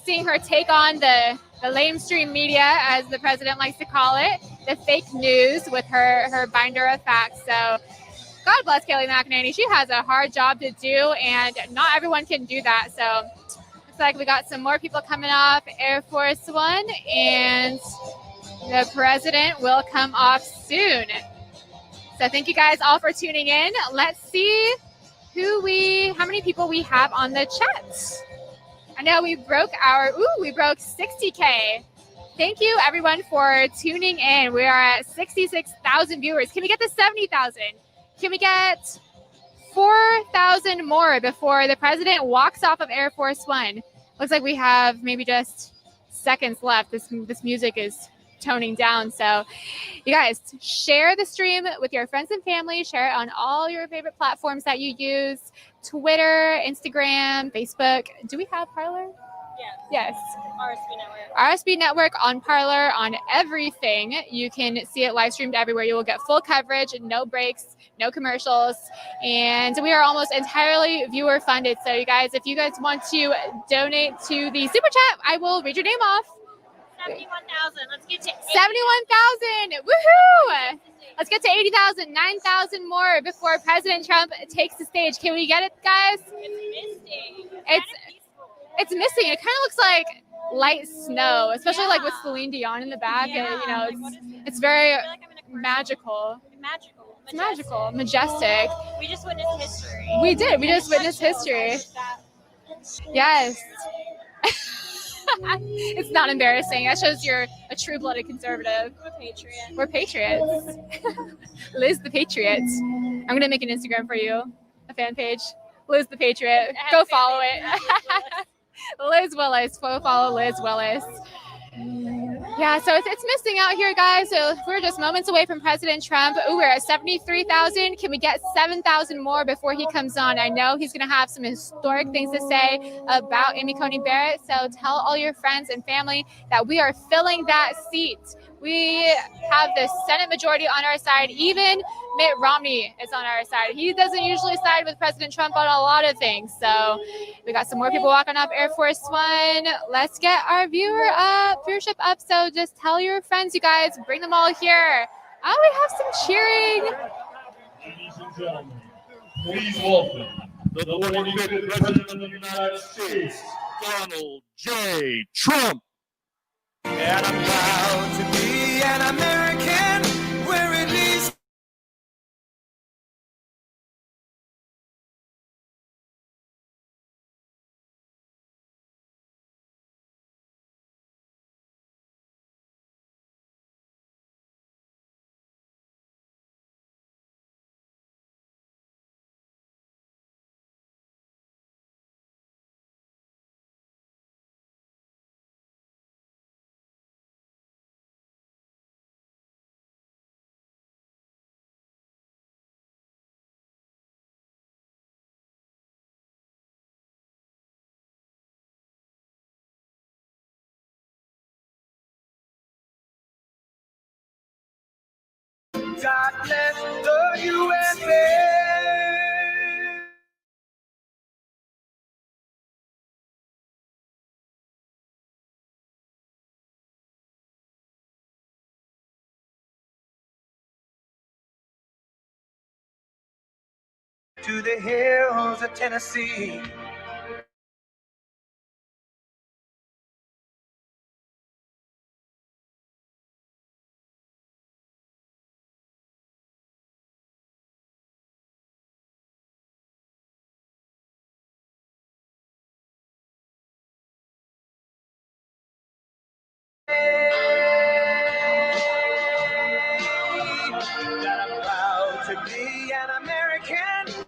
seeing her take on the lamestream media, as the president likes to call it, the fake news with her binder of facts. So God bless Kayleigh McEnany. She has a hard job to do, and not everyone can do that. So looks like we got some more people coming off Air Force One, and the president will come off soon. So thank you guys all for tuning in. Let's see how many people we have on the chat. I know we broke 60K. Thank you everyone for tuning in. We are at 66,000 viewers. Can we get to 70,000? Can we get 4,000 more before the president walks off of Air Force One? Looks like we have maybe just seconds left. This music is toning down. So you guys, share the stream with your friends and family. Share it on all your favorite platforms that you use. Twitter, Instagram, Facebook. Do we have Parler? Yes. RSB Network. RSB Network on Parler, on everything. You can see it live streamed everywhere. You will get full coverage, no breaks, no commercials. And we are almost entirely viewer funded. So you guys, if you guys want to donate to the super chat, I will read your name off. 71,000. Let's get to 71,000. Woohoo! Let's get to 80,000, 9,000 more before President Trump takes the stage. Can we get it, guys? It's missing. It kind of looks like light snow, especially like with Celine Dion in the back. Yeah. And, it's very magical. It's magical, majestic. We just witnessed history. We did. We just witnessed history. Yes. It's not embarrassing. That shows you're a true-blooded conservative. We're patriots. We're patriots. Liz the Patriot. I'm going to make an Instagram for you, a fan page. Liz the Patriot. Go follow it. Liz Willis. Go follow Liz Willis. Yeah, so it's missing out here, guys. So we're just moments away from President Trump. Ooh, we're at 73,000. Can we get 7,000 more before he comes on? I know he's going to have some historic things to say about Amy Coney Barrett. So tell all your friends and family that we are filling that seat. We have the Senate majority on our side. Even Mitt Romney is on our side. He doesn't usually side with President Trump on a lot of things. So we got some more people walking up Air Force One. Let's get our viewership up. So just tell your friends, you guys, bring them all here. Oh, we have some cheering. Ladies and gentlemen, please welcome the 45th President of the United States, Donald J. Trump. And I'm proud to be an American, where at least God bless the USA. To the hills of Tennessee. That I'm proud to be an American.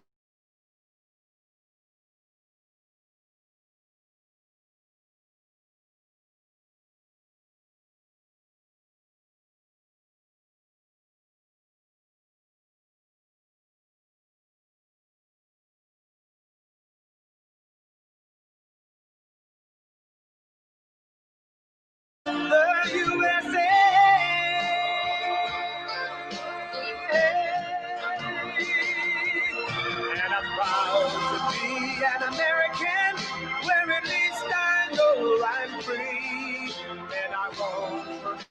The USA. And I'm proud to be an American, where at least I know I'm free, and I won't forget.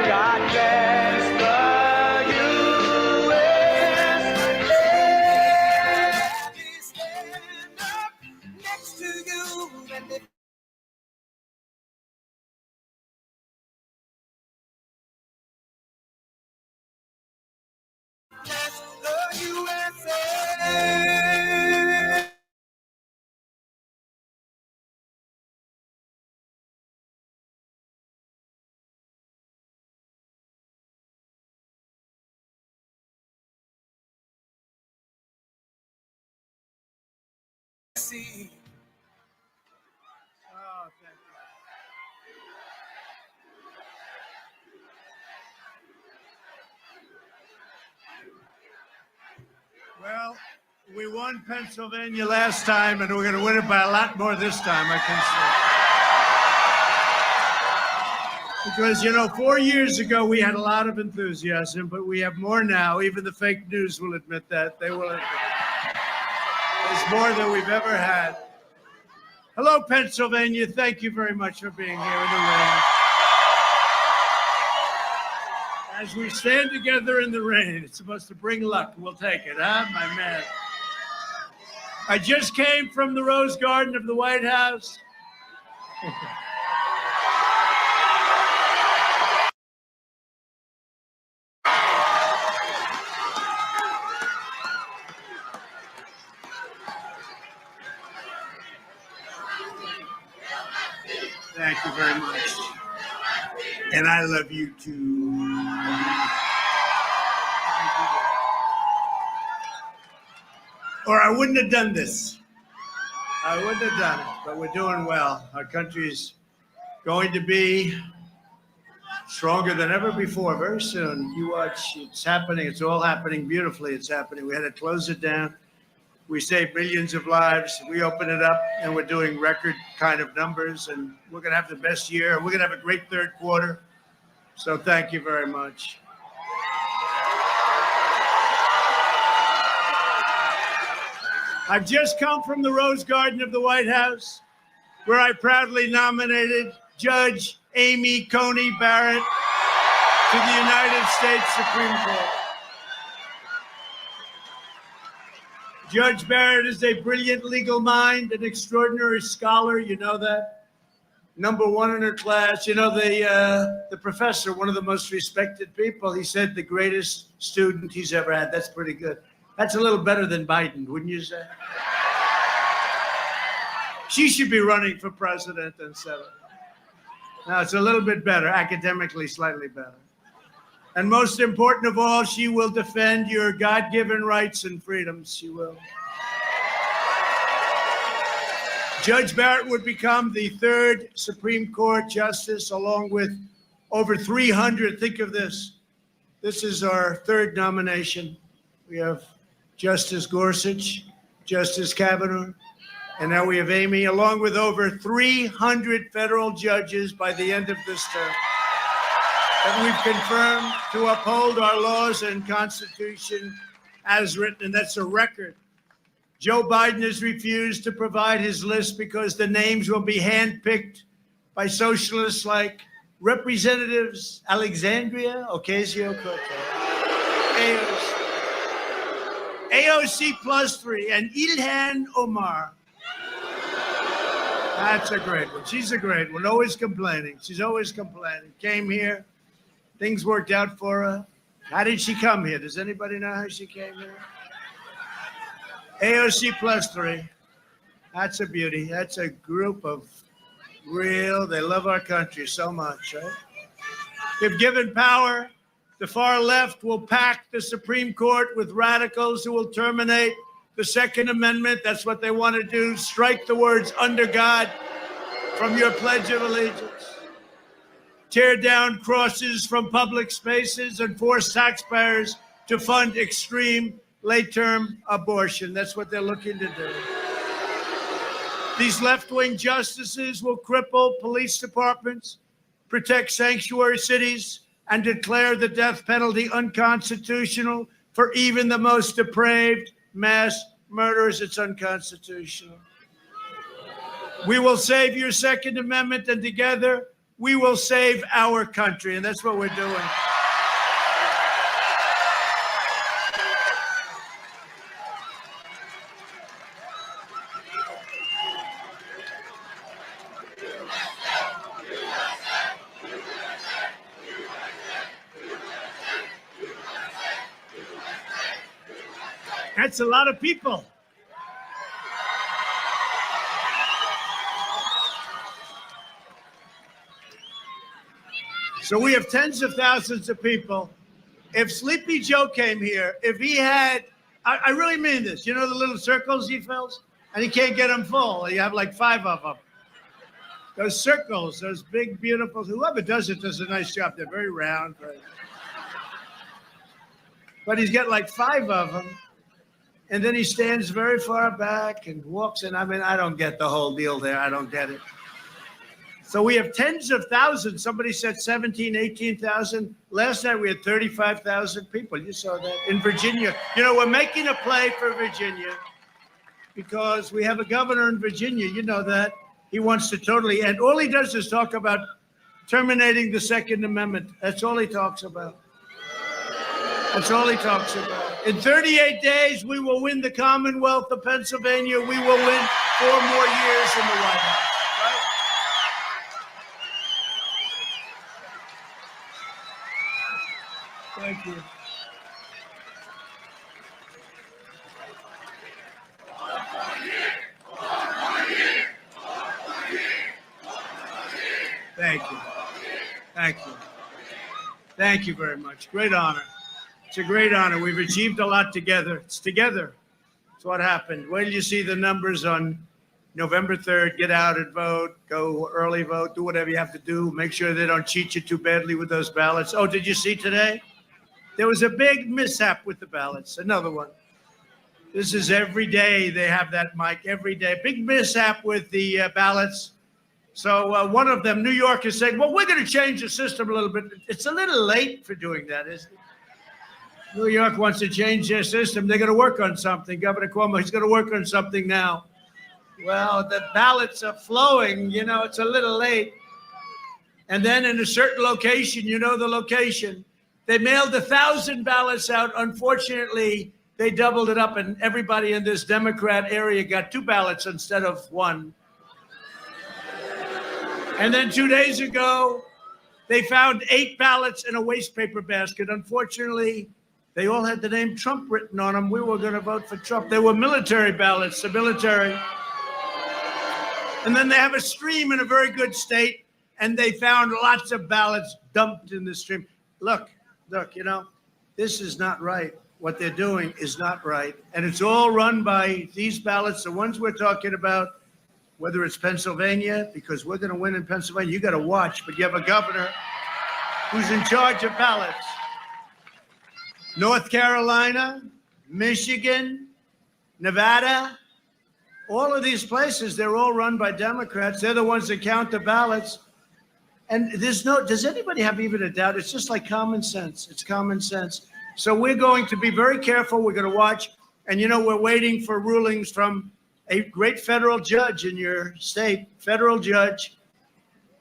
God bless the USA. Stand up next to you and if bless the USA. See. Oh, thank you. Well, we won Pennsylvania last time, and we're going to win it by a lot more this time, I can say. Because, you know, 4 years ago, we had a lot of enthusiasm, but we have more now. Even the fake news will admit that. They will admit it. There's more than we've ever had. Hello, Pennsylvania. Thank you very much for being here in the room. As we stand together in the rain, it's supposed to bring luck. We'll take it, huh, my man? I just came from the Rose Garden of the White House. Thank you very much. And I love you too. Or I wouldn't have done this. I wouldn't have done it, but we're doing well. Our country's going to be stronger than ever before very soon. You watch, it's happening. It's all happening beautifully. It's happening. We had to close it down. We saved millions of lives. We open it up, and we're doing record kind of numbers, and we're going to have the best year. We're going to have a great third quarter. So thank you very much. I've just come from the Rose Garden of the White House, where I proudly nominated Judge Amy Coney Barrett to the United States Supreme Court. Judge Barrett is a brilliant legal mind, an extraordinary scholar. You know that. #1 in her class. You know, the professor, one of the most respected people, he said the greatest student he's ever had. That's pretty good. That's a little better than Biden, wouldn't you say? She should be running for president instead of. Now, it's a little bit better, academically slightly better. And most important of all, she will defend your God-given rights and freedoms. She will. Judge Barrett would become the third Supreme Court justice, along with over 300. Think of this. This is our third nomination. We have Justice Gorsuch, Justice Kavanaugh, and now we have Amy, along with over 300 federal judges by the end of this term that we've confirmed to uphold our laws and Constitution as written, and that's a record. Joe Biden has refused to provide his list because the names will be handpicked by socialists like Representatives Alexandria Ocasio-Cortez, AOC +3, and Ilhan Omar. That's a great one. She's a great one. Always complaining. She's always complaining. Came here. Things worked out for her. How did she come here? Does anybody know how she came here? AOC +3. That's a beauty. That's a group of they love our country so much, right? If given power, the far left will pack the Supreme Court with radicals who will terminate the Second Amendment. That's what they want to do. Strike the words "under God" from your Pledge of Allegiance. Tear down crosses from public spaces and force taxpayers to fund extreme late-term abortion. That's what they're looking to do. These left-wing justices will cripple police departments, protect sanctuary cities, and declare the death penalty unconstitutional for even the most depraved mass murderers. It's unconstitutional. We will save your Second Amendment, and together we will save our country, and that's what we're doing. That's a lot of people. So we have tens of thousands of people. If Sleepy Joe came here, if he had, I really mean this, you know the little circles he fills? And he can't get them full. You have like 5 of them. Those circles, those big, beautiful, whoever does it does a nice job. They're very round. But he's got like 5 of them. And then he stands very far back and walks in. I mean, I don't get the whole deal there. I don't get it. So we have tens of thousands. Somebody said 17, 18,000. Last night we had 35,000 people. You saw that in Virginia. You know, we're making a play for Virginia because we have a governor in Virginia. You know that. He wants to totally end. All he does is talk about terminating the Second Amendment. That's all he talks about. That's all he talks about. In 38 days, we will win the Commonwealth of Pennsylvania. We will win 4 more years in the White House. Right? Thank you. Thank you. Thank you. Thank you very much. Great honor. It's a great honor. We've achieved a lot together. It's together. It's what happened. Wait till you see the numbers on November 3rd. Get out and vote. Go early vote. Do whatever you have to do. Make sure they don't cheat you too badly with those ballots. Oh, did you see today? There was a big mishap with the ballots. Another one. This is every day they have that, Mike. Every day. Big mishap with the ballots. So one of them, New York, is saying, well, we're going to change the system a little bit. It's a little late for doing that, isn't it? New York wants to change their system. They're going to work on something. Governor Cuomo, he's going to work on something now. Well, the ballots are flowing. You know, it's a little late. And then in a certain location, you know the location, they mailed 1,000 ballots out. Unfortunately, they doubled it up, and everybody in this Democrat area got 2 ballots instead of 1. And then 2 days ago, they found 8 ballots in a waste paper basket. Unfortunately, they all had the name Trump written on them. We were going to vote for Trump. They were military ballots, the military. And then they have a stream in a very good state, and they found lots of ballots dumped in the stream. Look, you know, this is not right. What they're doing is not right. And it's all run by these ballots, the ones we're talking about. Whether it's Pennsylvania, because we're going to win in Pennsylvania, you got to watch, but you have a governor who's in charge of ballots. North Carolina, Michigan, Nevada, all of these places, they're all run by Democrats. They're the ones that count the ballots. And does anybody have even a doubt? It's just like common sense. It's common sense. So we're going to be very careful. We're going to watch. And, you know, we're waiting for rulings from a great federal judge in your state, federal judge,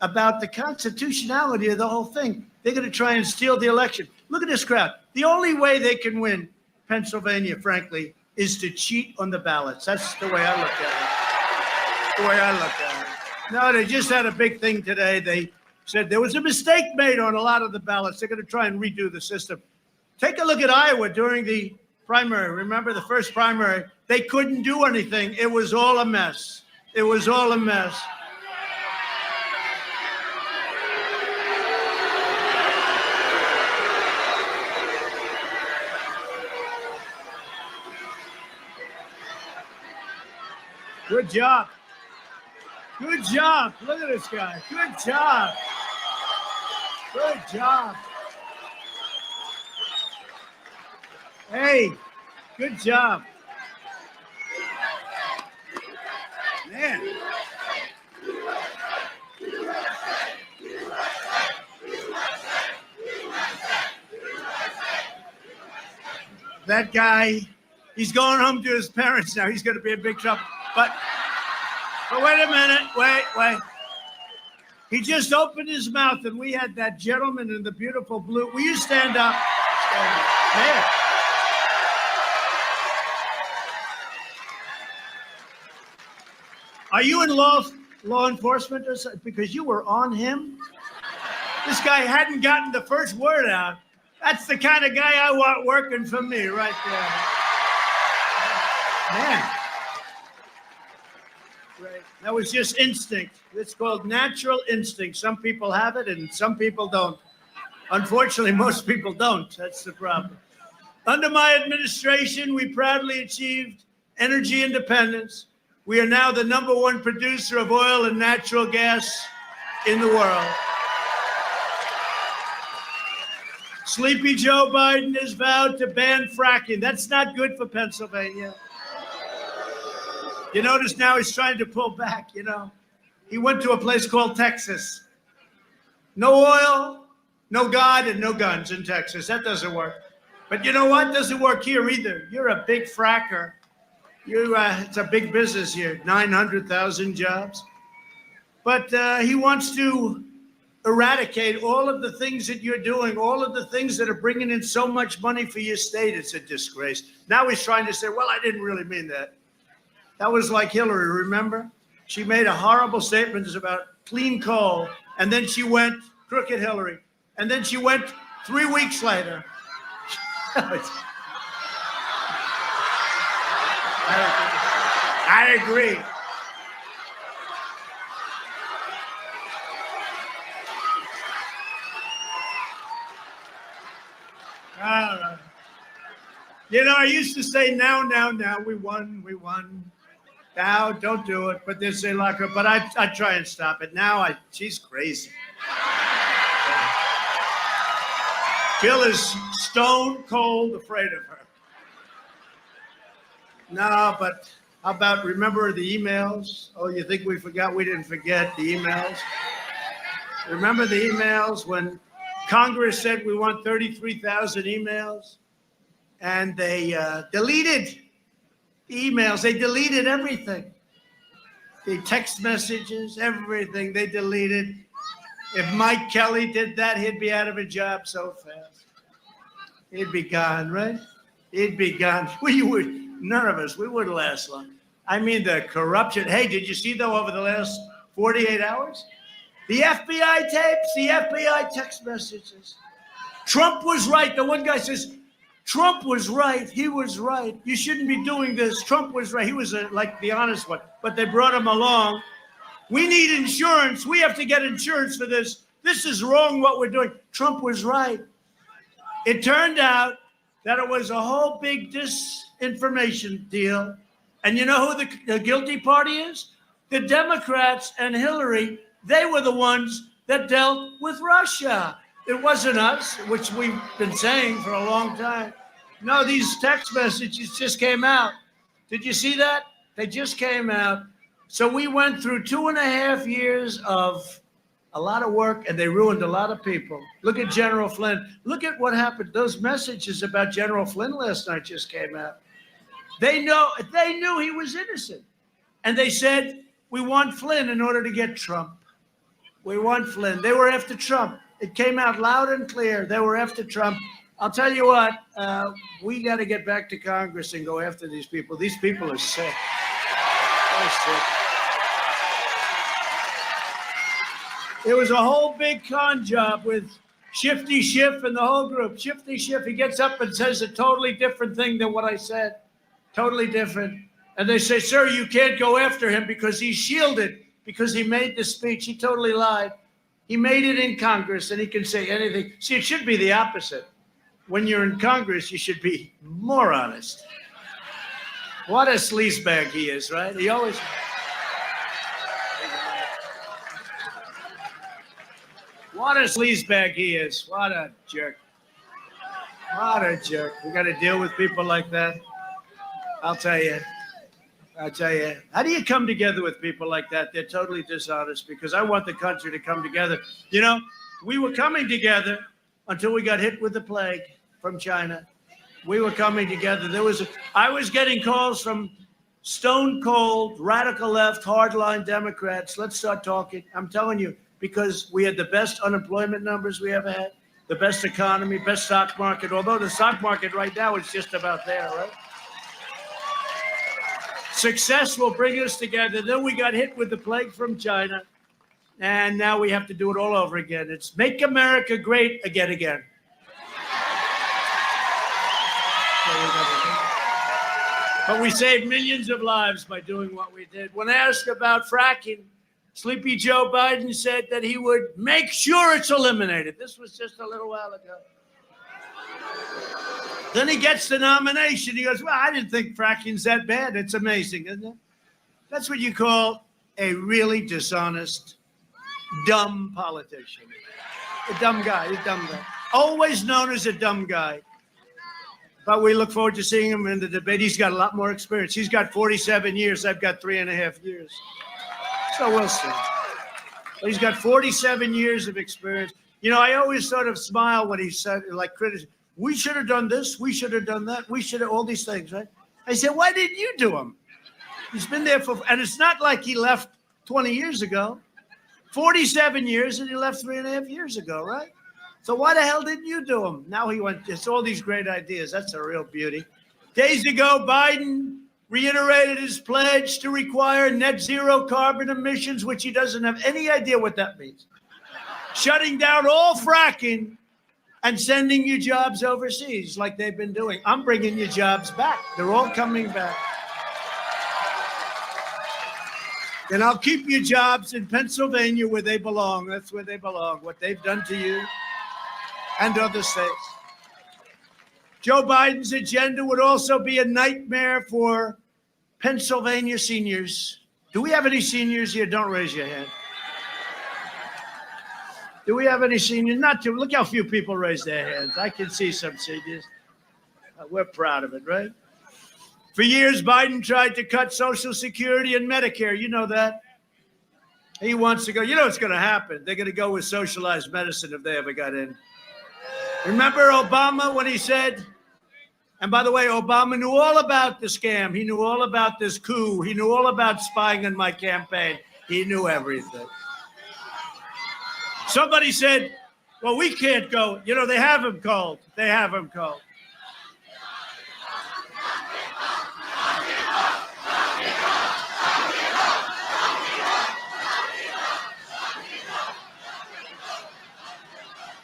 about the constitutionality of the whole thing. They're going to try and steal the election. Look at this crowd. The only way they can win Pennsylvania, frankly, is to cheat on the ballots. That's the way I look at it. The way I look at it. No, they just had a big thing today. They said there was a mistake made on a lot of the ballots. They're going to try and redo the system. Take a look at Iowa during the primary. Remember the first primary? They couldn't do anything. It was all a mess. It was all a mess. Good job. Good job. Look at this guy. Good job. Good job. Hey, good job. Man. That guy, he's going home to his parents now. He's going to be in big trouble. But wait a minute. Wait. He just opened his mouth, and we had that gentleman in the beautiful blue. Will you stand up? Man. Are you in law enforcement or something? Because you were on him? This guy hadn't gotten the first word out. That's the kind of guy I want working for me right there. Man. Right. That was just instinct. It's called natural instinct. Some people have it and some people don't. Unfortunately, most people don't. That's the problem. Under my administration, we proudly achieved energy independence. We are now the #1 producer of oil and natural gas in the world. Sleepy Joe Biden has vowed to ban fracking. That's not good for Pennsylvania. You notice now he's trying to pull back, you know. He went to a place called Texas. No oil, no God, and no guns in Texas. That doesn't work. But you know what? Doesn't work here either. You're a big fracker. It's a big business here, 900,000 jobs. But he wants to eradicate all of the things that you're doing, all of the things that are bringing in so much money for your state. It's a disgrace. Now he's trying to say, well, I didn't really mean that. That was like Hillary, remember? She made a horrible statement about clean coal, and then she went, crooked Hillary, and then she went 3 weeks later. I agree. You know, I used to say, now, we won. Now, don't do it. But they say, lock her. But I try and stop it. Now, she's crazy. Bill is stone cold afraid of her. No, but how about, remember the emails? Oh, you think we forgot? We didn't forget the emails. Remember the emails when Congress said we want 33,000 emails? And they deleted the emails. They deleted everything. The text messages, everything they deleted. If Mike Kelly did that, he'd be out of a job so fast. He'd be gone, right? He'd be gone. None of us, we wouldn't last long. I mean, the corruption. Hey, did you see, though, over the last 48 hours? The FBI tapes, the FBI text messages. Trump was right. The one guy says, Trump was right. He was right. You shouldn't be doing this. Trump was right. He was like the honest one. But they brought him along. We need insurance. We have to get insurance for this. This is wrong what we're doing. Trump was right. It turned out that it was a whole big disinformation deal. And you know who the guilty party is? The Democrats and Hillary. They were the ones that dealt with Russia. It wasn't us, which we've been saying for a long time. No, these text messages just came out. Did you see that? They just came out. So we went through 2.5 years of a lot of work, and they ruined a lot of people. Look at General Flynn. Look at what happened. Those messages about General Flynn last night just came out. They knew he was innocent. And they said, we want Flynn in order to get Trump. We want Flynn. They were after Trump. It came out loud and clear. They were after Trump. I'll tell you what, we got to get back to Congress and go after these people. These people are sick. They're sick. It was a whole big con job with Shifty Schiff and the whole group. Shifty Schiff, he gets up and says a totally different thing than what I said. Totally different. And they say, sir, you can't go after him because he's shielded, because he made the speech. He totally lied. He made it in Congress, and he can say anything. See, it should be the opposite. When you're in Congress, you should be more honest. What a sleazebag he is, right? He always... What a sleazebag he is. What a jerk. What a jerk. We got to deal with people like that. I'll tell you. How do you come together with people like that? They're totally dishonest, because I want the country to come together. You know, we were coming together until we got hit with the plague from China. We were coming together. I was getting calls from stone cold, radical left, hardline Democrats. Let's start talking. I'm telling you, because we had the best unemployment numbers we ever had, the best economy, best stock market, although the stock market right now is just about there, right? Success will bring us together. Then we got hit with the plague from China, and now we have to do it all over again. It's make America great again. But we saved millions of lives by doing what we did. When asked about fracking, Sleepy Joe Biden said that he would make sure it's eliminated. This was just a little while ago. Then he gets the nomination. He goes, well, I didn't think fracking's that bad. It's amazing, isn't it? That's what you call a really dishonest, dumb politician. A dumb guy, Always known as a dumb guy. But we look forward to seeing him in the debate. He's got a lot more experience. He's got 47 years. I've got 3.5 years. So we'll see. But he's got 47 years of experience. You know, I always sort of smile when he said, like, critics, we should have done this, we should have done that, we should have, all these things, right? I said, why didn't you do them? He's been there and it's not like he left 20 years ago. 47 years, and he left 3.5 years ago, right? So why the hell didn't you do them? Now he went, it's all these great ideas. That's a real beauty. Days ago, Biden reiterated his pledge to require net zero carbon emissions, which he doesn't have any idea what that means. Shutting down all fracking and sending you jobs overseas like they've been doing. I'm bringing you jobs back. They're all coming back. And I'll keep your jobs in Pennsylvania where they belong. That's where they belong, what they've done to you and other states. Joe Biden's agenda would also be a nightmare for Pennsylvania seniors. Do we have any seniors here? Don't raise your hand. Do we have any seniors? Not too. Look how few people raise their hands. I can see some seniors. We're proud of it, right? For years, Biden tried to cut Social Security and Medicare. You know that. He wants to go. You know what's going to happen? They're going to go with socialized medicine if they ever got in. Remember Obama when he said, and by the way, Obama knew all about the scam. He knew all about this coup. He knew all about spying on my campaign. He knew everything. Somebody said, well, we can't go. You know, they have him called. They have him called.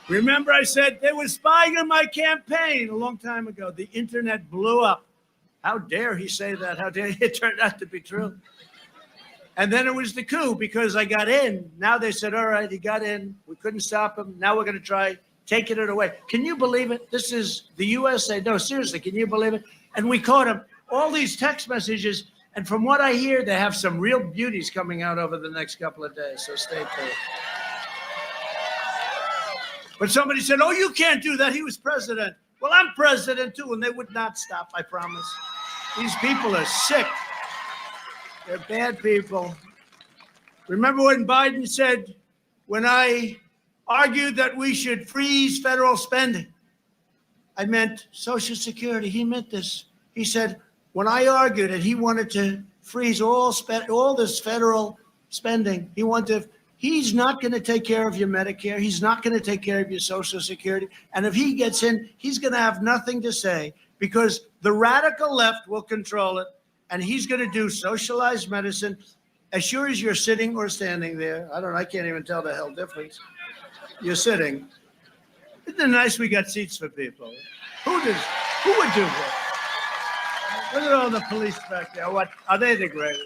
Remember I said they were spying on my campaign a long time ago. The internet blew up. How dare he say that? How dare it turned out to be true? And then it was the coup because I got in. Now they said, all right, he got in. We couldn't stop him. Now we're going to try taking it away. Can you believe it? This is the USA. No, seriously, can you believe it? And we caught him. All these text messages. And from what I hear, they have some real beauties coming out over the next couple of days. So stay tuned. But somebody said, oh, you can't do that. He was president. Well, I'm president, too, and they would not stop, I promise. These people are sick. They're bad people. Remember when Biden said, when I argued that we should freeze federal spending, I meant Social Security. He meant this. He said, when I argued that he wanted to freeze all this federal spending, he's not going to take care of your Medicare. He's not going to take care of your Social Security. And if he gets in, he's going to have nothing to say because the radical left will control it. And he's going to do socialized medicine as sure as you're sitting or standing there. I can't even tell the hell difference. You're sitting. Isn't it nice we got seats for people? Who would do that? Look at all the police back there. What are they the greatest?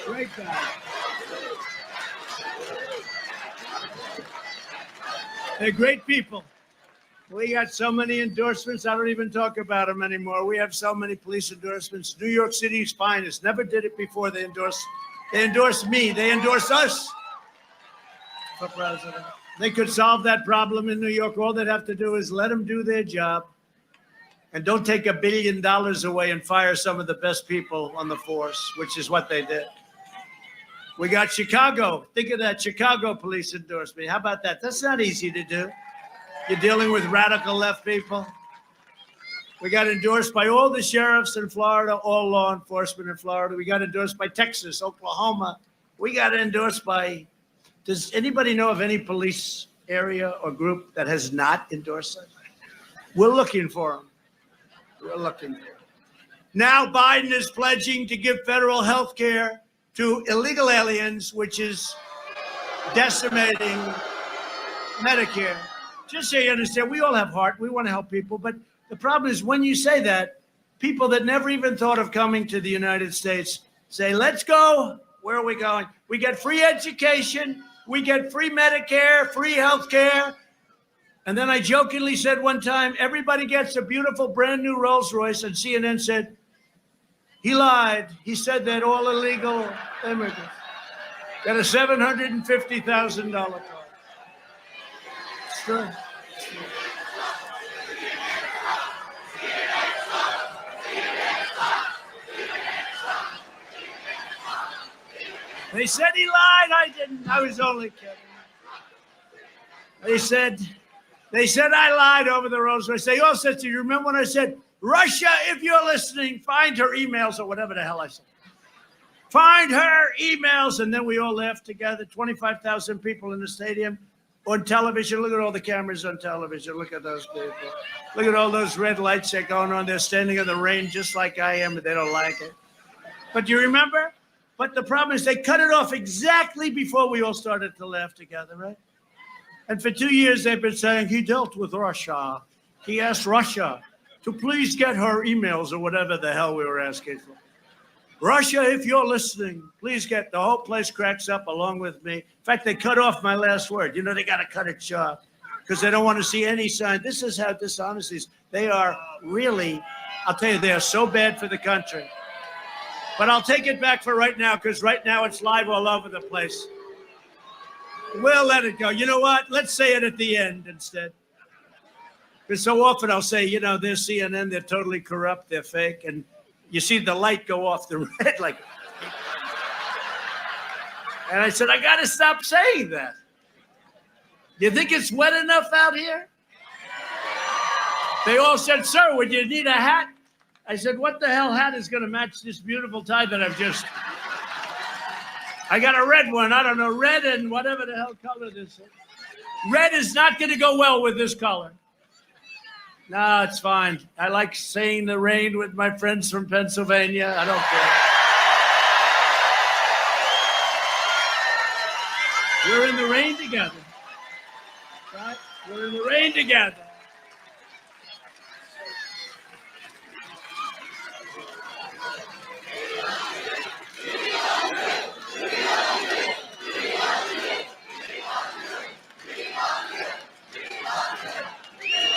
Great guy. They're great people. We got so many endorsements. I don't even talk about them anymore. We have so many police endorsements. New York City's finest. Never did it before. They endorsed me. They endorse us for president. They could solve that problem in New York. All they'd have to do is let them do their job and don't take $1 billion away and fire some of the best people on the force, which is what they did. We got Chicago. Think of that. Chicago police endorsed me. How about that? That's not easy to do. You're dealing with radical left people. We got endorsed by all the sheriffs in Florida, all law enforcement in Florida. We got endorsed by Texas, Oklahoma. We got endorsed by, does anybody know of any police area or group that has not endorsed us? We're looking for them. We're looking for them. Now Biden is pledging to give federal health care to illegal aliens, which is decimating Medicare. Just so you understand, we all have heart. We want to help people. But the problem is when you say that, people that never even thought of coming to the United States say, let's go. Where are we going? We get free education. We get free Medicare, free health care. And then I jokingly said one time, everybody gets a beautiful brand new Rolls Royce. And CNN said, he lied. He said that all illegal immigrants got a $750,000 car. It's true. They said he lied. I didn't. I was only kidding. They said I lied over the Rolls Royce. They all said to you, remember when I said, Russia, if you're listening, find her emails or whatever the hell I said. Find her emails. And then we all laughed together. 25,000 people in the stadium on television. Look at all the cameras on television. Look at those people. Look at all those red lights that are going on. They're standing in the rain just like I am, but they don't like it. But you remember? But the problem is they cut it off exactly before we all started to laugh together, right? And for 2 years, they've been saying he dealt with Russia. He asked Russia to please get her emails or whatever the hell we were asking for. Russia, if you're listening, please get, the whole place cracks up along with me. In fact, they cut off my last word. You know, they got to cut it short because they don't want to see any sign. This is how dishonest is. They are really, I'll tell you, they are so bad for the country. But I'll take it back for right now because right now it's live all over the place. We'll let it go. You know what? Let's say it at the end instead. Because so often I'll say, you know, they're CNN, they're totally corrupt, they're fake. And you see the light go off the red like. And I said, I got to stop saying that. You think it's wet enough out here? They all said, sir, would you need a hat? I said, what the hell hat is going to match this beautiful tie that I've just... I got a red one. I don't know, red and whatever the hell color this is. Red is not going to go well with this color. No, it's fine. I like saying the rain with my friends from Pennsylvania. I don't care. We're in the rain together. Right? We're in the rain together.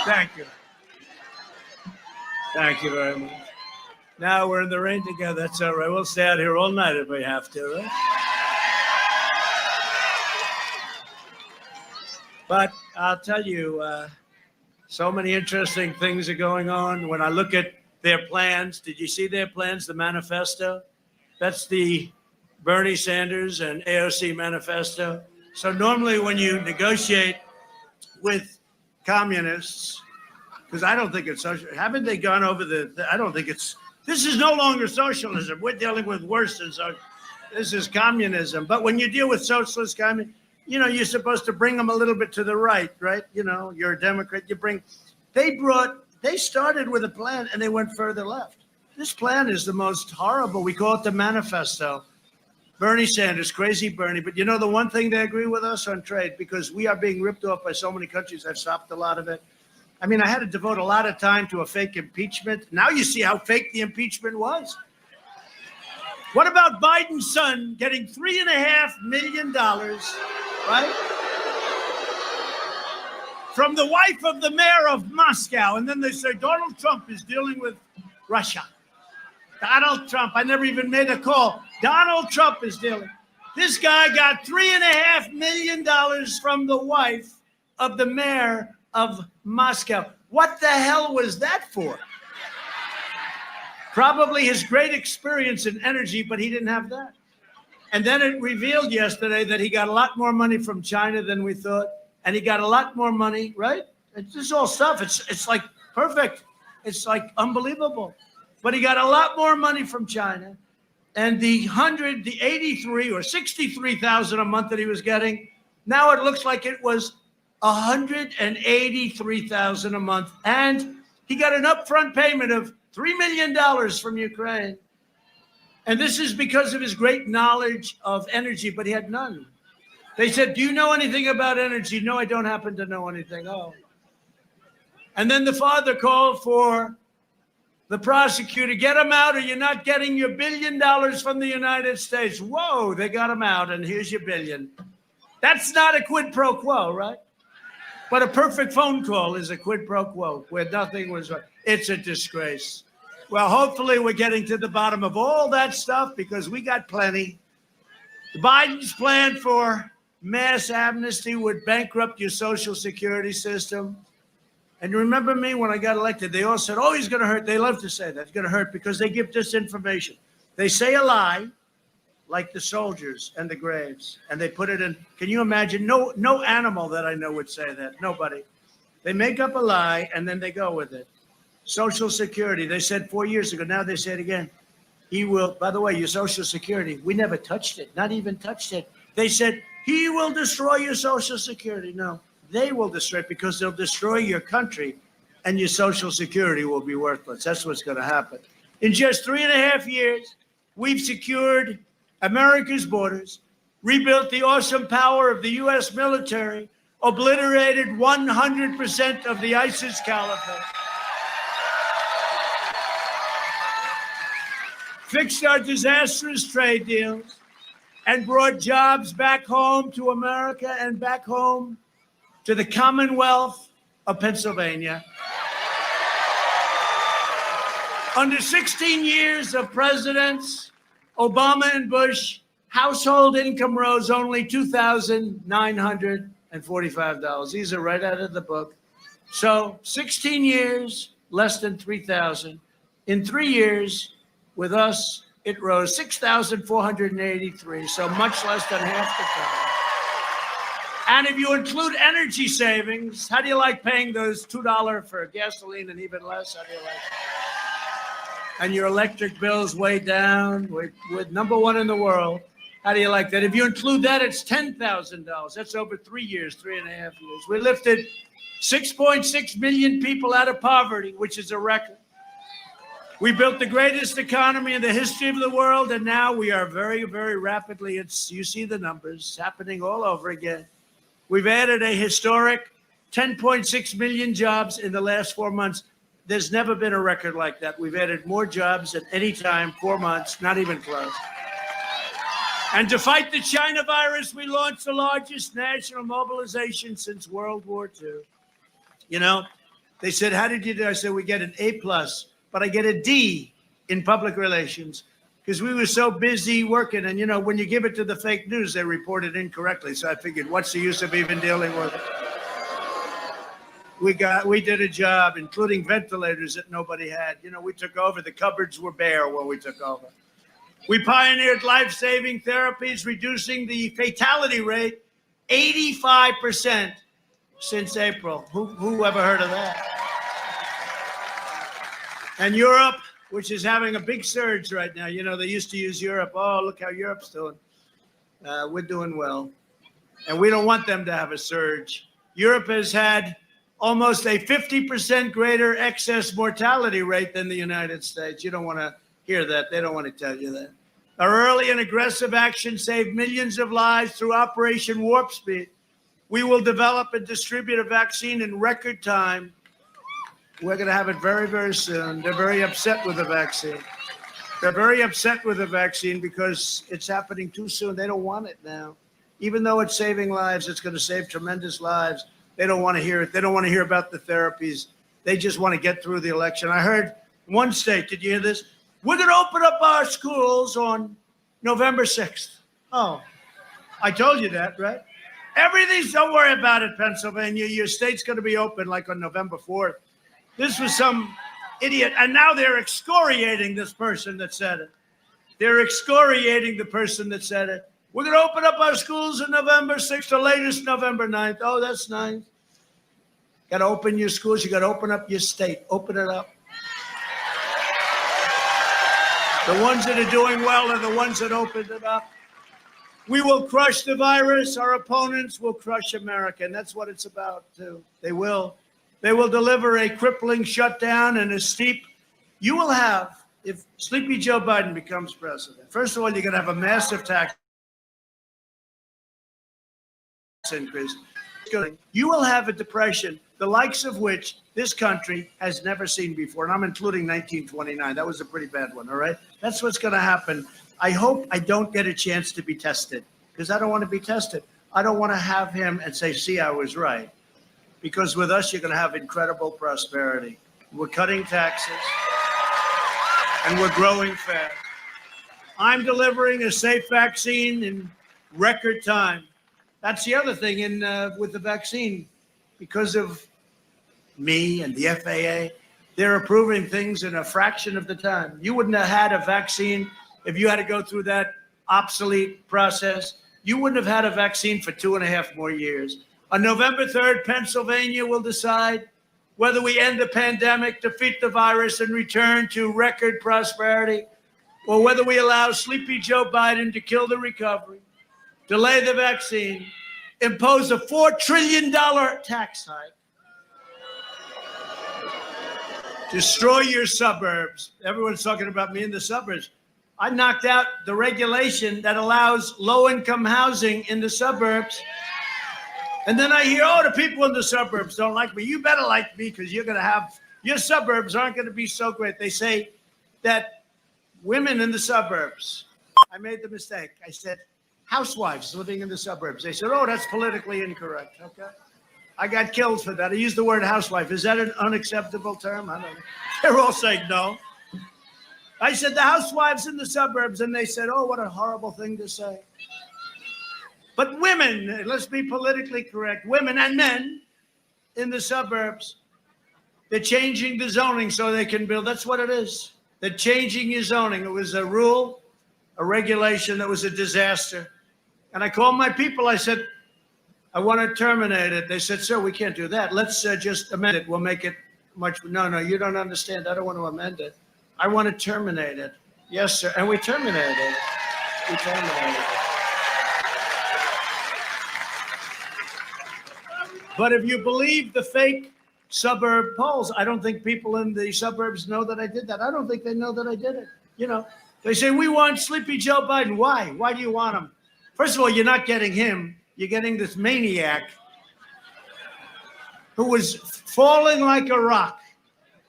Thank you. Thank you very much. Now we're in the rain together. That's all right. We'll stay out here all night if we have to, right? But I'll tell you, so many interesting things are going on. When I look at their plans, did you see their plans, the manifesto? That's the Bernie Sanders and AOC manifesto. So normally when you negotiate with communists, because I don't think it's social. Haven't they gone over I don't think it's, this is no longer socialism. We're dealing with worse than socialism. This is communism. But when you deal with socialist communism, you know, you're supposed to bring them a little bit to the right, right? You know, you're a Democrat. They started with a plan and they went further left. This plan is the most horrible. We call it the manifesto. Bernie Sanders, crazy Bernie. But you know, the one thing they agree with us on trade, because we are being ripped off by so many countries, I've stopped a lot of it. I mean, I had to devote a lot of time to a fake impeachment. Now you see how fake the impeachment was. What about Biden's son getting $3.5 million, right? From the wife of the mayor of Moscow. And then they say Donald Trump is dealing with Russia. Donald Trump, I never even made a call. Donald Trump is dealing. This guy got $3.5 million from the wife of the mayor of Moscow. What the hell was that for? Probably his great experience in energy, but he didn't have that. And then it revealed yesterday that he got a lot more money from China than we thought. And he got a lot more money, right? It's just all stuff. It's like perfect. It's like unbelievable. But he got a lot more money from China. And the 83 or 63,000 a month that he was getting, now it looks like it was 183,000 a month. And he got an upfront payment of $3 million from Ukraine. And this is because of his great knowledge of energy, but he had none. They said, do you know anything about energy? No, I don't happen to know anything. Oh. And then the father called for the prosecutor, get him out or you're not getting your $1 billion from the United States. Whoa, they got him out and here's your $1 billion. That's not a quid pro quo, right? But a perfect phone call is a quid pro quo where nothing was right. It's a disgrace. Well, hopefully we're getting to the bottom of all that stuff because we got plenty. Biden's plan for mass amnesty would bankrupt your Social Security system. And you remember me when I got elected, they all said, oh, he's going to hurt. They love to say that. He's going to hurt because they give disinformation. They say a lie, like the soldiers and the graves, and they put it in. Can you imagine? No animal that I know would say that. Nobody. They make up a lie and then they go with it. Social Security, they said 4 years ago. Now they say it again. He will, by the way, your Social Security, we never touched it, not even touched it. They said, he will destroy your Social Security. No, they will destroy it because they'll destroy your country and your Social Security will be worthless. That's what's going to happen. In just 3.5 years, we've secured America's borders, rebuilt the awesome power of the U.S. military, obliterated 100% of the ISIS caliphate, fixed our disastrous trade deals, and brought jobs back home to America and back home to the Commonwealth of Pennsylvania. Under 16 years of presidents, Obama and Bush, household income rose only $2,945. These are right out of the book. So 16 years, less than 3,000. In 3 years, with us, it rose 6,483, so much less than half the time. And if you include energy savings, how do you like paying those $2 for gasoline and even less? How do you like it? And your electric bill's way down. We're #1 in the world. How do you like that? If you include that, it's $10,000. That's over 3 years, 3.5 years. We lifted 6.6 million people out of poverty, which is a record. We built the greatest economy in the history of the world, and now we are very, very rapidly, you see the numbers happening all over again. We've added a historic 10.6 million jobs in the last 4 months. There's never been a record like that. We've added more jobs at any time, 4 months, not even close. And to fight the China virus, we launched the largest national mobilization since World War II. You know, they said, how did you do? I said, we get an A+, but I get a D in public relations because we were so busy working. And, you know, when you give it to the fake news, they report it incorrectly. So I figured, what's the use of even dealing with it? We did a job, including ventilators that nobody had. You know, we took over. The cupboards were bare when we took over. We pioneered life-saving therapies, reducing the fatality rate 85% since April. Who ever heard of that? And Europe, which is having a big surge right now. You know, they used to use Europe. Oh, look how Europe's doing. We're doing well. And we don't want them to have a surge. Europe has had almost a 50% greater excess mortality rate than the United States. You don't want to hear that. They don't want to tell you that. Our early and aggressive action saved millions of lives through Operation Warp Speed. We will develop and distribute a vaccine in record time. We're going to have it very, very soon. They're very upset with the vaccine. They're very upset with the vaccine because it's happening too soon. They don't want it now. Even though it's saving lives, it's going to save tremendous lives. They don't want to hear it. They don't want to hear about the therapies. They just want to get through the election. I heard one state, did you hear this? We're going to open up our schools on November 6th. Oh, I told you that, right? Everything's, don't worry about it, Pennsylvania. Your state's going to be open like on November 4th. This was some idiot. And now they're excoriating this person that said it. They're excoriating the person that said it. We're going to open up our schools on November 6th, or latest November 9th. Oh, that's nice. Got to open your schools. You got to open up your state. Open it up. The ones that are doing well are the ones that opened it up. We will crush the virus. Our opponents will crush America. And that's what it's about, too. They will. They will deliver a crippling shutdown and a steep. You will have, if Sleepy Joe Biden becomes president, first of all, you're going to have a massive tax increase. You will have a depression, the likes of which this country has never seen before. And I'm including 1929. That was a pretty bad one, all right? That's what's going to happen. I hope I don't get a chance to be tested because I don't want to be tested. I don't want to have him and say, see, I was right. Because with us, you're going to have incredible prosperity. We're cutting taxes and we're growing fast. I'm delivering a safe vaccine in record time. That's the other thing with the vaccine. Because of me and the FAA, they're approving things in a fraction of the time. You wouldn't have had a vaccine if you had to go through that obsolete process, you wouldn't have had a vaccine for 2.5 more years. On November 3rd, Pennsylvania will decide whether we end the pandemic, defeat the virus, and return to record prosperity, or whether we allow sleepy Joe Biden to kill the recovery, delay the vaccine, impose a $4 trillion tax hike, destroy your suburbs. Everyone's talking about me in the suburbs. I knocked out the regulation that allows low-income housing in the suburbs. And then I hear, oh, the people in the suburbs don't like me. You better like me because you're going to have, your suburbs aren't going to be so great. They say that women in the suburbs, I made the mistake. I said housewives living in the suburbs. They said, oh, that's politically incorrect. Okay. I got killed for that. I used the word housewife. Is that an unacceptable term? I don't know. They're all saying no. I said the housewives in the suburbs, and they said, oh, what a horrible thing to say. But women, let's be politically correct, women and men in the suburbs, they're changing the zoning so they can build. That's what it is. They're changing your zoning. It was a rule, a regulation that was a disaster. And I called my people. I said, I want to terminate it. They said, sir, we can't do that. Let's just amend it. We'll make it much. No, you don't understand. I don't want to amend it. I want to terminate it. Yes, sir. And we terminated it. We terminated it. But if you believe the fake suburb polls, I don't think people in the suburbs know that I did that. I don't think they know that I did it. You know, they say, we want sleepy Joe Biden. Why? Why do you want him? First of all, you're not getting him. You're getting this maniac who was falling like a rock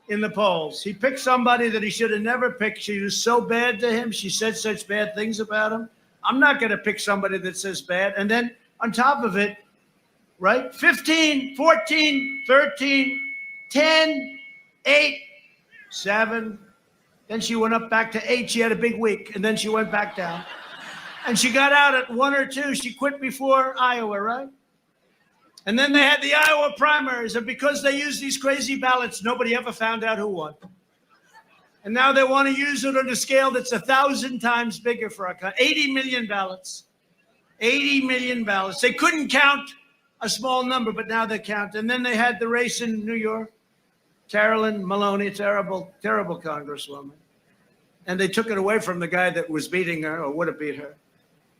in the polls. He picked somebody that he should have never picked. She was so bad to him. She said such bad things about him. I'm not going to pick somebody that says bad. And then on top of it, right? 15, 14, 13, 10, 8, 7. Then she went up back to 8. She had a big week. And then she went back down. And she got out at 1 or 2. She quit before Iowa, right? And then they had the Iowa primaries. And because they used these crazy ballots, nobody ever found out who won. And now they want to use it on a scale that's 1,000 times bigger for our country. 80 million ballots. 80 million ballots. They couldn't count a small number, but now they count. And then they had the race in New York. Carolyn Maloney, terrible, terrible congresswoman. And they took it away from the guy that was beating her or would have beat her.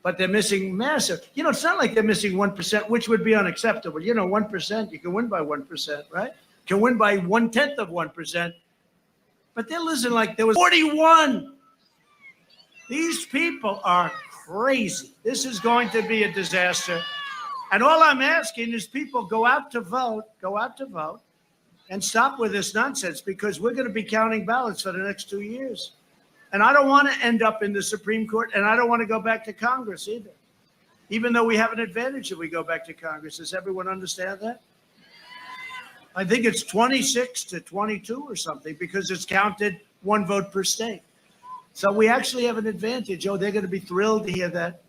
But they're missing massive. You know, it's not like they're missing 1%, which would be unacceptable. You know, 1%, you can win by 1%, right? You can win by 1/10 of 1%. But they're losing like there was 41. These people are crazy. This is going to be a disaster. And all I'm asking is people go out to vote, and stop with this nonsense, because we're going to be counting ballots for the next 2 years. And I don't want to end up in the Supreme Court, and I don't want to go back to Congress either, even though we have an advantage if we go back to Congress. Does everyone understand that? I think it's 26 to 22 or something, because it's counted 1 vote per state. So we actually have an advantage. Oh, they're going to be thrilled to hear that.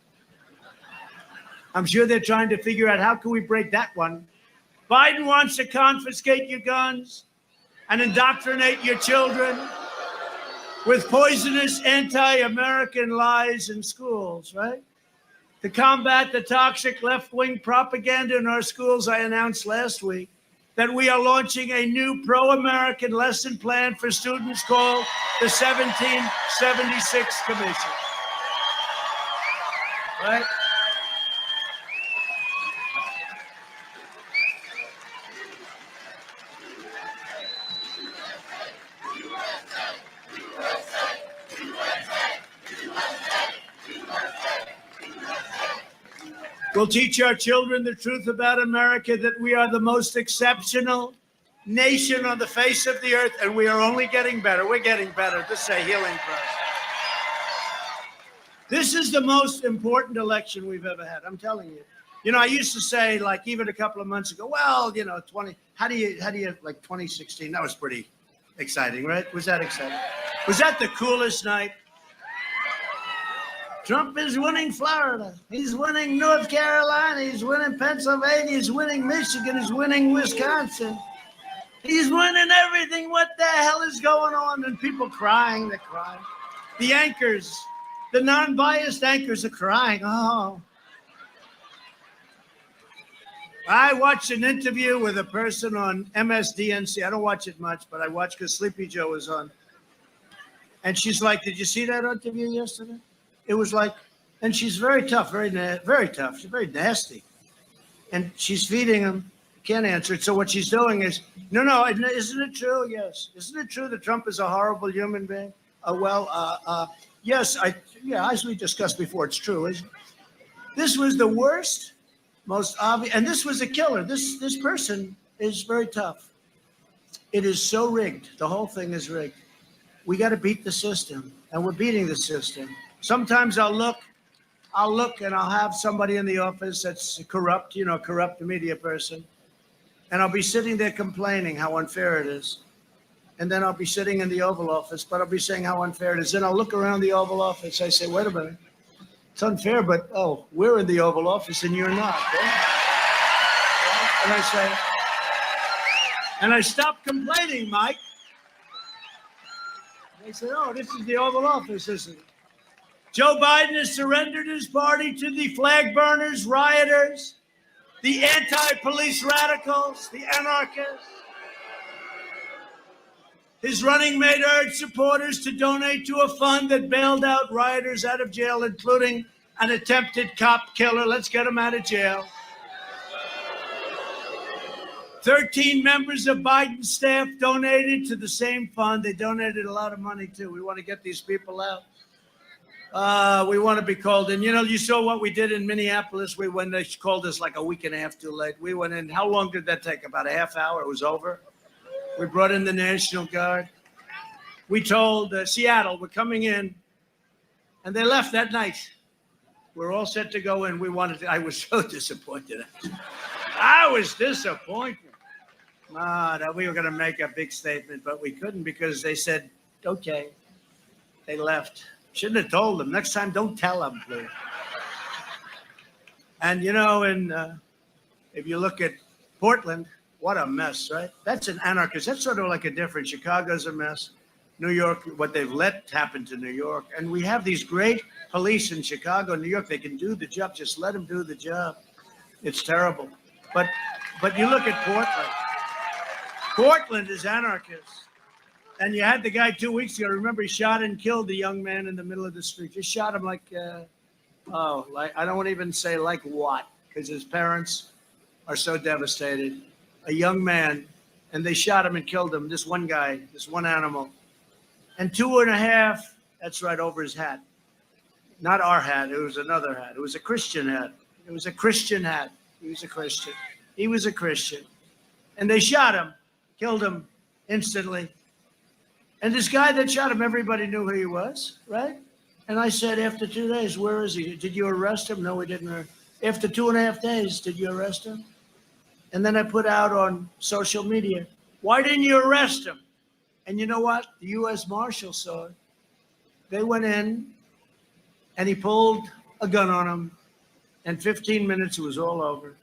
I'm sure they're trying to figure out how can we break that one. Biden wants to confiscate your guns and indoctrinate your children with poisonous anti-American lies in schools, right? To combat the toxic left-wing propaganda in our schools, I announced last week that we are launching a new pro-American lesson plan for students called the 1776 Commission, right? We'll teach our children the truth about America, that we are the most exceptional nation on the face of the earth, and we are only getting better. We're getting better. This is a healing process. This is the most important election we've ever had. I'm telling you. You know, I used to say, like, even a couple of months ago, well, you know, how do you like 2016? That was pretty exciting, right? Was that exciting? Was that the coolest night? Trump is winning Florida. He's winning North Carolina. He's winning Pennsylvania. He's winning Michigan. He's winning Wisconsin. He's winning everything. What the hell is going on? And people crying, they're crying. The anchors The non-biased anchors are crying. Oh. I watched an interview with a person on MSDNC. I don't watch it much, but I watch because Sleepy Joe was on. And she's like, did you see that interview yesterday? It was like, and she's very tough, very tough. She's very nasty. And she's feeding him. Can't answer it. So what she's doing is, no, isn't it true? Yes. Isn't it true that Trump is a horrible human being? Yes, as we discussed before, it's true. Isn't it? This was the worst, most obvious, and this was a killer. This person is very tough. It is so rigged. The whole thing is rigged. We got to beat the system, and we're beating the system. Sometimes I'll look and I'll have somebody in the office that's corrupt, corrupt media person. And I'll be sitting there complaining how unfair it is. And then I'll be sitting in the Oval Office, but I'll be saying how unfair it is. Then I'll look around the Oval Office. I say, wait a minute. It's unfair, but, we're in the Oval Office and you're not. And I say, and I stop complaining, Mike. They say, this is the Oval Office, isn't it? Joe Biden has surrendered his party to the flag burners, rioters, the anti-police radicals, the anarchists. His running mate urged supporters to donate to a fund that bailed out rioters out of jail, including an attempted cop killer. Let's get him out of jail. 13 members of Biden's staff donated to the same fund. They donated a lot of money, too. We want to get these people out. We want to be called in. You saw what we did in Minneapolis. When they called us like a week and a half too late. We went in. How long did that take? About a half hour. It was over. We brought in the National Guard. We told Seattle, we're coming in. And they left that night. We're all set to go in. I was so disappointed. I was disappointed. That we were going to make a big statement, but we couldn't because they said, okay. They left. Shouldn't have told them. Next time, don't tell them, please. And, if you look at Portland, what a mess, right? That's an anarchist. That's sort of like a different. Chicago's a mess. New York, what they've let happen to New York. And we have these great police in Chicago, New York. They can do the job. Just let them do the job. It's terrible. But you look at Portland. Portland is anarchist. And you had the guy 2 weeks ago. Remember, he shot and killed the young man in the middle of the street. Just shot him like I don't want to even say like what, because his parents are so devastated. A young man, and they shot him and killed him. This one guy, this one animal. And 2.5, that's right, over his hat. Not our hat. It was another hat. It was a Christian hat. It was a Christian hat. He was a Christian. He was a Christian. And they shot him, killed him instantly. And this guy that shot him, everybody knew who he was, right? And I said, after 2 days, where is he? Did you arrest him? No, we didn't. After 2.5 days, did you arrest him? And then I put out on social media, why didn't you arrest him? And you know what? The U.S. Marshals saw it. They went in, and he pulled a gun on him. And 15 minutes, it was all over.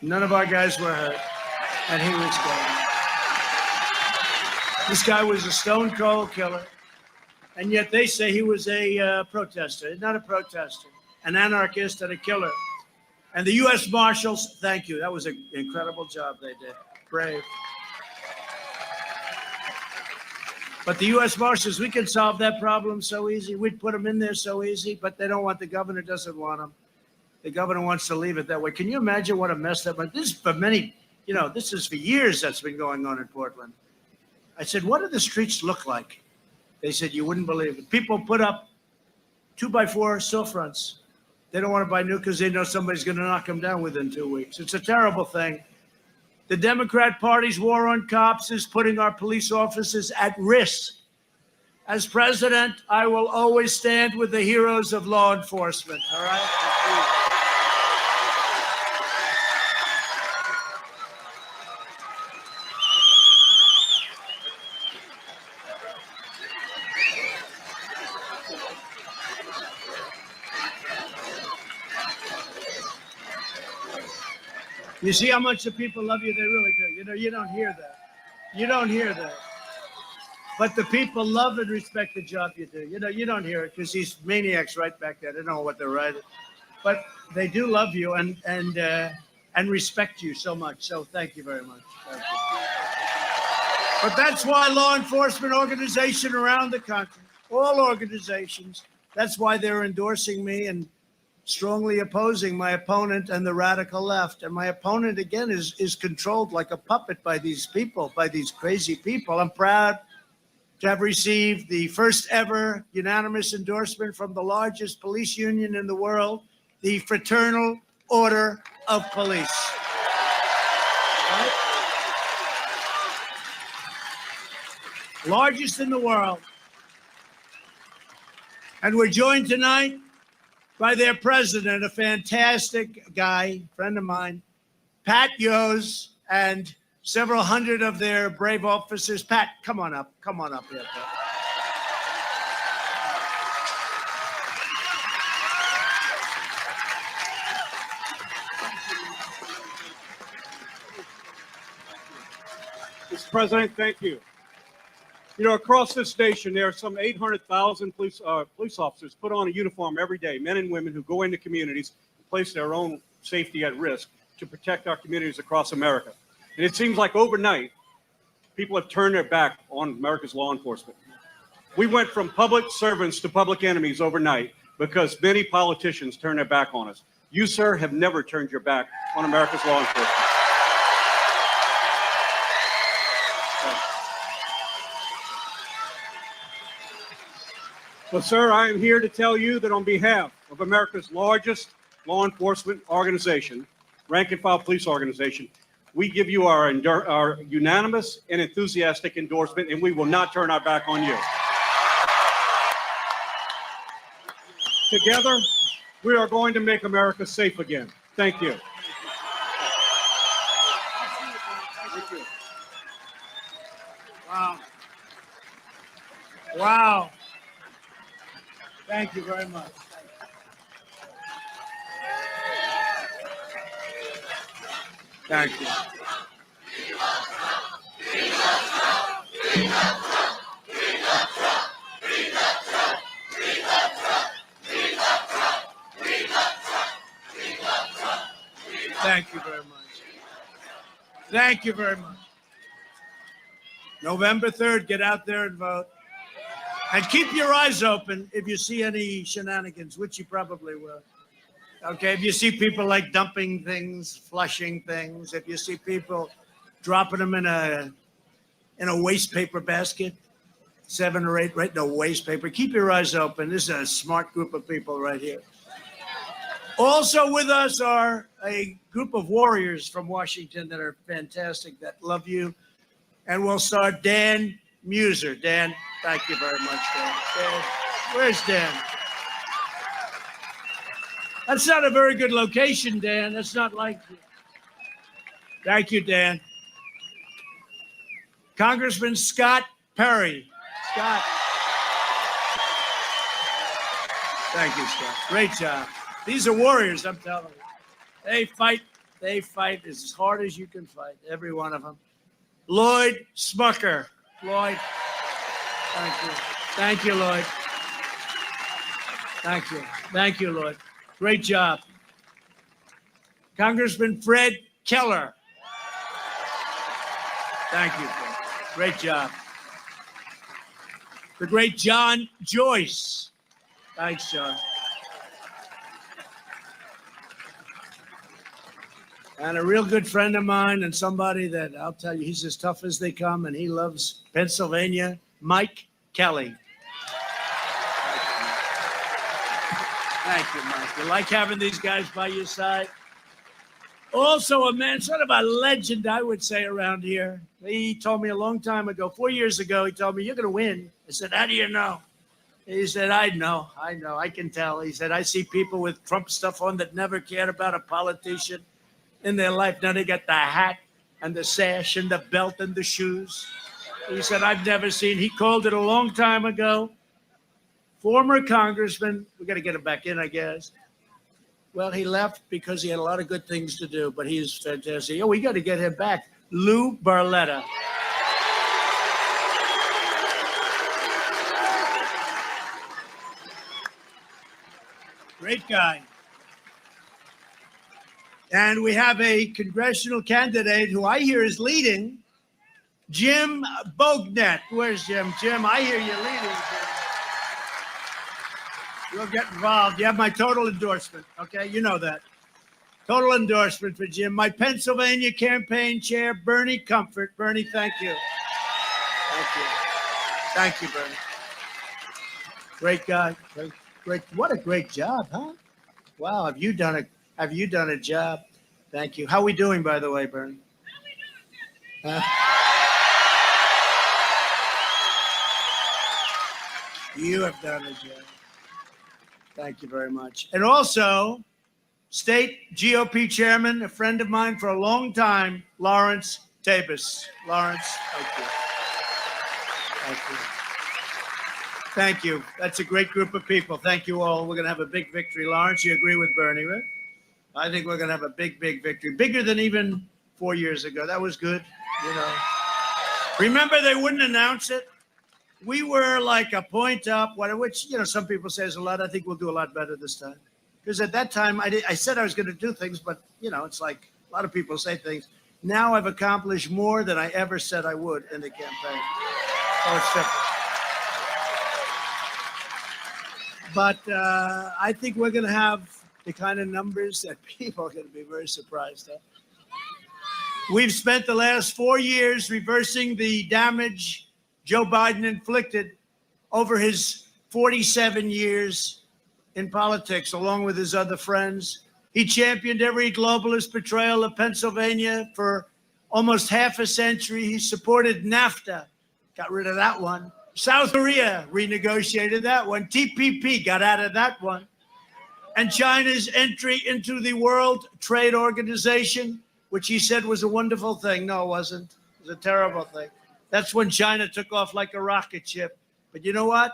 None of our guys were hurt, and he was gone. This guy was a stone cold killer, and yet they say he was a protester. He's not a protester, an anarchist and a killer. And the U.S. Marshals, thank you. That was an incredible job they did. Brave. But the U.S. Marshals, we can solve that problem so easy. We'd put them in there so easy, but they don't want, the governor doesn't want them. The governor wants to leave it that way. Can you imagine what a mess that was? This is for many, this is for years that's been going on in Portland. I said, what do the streets look like? They said, you wouldn't believe it. People put up 2x4 storefronts. They don't want to buy new because they know somebody's going to knock them down within 2 weeks. It's a terrible thing. The Democrat Party's war on cops is putting our police officers at risk. As president, I will always stand with the heroes of law enforcement, all right? You see how much the people love you? They really do. You don't hear that. You don't hear that. But the people love and respect the job you do. You don't hear it because these maniacs right back there, they don't know what they're writing. But they do love you and respect you so much. So thank you very much. Thank you. But that's why law enforcement organizations around the country, all organizations, that's why they're endorsing me and strongly opposing my opponent and the radical left. And my opponent, again, is controlled like a puppet by these people, by these crazy people. I'm proud to have received the first ever unanimous endorsement from the largest police union in the world, the Fraternal Order of Police. Right? Largest in the world. And we're joined tonight by their president, a fantastic guy, friend of mine, Pat Yos, and several hundred of their brave officers. Pat, come on up here, Pat. Mr. President, thank you. You know, across this nation, there are some 800,000 police officers put on a uniform every day, men and women who go into communities and place their own safety at risk to protect our communities across America. And it seems like overnight, people have turned their back on America's law enforcement. We went from public servants to public enemies overnight because many politicians turned their back on us. You, sir, have never turned your back on America's law enforcement. Well, sir, I am here to tell you that on behalf of America's largest law enforcement organization, rank and file police organization, we give you our unanimous and enthusiastic endorsement, and we will not turn our back on you. Together, we are going to make America safe again. Thank you. Thank you. Wow. Wow. Thank you very much. Thank you. Thank you very much. Thank you very much. November 3rd, get out there and vote. And keep your eyes open if you see any shenanigans, which you probably will. Okay, if you see people like dumping things, flushing things, if you see people dropping them in a waste paper basket, 7 or 8 right in a waste paper, keep your eyes open. This is a smart group of people right here. Also with us are a group of warriors from Washington that are fantastic, that love you. And we'll start Dan Muser. Dan, thank you very much, Dan. Dan, where's Dan? That's not a very good location, Dan. That's not like you. Thank you, Dan. Congressman Scott Perry. Scott. Thank you, Scott. Great job. These are warriors, I'm telling you. They fight as hard as you can fight, every one of them. Lloyd Smucker. Lloyd, thank you. Thank you, Lloyd. Thank you. Thank you, Lloyd. Great job. Congressman Fred Keller. Thank you, Fred. Great job. The great John Joyce. Thanks, John. And a real good friend of mine and somebody that I'll tell you, he's as tough as they come and he loves Pennsylvania, Mike Kelly. Thank you, Mike. You like having these guys by your side? Also a man, sort of a legend, I would say, around here. He told me a long time ago, 4 years ago, he told me, you're going to win. I said, how do you know? He said, I know, I can tell. He said, I see people with Trump stuff on that never cared about a politician in their life. Now they got the hat and the sash and the belt and the shoes. He said, I've never seen. He called it a long time ago. Former congressman. We got to get him back in, I guess. Well, he left because he had a lot of good things to do, but he's fantastic. Oh, we got to get him back. Lou Barletta. Great guy. And we have a congressional candidate who I hear is leading, Jim Bognet. Where's Jim? Jim, I hear you leading, Jim. You'll get involved. You have my total endorsement, okay? You know that. Total endorsement for Jim. My Pennsylvania campaign chair, Bernie Comfort. Bernie, thank you. Thank you. Thank you, Bernie. Great guy. Great. What a great job, huh? Wow, have you done a job? Thank you. How are we doing, by the way, Bernie? You have done a job. Thank you very much. And also, State GOP Chairman, a friend of mine for a long time, Lawrence Tabus. Lawrence, thank you. Thank you. Thank you. That's a great group of people. Thank you all. We're going to have a big victory. Lawrence, you agree with Bernie, right? I think we're going to have a big, big victory. Bigger than even 4 years ago. That was good, you know. Remember, they wouldn't announce it. We were like a point up, which, you know, some people say is a lot. I think we'll do a lot better this time. Because at that time, I said I was going to do things, but, you know, it's like a lot of people say things. Now I've accomplished more than I ever said I would in the campaign. So it's different. But I think we're going to have the kind of numbers that people are going to be very surprised at. We've spent the last 4 years reversing the damage Joe Biden inflicted over his 47 years in politics, along with his other friends. He championed every globalist portrayal of Pennsylvania for almost half a century. He supported NAFTA, got rid of that one. South Korea renegotiated that one. TPP got out of that one. And China's entry into the World Trade Organization, which he said was a wonderful thing. No, it wasn't. It was a terrible thing. That's when China took off like a rocket ship. But you know what?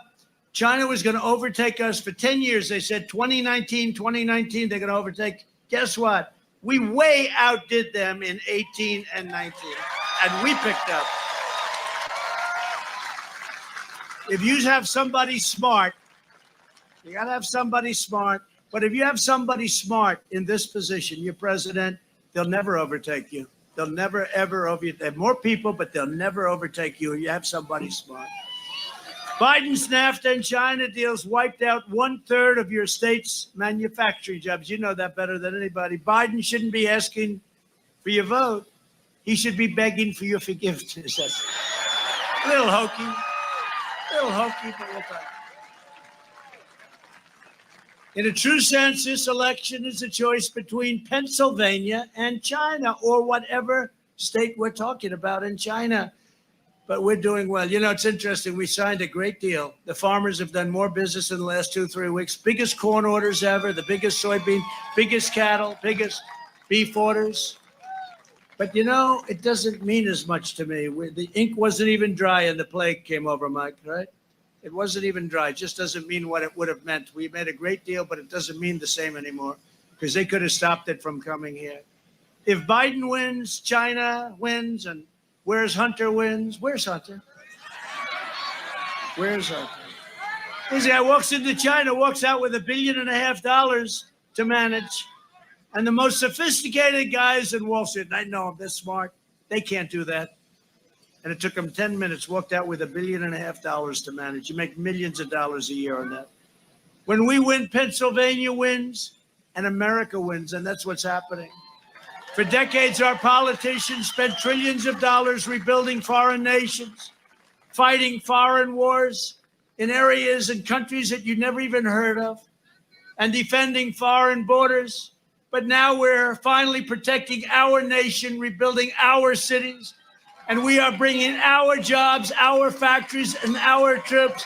China was going to overtake us for 10 years. They said 2019, they're going to overtake. Guess what? We way outdid them in 18 and 19. And we picked up. If you have somebody smart, you got to have somebody smart. But if you have somebody smart in this position, your president, they'll never overtake you. They'll never, ever overtake. They have more people, but they'll never overtake you. You have somebody smart. Biden's NAFTA and China deals wiped out 1/3 of your state's manufacturing jobs. You know that better than anybody. Biden shouldn't be asking for your vote. He should be begging for your forgiveness. That's a little hokey. But we'll talk. In a true sense, this election is a choice between Pennsylvania and China, or whatever state we're talking about in China. But we're doing well. You know, it's interesting. We signed a great deal. The farmers have done more business in the last 2-3 weeks. Biggest corn orders ever, the biggest soybean, biggest cattle, biggest beef orders. But, you know, it doesn't mean as much to me. The ink wasn't even dry and the plague came over, Mike, right? It wasn't even dry. It just doesn't mean what it would have meant. We made a great deal, but it doesn't mean the same anymore because they could have stopped it from coming here. If Biden wins, China wins, and where's Hunter wins? Where's Hunter? Where's Hunter? This guy walks into China, walks out with $1.5 billion to manage. And the most sophisticated guys in Wall Street, and I know them, they're smart, they can't do that. And it took them 10 minutes, walked out with $1.5 billion to manage. You make millions of dollars a year on that. When we win, Pennsylvania wins and America wins, and that's what's happening. For decades, our politicians spent trillions of dollars rebuilding foreign nations, fighting foreign wars in areas and countries that you never even heard of, and defending foreign borders. But now we're finally protecting our nation, rebuilding our cities, and we are bringing our jobs, our factories, and our troops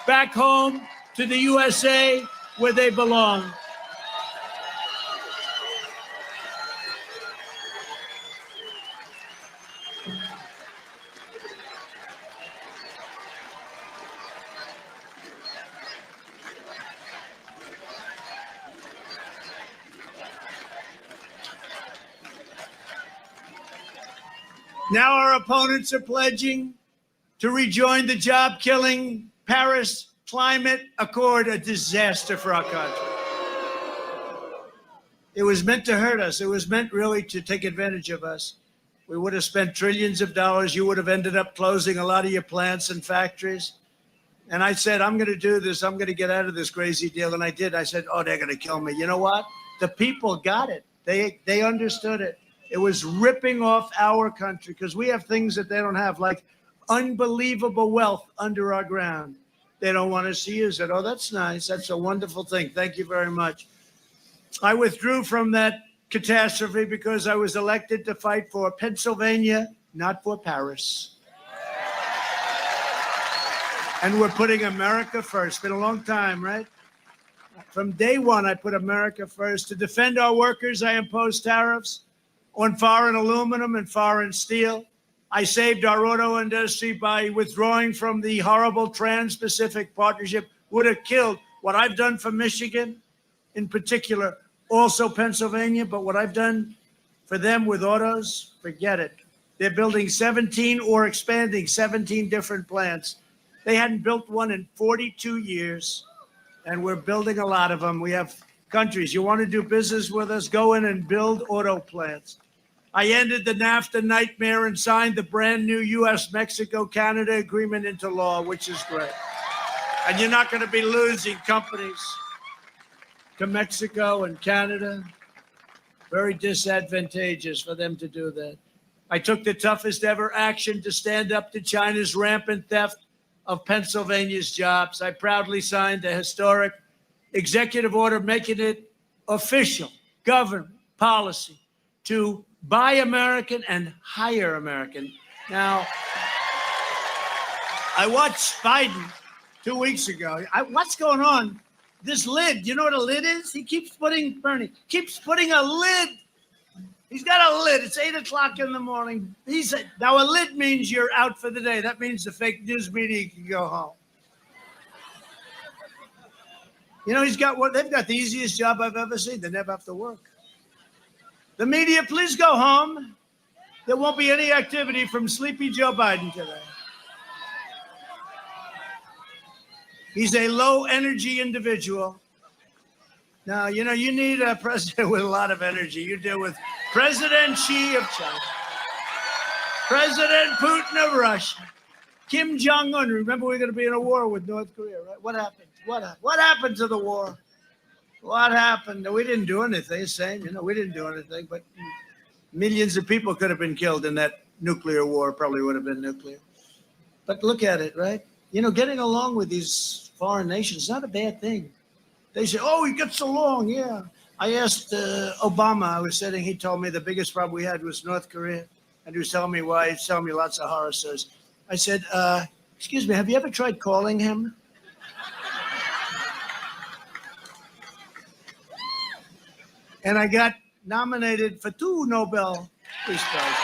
back home to the USA where they belong. Now our opponents are pledging to rejoin the job-killing Paris Climate Accord, a disaster for our country. It was meant to hurt us. It was meant really to take advantage of us. We would have spent trillions of dollars. You would have ended up closing a lot of your plants and factories. And I said, I'm going to do this. I'm going to get out of this crazy deal. And I did. I said, oh, they're going to kill me. You know what? The people got it. They understood it. It was ripping off our country because we have things that they don't have, like unbelievable wealth under our ground. They don't want us to use it. Oh, that's nice. That's a wonderful thing. Thank you very much. I withdrew from that catastrophe because I was elected to fight for Pennsylvania, not for Paris. And we're putting America first. Been a long time, right? From day one, I put America first. To defend our workers, I imposed tariffs on foreign aluminum and foreign steel. I saved our auto industry by withdrawing from the horrible Trans-Pacific Partnership. Would have killed what I've done for Michigan, in particular, also Pennsylvania, but what I've done for them with autos, forget it. They're building 17 or expanding 17 different plants. They hadn't built one in 42 years, and we're building a lot of them. We have countries. You want to do business with us? Go in and build auto plants. I ended the NAFTA nightmare and signed the brand new U.S.-Mexico-Canada agreement into law, which is great. And you're not going to be losing companies to Mexico and Canada. Very disadvantageous for them to do that. I took the toughest ever action to stand up to China's rampant theft of Pennsylvania's jobs. I proudly signed a historic executive order making it official government policy to buy American and hire American. Now, I watched Biden 2 weeks ago. What's going on? This lid, you know what a lid is? He keeps putting, Bernie, keeps putting a lid. He's got a lid. It's 8 o'clock in the morning. He said, now a lid means you're out for the day. That means the fake news media can go home. You know, they've got the easiest job I've ever seen. They never have to work. The media, please go home. There won't be any activity from sleepy Joe Biden today. He's a low energy individual. Now, you know, you need a president with a lot of energy. You deal with President Xi of China, President Putin of Russia, Kim Jong-un. Remember, we're going to be in a war with North Korea, right? What happened? What happened to the war? What happened? We didn't do anything. Same, you know, we didn't do anything, but millions of people could have been killed in that nuclear war. Probably would have been nuclear. But look at it, right? You know, getting along with these foreign nations is not a bad thing. They say, oh, he gets along, yeah. I asked Obama, I was sitting, he told me the biggest problem we had was North Korea. And he was telling me why, he's telling me lots of horror stories. I said, excuse me, have you ever tried calling him? And I got nominated for 2 Nobel Peace Prizes.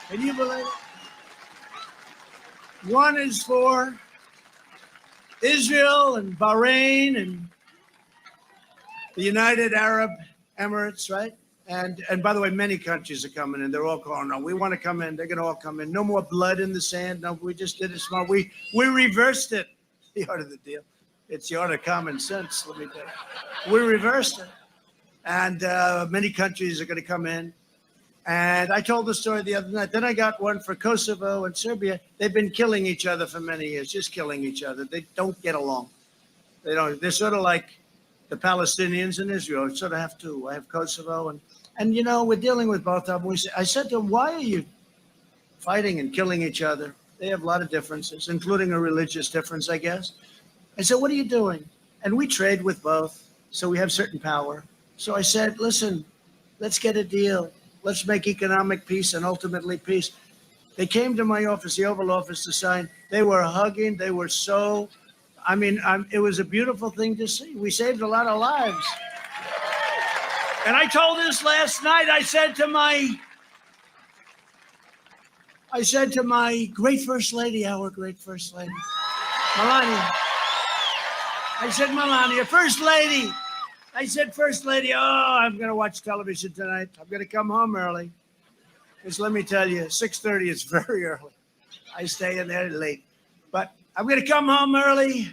Can you believe it? One is for Israel and Bahrain and the United Arab Emirates, right? And by the way, many countries are coming in. They're all calling, no, we want to come in. They're going to all come in. No more blood in the sand. No, we just did it smart. We reversed it. The art of the deal. It's the art of common sense, let me tell you. We reversed it. And many countries are going to come in. And I told the story the other night. Then I got one for Kosovo and Serbia. They've been killing each other for many years, just killing each other. They don't get along. They don't. They're sort of like the Palestinians and Israel. Sort of have two. I have Kosovo and you know, we're dealing with both of them. I said to them, why are you fighting and killing each other? They have a lot of differences, including a religious difference, I guess. I said, what are you doing? And we trade with both, so we have certain power. So I said, listen, let's get a deal. Let's make economic peace and ultimately peace. They came to my office, the Oval Office, to sign. They were hugging. They were so, it was a beautiful thing to see. We saved a lot of lives. And I told this last night. I said to my great First Lady, our great First Lady, Melania. I said, Melania, First Lady. I said, First Lady, oh, I'm going to watch television tonight. I'm going to come home early. Because let me tell you, 6:30 is very early. I stay in there late. But I'm going to come home early.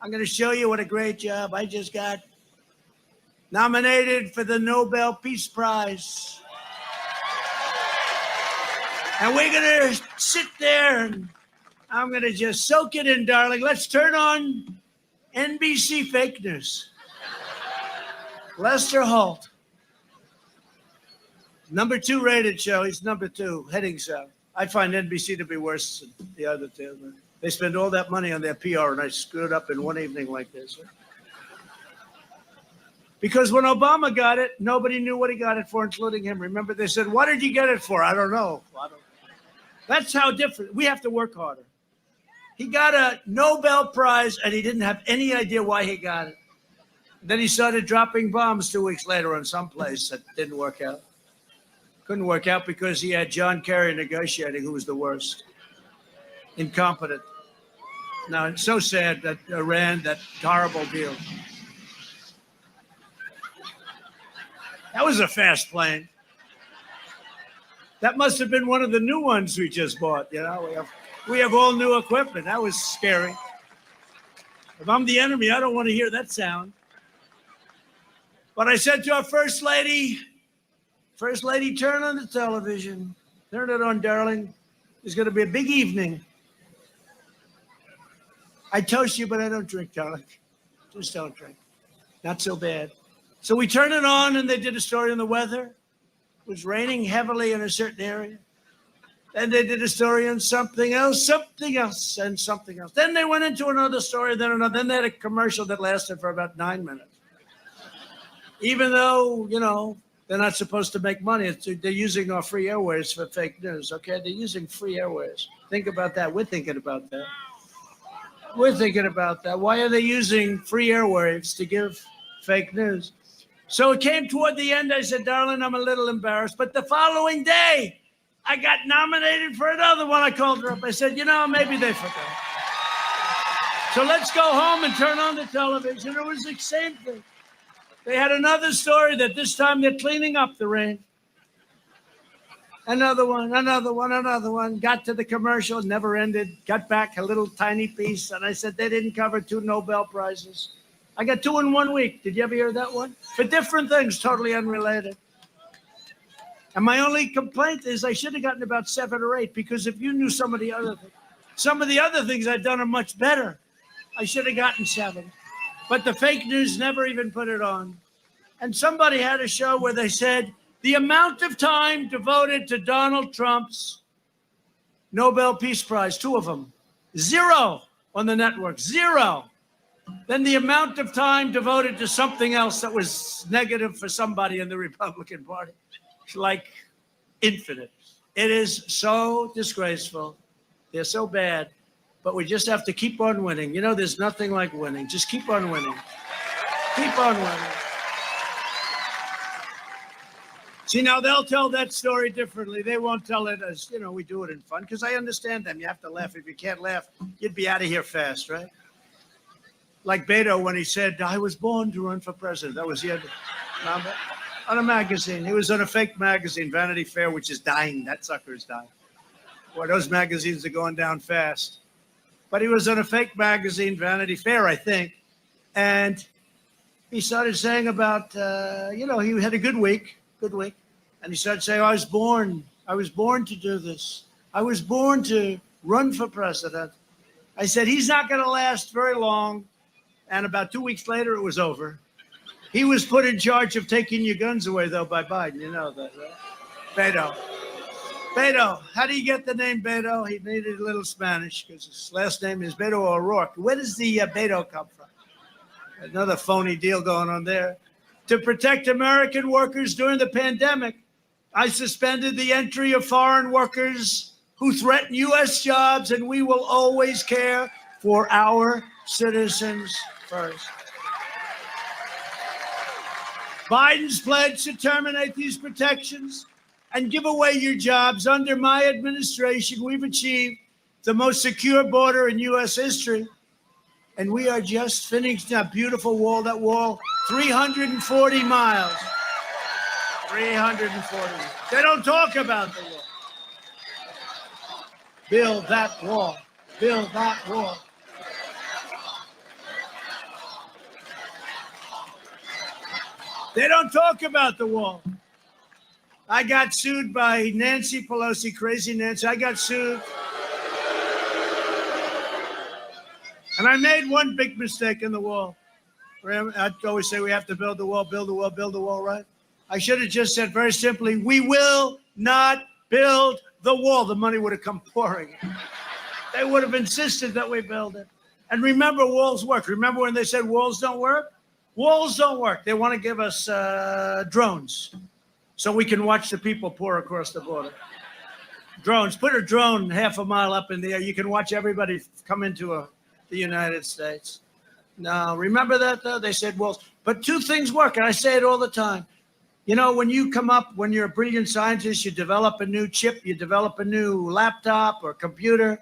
I'm going to show you what a great job. I just got nominated for the Nobel Peace Prize. And we're going to sit there and I'm going to just soak it in, darling. Let's turn on NBC Fake News. Lester Holt. Number 2 rated show. He's number 2, heading south. I find NBC to be worse than the other two. They spend all that money on their PR, and I screwed up in one evening like this. Because when Obama got it, nobody knew what he got it for, including him. Remember, they said, what did you get it for? I don't know. That's how different. We have to work harder. He got a Nobel Prize, and he didn't have any idea why he got it. Then he started dropping bombs 2 weeks later on some place that didn't work out. Couldn't work out because he had John Kerry negotiating, who was the worst. Incompetent. Now, it's so sad that Iran, that horrible deal. That was a fast plane. That must have been one of the new ones we just bought. You know, we have all new equipment. That was scary. If I'm the enemy, I don't want to hear that sound. But I said to our First Lady, turn on the television. Turn it on, darling. There's going to be a big evening. I toast you, but I don't drink, darling. Just don't drink. Not so bad. So we turned it on, and they did a story on the weather. It was raining heavily in a certain area. Then they did a story on something else, and something else. Then they went into another story, then another. Then they had a commercial that lasted for about 9 minutes. Even though, you know, they're not supposed to make money. They're using our free airways for fake news, okay? They're using free airways. Think about that. We're thinking about that. We're thinking about that. Why are they using free airwaves to give fake news? So it came toward the end. I said, darling, I'm a little embarrassed. But the following day, I got nominated for another one. I called her up. I said, you know, maybe they forgot. So let's go home and turn on the television. It was the same thing. They had another story that this time they're cleaning up the rain. Another one. Got to the commercial, never ended. Got back a little tiny piece. And I said, they didn't cover 2 Nobel Prizes. I got 2 in 1 week. Did you ever hear that one? For different things, totally unrelated. And my only complaint is I should have gotten about 7 or 8, because if you knew some of the other things I've done are much better. I should have gotten 7. But the fake news never even put it on. And somebody had a show where they said the amount of time devoted to Donald Trump's Nobel Peace Prize, 2 of them, 0 on the network, 0. Then the amount of time devoted to something else that was negative for somebody in the Republican Party, it's like infinite. It is so disgraceful. They're so bad. But we just have to keep on winning. You know, there's nothing like winning. Just keep on winning. Keep on winning. See, now they'll tell that story differently. They won't tell it as, you know, we do it in fun, because I understand them. You have to laugh. If you can't laugh, you'd be out of here fast, right? Like Beto when he said, I was born to run for president. That was the end. On a magazine. He was on a fake magazine, Vanity Fair, which is dying. That sucker is dying. Boy, those magazines are going down fast. But he was on a fake magazine, Vanity Fair, I think. And he started saying about, you know, he had a good week. And he started saying, I was born to do this. I was born to run for president. I said, he's not going to last very long. And about 2 weeks later, it was over. He was put in charge of taking your guns away, though, by Biden. You know that, right? Beto. How do you get the name Beto? He needed a little Spanish because his last name is Beto O'Rourke. Where does the Beto come from? Another phony deal going on there. To protect American workers during the pandemic, I suspended the entry of foreign workers who threaten U.S. jobs, and we will always care for our citizens first. Biden's pledge to terminate these protections and give away your jobs. Under my administration, we've achieved the most secure border in U.S. history. And we are just finishing that beautiful wall, 340 miles. 340. They don't talk about the wall. Build that wall. build that wall. They don't talk about the wall. I got sued by Nancy Pelosi, crazy Nancy. I got sued. And I made one big mistake in the wall. I'd always say we have to build the wall, build the wall, build the wall, right? I should have just said very simply, we will not build the wall. The money would have come pouring. They would have insisted that we build it. And remember, walls work. Remember when they said walls don't work? Walls don't work. They want to give us drones so we can watch the people pour across the border. Drones. Put a drone half a mile up in the air. You can watch everybody come into the United States. Now, remember that, though? They said walls. But two things work, and I say it all the time. You know, when you come up, when you're a brilliant scientist, you develop a new chip, you develop a new laptop or computer.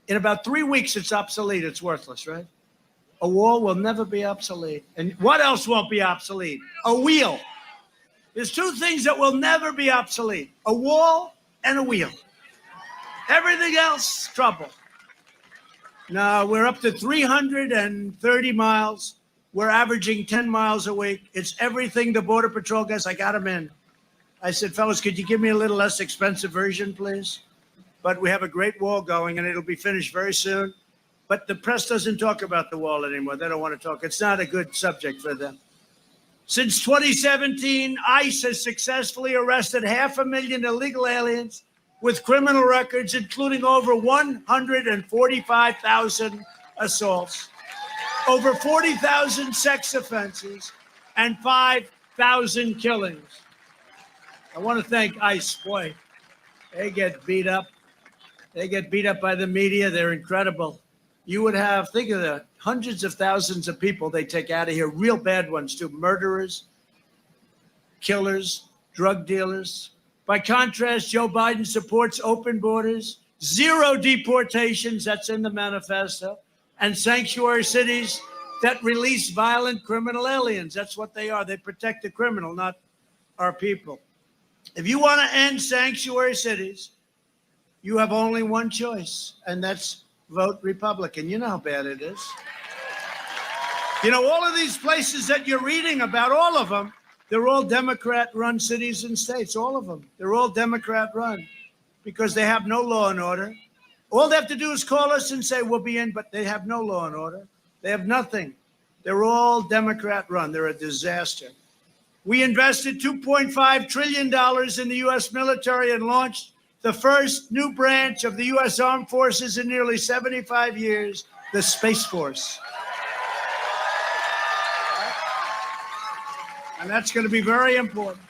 In about 3 weeks, it's obsolete. It's worthless, right? A wall will never be obsolete. And what else won't be obsolete? A wheel. There's two things that will never be obsolete: a wall and a wheel. Everything else, trouble. Now, we're up to 330 miles. We're averaging 10 miles a week. It's everything the Border Patrol guys, I got them in. I said, fellas, could you give me a little less expensive version, please? But we have a great wall going, and it'll be finished very soon. But the press doesn't talk about the wall anymore. They don't want to talk. It's not a good subject for them. Since 2017, ICE has successfully arrested 500,000 illegal aliens with criminal records, including over 145,000 assaults, over 40,000 sex offenses, and 5,000 killings. I want to thank ICE. Boy, they get beat up. They get beat up by the media. They're incredible. You would have, think of the hundreds of thousands of people they take out of here, real bad ones too, murderers, killers, drug dealers. By contrast, Joe Biden supports open borders, zero deportations, that's in the manifesto, and sanctuary cities that release violent criminal aliens. That's what they are. They protect the criminal, not our people. If you want to end sanctuary cities, you have only one choice, and that's vote Republican. You know how bad it is. You know, all of these places that you're reading about, all of them, they're all Democrat-run cities and states, all of them. They're all Democrat-run because they have no law and order. All they have to do is call us and say, we'll be in, but they have no law and order. They have nothing. They're all Democrat-run. They're a disaster. We invested $2.5 trillion in the U.S. military and launched the first new branch of the U.S. Armed Forces in nearly 75 years, the Space Force. And that's going to be very important.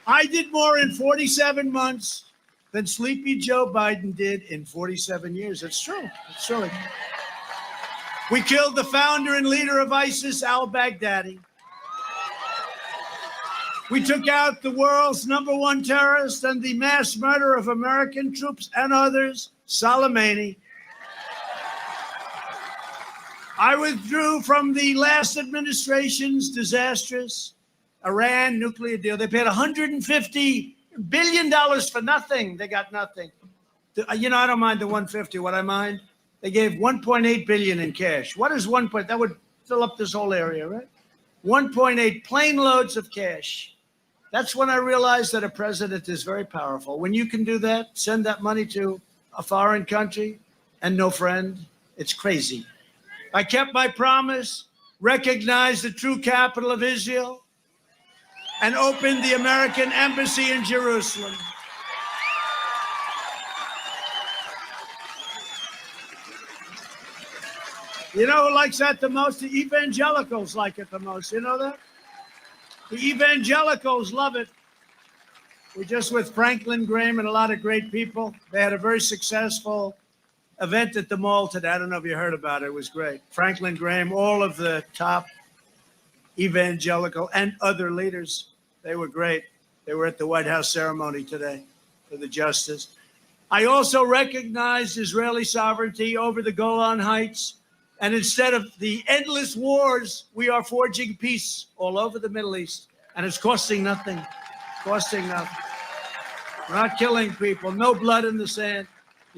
I did more in 47 months than Sleepy Joe Biden did in 47 years. It's true. It's true. We killed the founder and leader of ISIS, al-Baghdadi. We took out the world's #1 terrorist and the mass murderer of American troops and others, Soleimani. I withdrew from the last administration's disastrous Iran nuclear deal. They paid $150 billion for nothing. They got nothing. You know, I don't mind the 150. What I mind, they gave 1.8 billion in cash. What is 1 point? That would fill up this whole area, right? 1.8 plane loads of cash. That's when I realized that a president is very powerful. When you can do that, send that money to a foreign country and no friend, it's crazy. I kept my promise, recognized the true capital of Israel, and opened the American embassy in Jerusalem. You know who likes that the most? The evangelicals like it the most. You know that? The evangelicals love it. We're just with Franklin Graham and a lot of great people. They had a very successful event at the mall today. I don't know if you heard about it. It was great. Franklin Graham, all of the top evangelical and other leaders, they were great. They were at the White House ceremony today for the justice. I also recognized Israeli sovereignty over the Golan Heights. And instead of the endless wars, we are forging peace all over the Middle East. And it's costing nothing. Costing nothing. We're not killing people. No blood in the sand.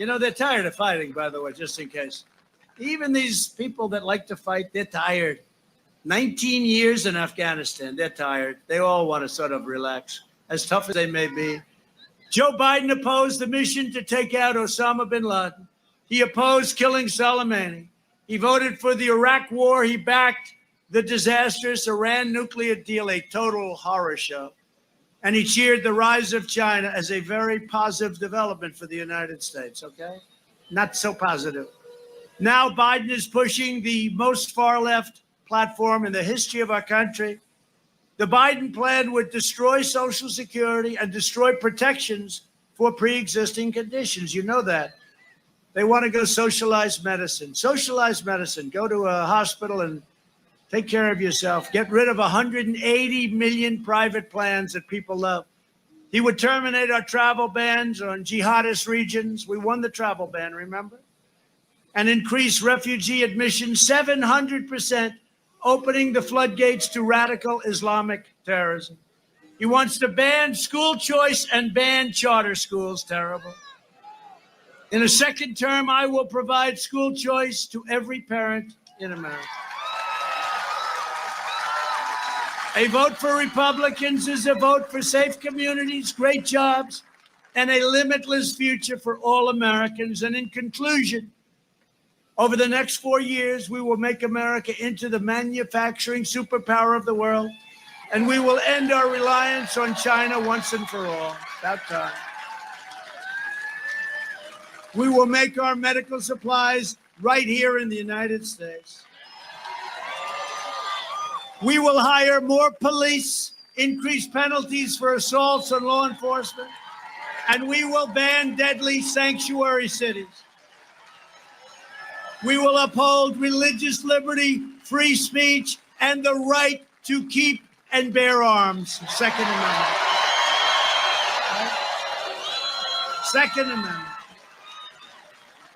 You know, they're tired of fighting, by the way, just in case. Even these people that like to fight, they're tired. 19 years in Afghanistan, they're tired. They all want to sort of relax, as tough as they may be. Joe Biden opposed the mission to take out Osama bin Laden. He opposed killing Soleimani. He voted for the Iraq war. He backed the disastrous Iran nuclear deal, a total horror show. And he cheered the rise of China as a very positive development for the United States, okay? Not so positive. Now Biden is pushing the most far-left platform in the history of our country. The Biden plan would destroy Social Security and destroy protections for pre-existing conditions. You know that. They want to go socialized medicine. Socialized medicine. Go to a hospital and take care of yourself. Get rid of 180 million private plans that people love. He would terminate our travel bans on jihadist regions. We won the travel ban, remember? And increase refugee admissions 700%, opening the floodgates to radical Islamic terrorism. He wants to ban school choice and ban charter schools. Terrible. In a second term, I will provide school choice to every parent in America. A vote for Republicans is a vote for safe communities, great jobs, and a limitless future for all Americans. And in conclusion, over the next 4 years, we will make America into the manufacturing superpower of the world, and we will end our reliance on China once and for all. About time. We will make our medical supplies right here in the United States. We will hire more police, increase penalties for assaults on law enforcement, and we will ban deadly sanctuary cities. We will uphold religious liberty, free speech, and the right to keep and bear arms. Second Amendment. Second Amendment.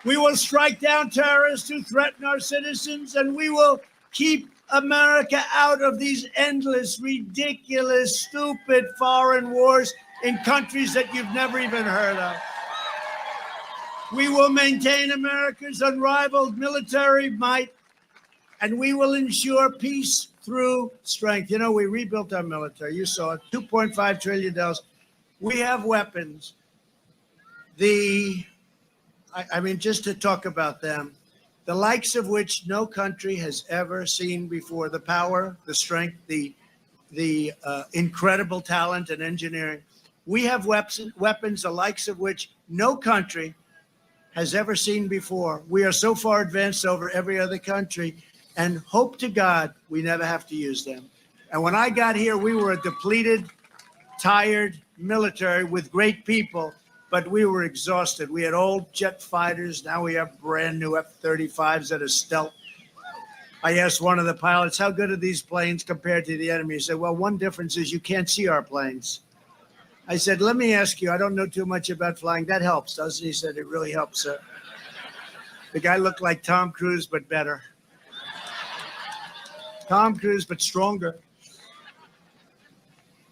We will strike down terrorists who threaten our citizens, and we will keep America out of these endless, ridiculous, stupid foreign wars in countries that you've never even heard of. We will maintain America's unrivaled military might, and we will ensure peace through strength. You know, we rebuilt our military. You saw it, $2.5 trillion. We have weapons. I mean, just to talk about them, the likes of which no country has ever seen before. The power, the strength, the incredible talent and engineering. We have weapons, the likes of which no country has ever seen before. We are so far advanced over every other country, and hope to God we never have to use them. And when I got here, we were a depleted, tired military with great people, but we were exhausted. We had old jet fighters. Now we have brand new F-35s that are stealth. I asked one of the pilots, how good are these planes compared to the enemy? He said, well, one difference is you can't see our planes. I said, let me ask you, I don't know too much about flying. That helps, doesn't it? He said, it really helps, sir. The guy looked like Tom Cruise, but better. Tom Cruise, but stronger.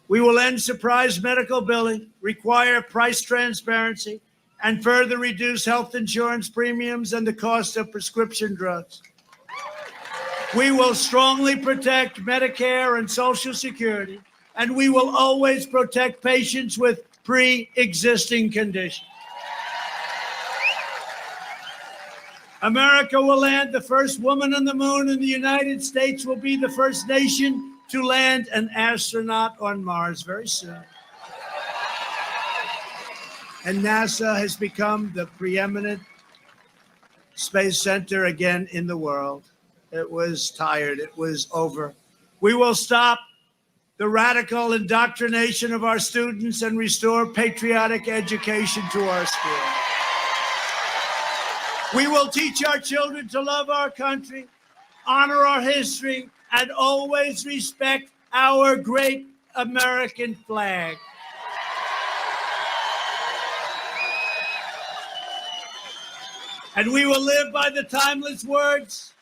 We will end surprise medical billing, require price transparency, and further reduce health insurance premiums and the cost of prescription drugs. We will strongly protect Medicare and Social Security, and we will always protect patients with pre-existing conditions. America will land the first woman on the moon, and the United States will be the first nation to land an astronaut on Mars very soon. And NASA has become the preeminent space center again in the world. It was tired. It was over. We will stop the radical indoctrination of our students and restore patriotic education to our schools. We will teach our children to love our country, honor our history, and always respect our great American flag. And we will live by the timeless words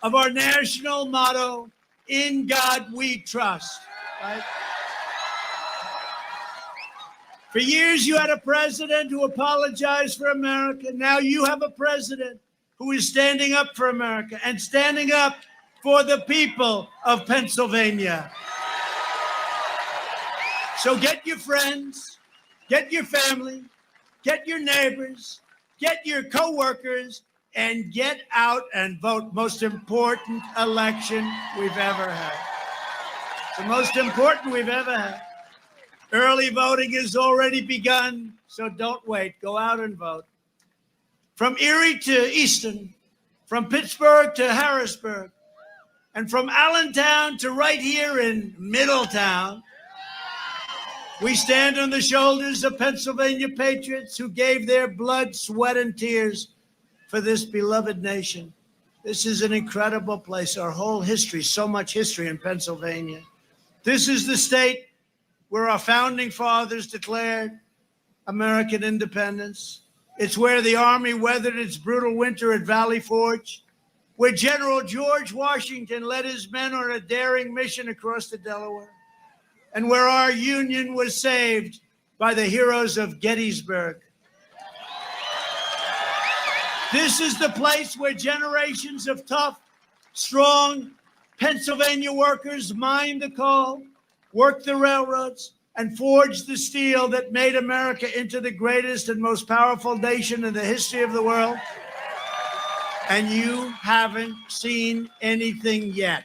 of our national motto, in God we trust. Right? For years, you had a president who apologized for America. Now you have a president who is standing up for America and standing up for the people of Pennsylvania. So get your friends, get your family, get your neighbors, get your coworkers, and get out and vote. Most important election we've ever had. It's the most important we've ever had. Early voting has already begun, so don't wait. Go out and vote. From Erie to Easton, from Pittsburgh to Harrisburg, and from Allentown to right here in Middletown, we stand on the shoulders of Pennsylvania patriots who gave their blood, sweat, and tears for this beloved nation. This is an incredible place. Our whole history, so much history in Pennsylvania. This is the state where our founding fathers declared American independence. It's where the Army weathered its brutal winter at Valley Forge, where General George Washington led his men on a daring mission across the Delaware, and where our Union was saved by the heroes of Gettysburg. This is the place where generations of tough, strong Pennsylvania workers mined the coal, worked the railroads, and forged the steel that made America into the greatest and most powerful nation in the history of the world. And you haven't seen anything yet.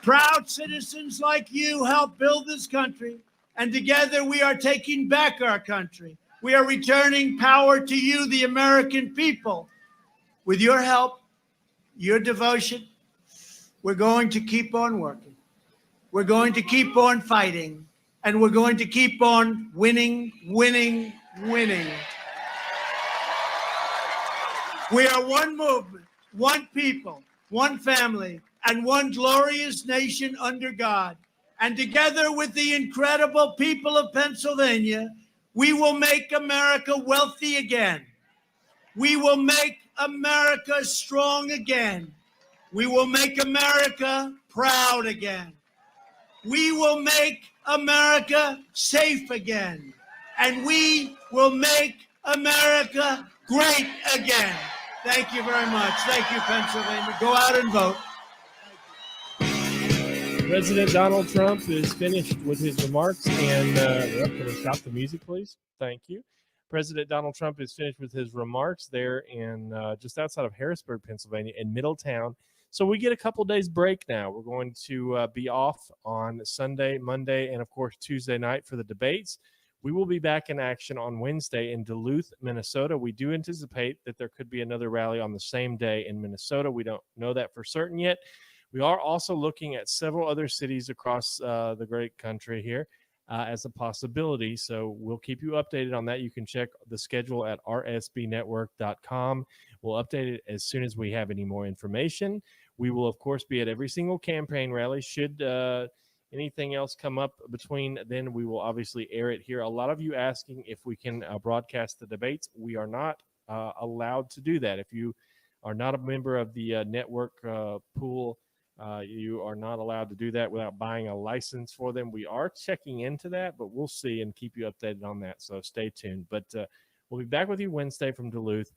Proud citizens like you helped build this country, and together we are taking back our country. We are returning power to you, the American people. With your help, your devotion, we're going to keep on working. We're going to keep on fighting, and we're going to keep on winning, winning, winning. We are one movement, one people, one family, and one glorious nation under God. And together with the incredible people of Pennsylvania, we will make America wealthy again. We will make America strong again. We will make America proud again. We will make America safe again. And we will make America great again. Thank you very much. Thank you, Pennsylvania. Go out and vote. President Donald Trump is finished with his remarks, and can we stop the music, please? Thank you. President Donald Trump is finished with his remarks there in just outside of Harrisburg, Pennsylvania, in Middletown. So we get a couple days break now. We're going to be off on Sunday, Monday, and of course Tuesday night for the debates. We will be back in action on Wednesday in Duluth, Minnesota. We do anticipate that there could be another rally on the same day in Minnesota. We don't know that for certain yet. We are also looking at several other cities across the great country here as a possibility. So we'll keep you updated on that. You can check the schedule at rsbnetwork.com. We'll update it as soon as we have any more information. We will, of course, be at every single campaign rally. Should anything else come up between then, we will obviously air it here. A lot of you asking if we can broadcast the debates. We are not allowed to do that. If you are not a member of the network pool, you are not allowed to do that without buying a license for them. We are checking into that, but we'll see and keep you updated on that. So stay tuned. But we'll be back with you Wednesday from Duluth.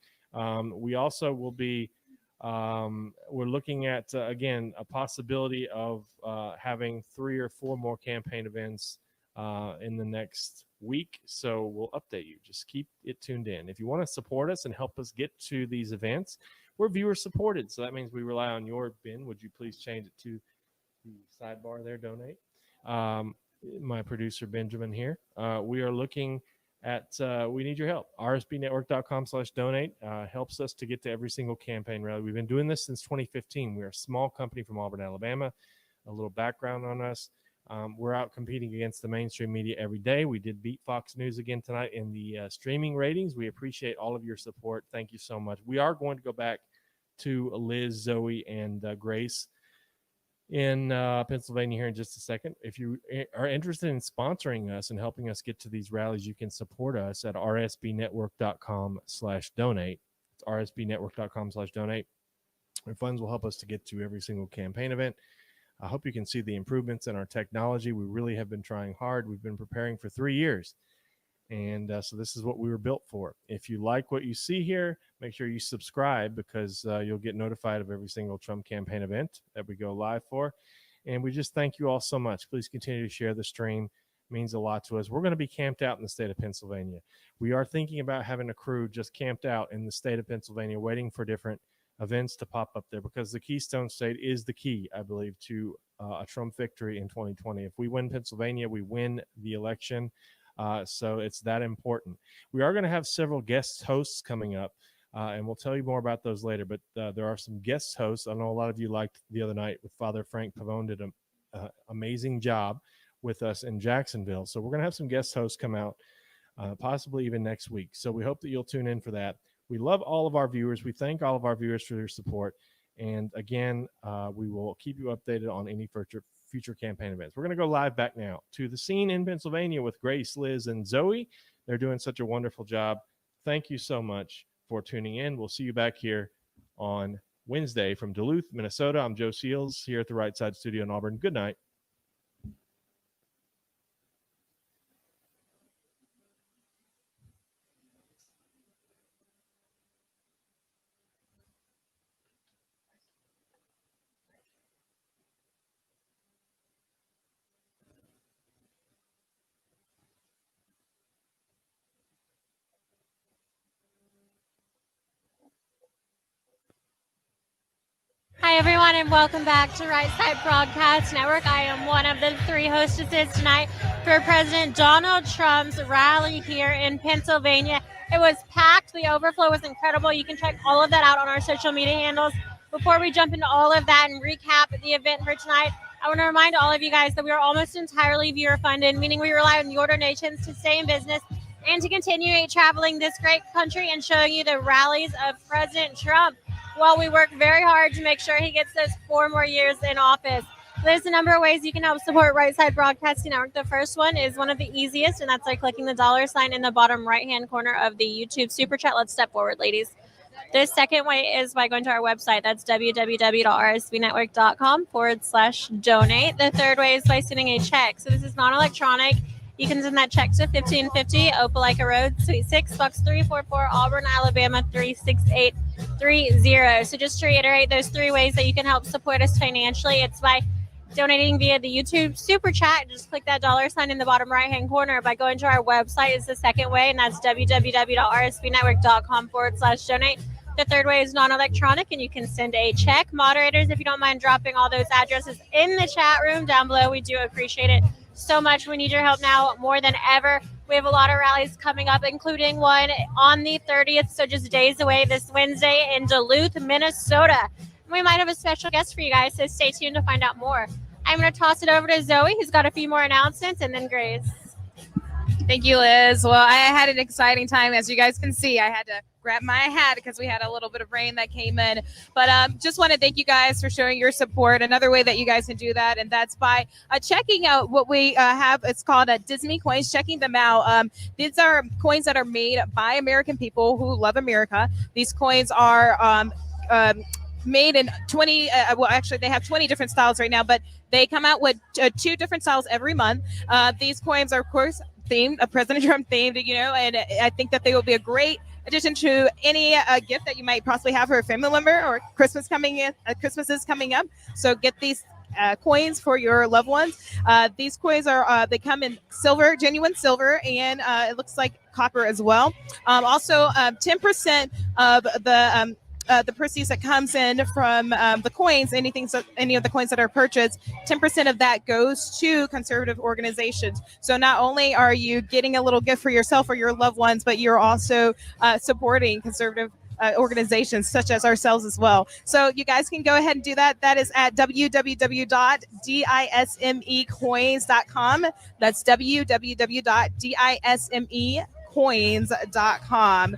We also will be we're looking at, again, a possibility of having 3 or 4 more campaign events in the next week. So we'll update you. Just keep it tuned in. If you want to support us and help us get to these events, we're viewer supported. So that means we rely on your bin. Would you please change it to the sidebar there, donate? My producer, Benjamin, here. We are looking at, we need your help. rsbnetwork.com/donate helps us to get to every single campaign rally. We've been doing this since 2015. We're a small company from Auburn, Alabama. A little background on us. We're out competing against the mainstream media every day. We did beat Fox News again tonight in the streaming ratings. We appreciate all of your support. Thank you so much. We are going to go back to Liz, Zoe, and Grace in Pennsylvania here in just a second. If you are interested in sponsoring us and helping us get to these rallies, you can support us at rsbnetwork.com/donate. It's rsbnetwork.com/donate. Your funds will help us to get to every single campaign event. I hope you can see the improvements in our technology. We really have been trying hard. We've been preparing for 3 years. And so this is what we were built for. If you like what you see here, make sure you subscribe because you'll get notified of every single Trump campaign event that we go live for. And we just thank you all so much. Please continue to share the stream. It means a lot to us. We're going to be camped out in the state of Pennsylvania. We are thinking about having a crew just camped out in the state of Pennsylvania, waiting for different events to pop up there because the Keystone State is the key, I believe, to a Trump victory in 2020. If we win Pennsylvania, we win the election. So it's that important. We are going to have several guest hosts coming up, and we'll tell you more about those later. But there are some guest hosts. I know a lot of you liked the other night with Father Frank Pavone did an amazing job with us in Jacksonville. So we're going to have some guest hosts come out, possibly even next week. So we hope that you'll tune in for that. We love all of our viewers. We thank all of our viewers for their support. And again, we will keep you updated on any future campaign events. We're going to go live back now to the scene in Pennsylvania with Grace, Liz, and Zoe. They're doing such a wonderful job. Thank you so much for tuning in. We'll see you back here on Wednesday from Duluth, Minnesota. I'm Joe Seals here at the Right Side Studio in Auburn. Good night. Hi, everyone, and welcome back to Right Side Broadcast Network. I am one of the 3 hostesses tonight for President Donald Trump's rally here in Pennsylvania. It was packed. The overflow was incredible. You can check all of that out on our social media handles. Before we jump into all of that and recap the event for tonight, I want to remind all of you guys that we are almost entirely viewer funded, meaning we rely on your donations to stay in business and to continue traveling this great country and showing you the rallies of President Trump while we work very hard to make sure he gets those 4 more years in office. There's a number of ways you can help support Right Side Broadcasting Network. The first one is one of the easiest, and that's by clicking the $ in the bottom right-hand corner of the YouTube Super Chat. Let's step forward, ladies. The second way is by going to our website. That's www.rsbnetwork.com/donate. The third way is by sending a check. So this is non-electronic. You can send that check to 1550 Opelika Road, Suite 6, Box 344, Auburn, Alabama 36830. So just to reiterate those 3 ways that you can help support us financially. It's by donating via the YouTube Super Chat. Just click that $ in the bottom right-hand corner. By going to our website is the second way, and that's www.rsbnetwork.com/donate. The third way is non-electronic, and you can send a check. Moderators, if you don't mind dropping all those addresses in the chat room down below, we do appreciate it so much. We need your help now more than ever. We have a lot of rallies coming up, including one on the 30th, so just days away, this Wednesday in Duluth, Minnesota. We might have a special guest for you guys, so stay tuned to find out more. I'm going to toss it over to Zoe, who's got a few more announcements, and then Grace. Thank you, Liz. Well, I had an exciting time. As you guys can see, I had to grab my hat because we had a little bit of rain that came in. But just want to thank you guys for showing your support. Another way that you guys can do that, and that's by checking out what we have. It's called Disney Coins, checking them out. These are coins that are made by American people who love America. These coins are made in 20, well, actually, they have 20 different styles right now, but they come out with 2 different styles every month. These coins are, of course, themed, President Trump themed, you know, and I think that they will be a great addition to any gift that you might possibly have for a family member, or Christmas is coming up. So get these coins for your loved ones. These coins are they come in silver, genuine silver, and it looks like copper as well. Also, 10% of the proceeds that comes in from the coins, any of the coins that are purchased, 10% of that goes to conservative organizations. So not only are you getting a little gift for yourself or your loved ones, but you're also supporting conservative organizations such as ourselves as well. So you guys can go ahead and do that. That is at www.dismecoins.com. That's www.dismecoins.com.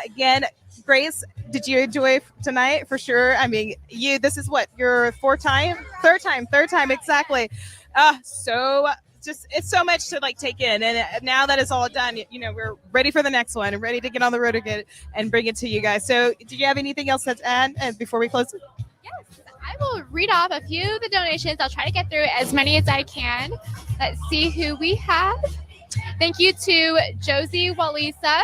Again, Grace, did you enjoy tonight? For sure. I mean, this is what, your third time, exactly. So just, it's so much to take in. And now that it's all done, we're ready for the next one and ready to get on the road again and bring it to you guys. So did you have anything else to add before we close? Yes, I will read off a few of the donations. I'll try to get through as many as I can. Let's see who we have. Thank you to Josie Walisa.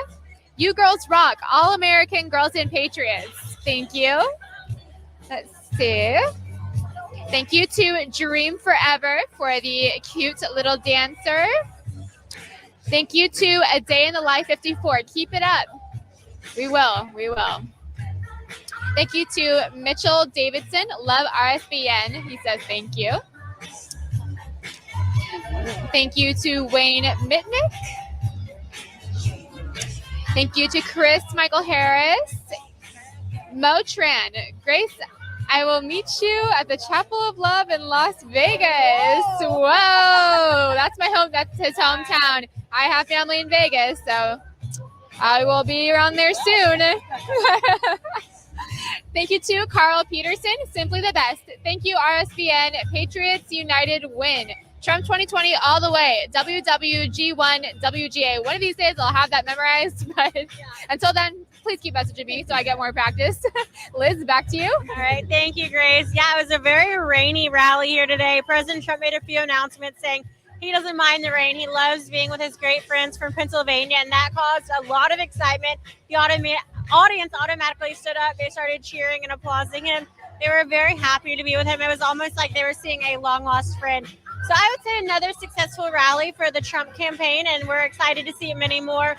You girls rock. All American girls and patriots. Thank you. Let's see. Thank you to Dream Forever for the cute little dancer. Thank you to A Day in the Life 54. Keep it up. We will. We will. Thank you to Mitchell Davidson. Love RSBN. He says thank you. Thank you to Wayne Mitnick. Thank you to Chris Michael Harris. Motran. Grace, I will meet you at the Chapel of Love in Las Vegas. Whoa. That's my home. That's his hometown. I have family in Vegas, so I will be around there soon. Thank you to Carl Peterson, simply the best. Thank you, RSBN, Patriots United win. Trump 2020 all the way. WWG1 WGA. One of these days I'll have that memorized, but until then, please keep messaging me so I get more practice. Liz, back to you. All right, thank you, Grace. Yeah, it was a very rainy rally here today. President Trump made a few announcements saying he doesn't mind the rain. He loves being with his great friends from Pennsylvania, and that caused a lot of excitement. The audience automatically stood up. They started cheering and applauding him. They were very happy to be with him. It was almost like they were seeing a long-lost friend. So I would say another successful rally for the Trump campaign, and we're excited to see many more.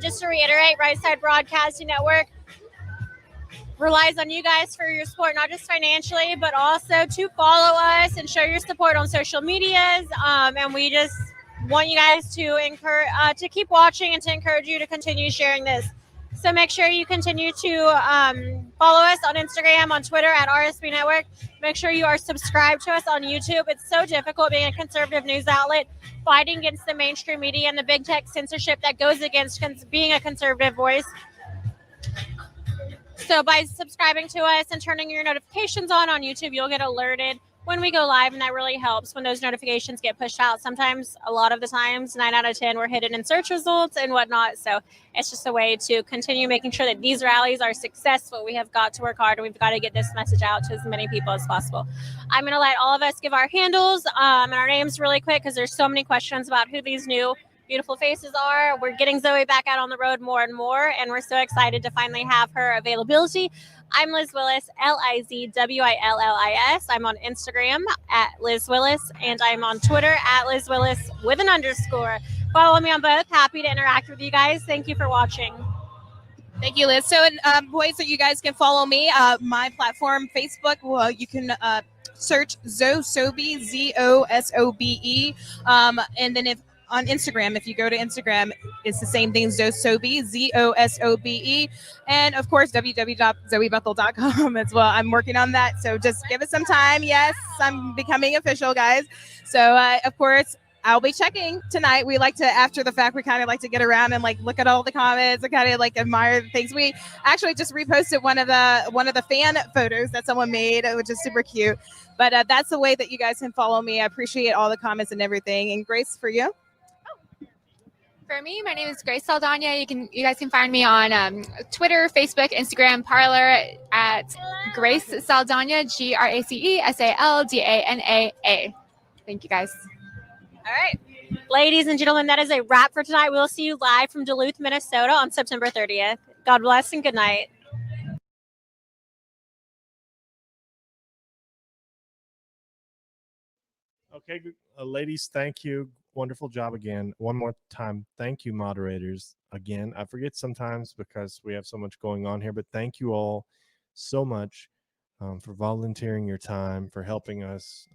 Just to reiterate, Right Side Broadcasting Network relies on you guys for your support, not just financially, but also to follow us and show your support on social medias. And we just want you guys to encourage to keep watching and to encourage you to continue sharing this. So make sure you continue to follow us on Instagram, on Twitter at RSB Network. Make sure you are subscribed to us on YouTube. It's so difficult being a conservative news outlet, fighting against the mainstream media and the big tech censorship that goes against being a conservative voice. So by subscribing to us and turning your notifications on YouTube, you'll get alerted when we go live, and that really helps when those notifications get pushed out. Sometimes, a lot of the times, 9 out of 10, we're hidden in search results and whatnot. So it's just a way to continue making sure that these rallies are successful. We have got to work hard, and we've got to get this message out to as many people as possible. I'm going to let all of us give our handles and our names really quick because there's so many questions about who these new beautiful faces are. We're getting Zoe back out on the road more and more, and we're so excited to finally have her availability. I'm Liz Willis, LizWillis. I'm on Instagram at Liz Willis, and I'm on Twitter at Liz Willis with an underscore. Follow me on both. Happy to interact with you guys. Thank you for watching. Thank you, Liz. So, ways that you guys can follow me, my platform, Facebook, well, you can search Zosobe, Zosobe. And then on Instagram, if you go to Instagram, it's the same thing, Zosobe, Zosobe. And of course, www.zoebethel.com as well. I'm working on that, so just give it some time. Yes, I'm becoming official, guys. So, of course, I'll be checking tonight. We like to, after the fact, we kind of like to get around and like look at all the comments and kind of like admire the things. We actually just reposted one of the fan photos that someone made, which is super cute. But that's the way that you guys can follow me. I appreciate all the comments and everything. And Grace, for you? For me, my name is Grace Saldana. You guys can find me on Twitter, Facebook, Instagram, Parler at Grace Saldana, GraceSaldana. Thank you, guys. All right. Ladies and gentlemen, that is a wrap for tonight. We'll see you live from Duluth, Minnesota on September 30th. God bless and good night. Okay, ladies, thank you. Wonderful job again. One more time, thank you, moderators. Again, I forget sometimes because we have so much going on here, but thank you all so much for volunteering your time, for helping us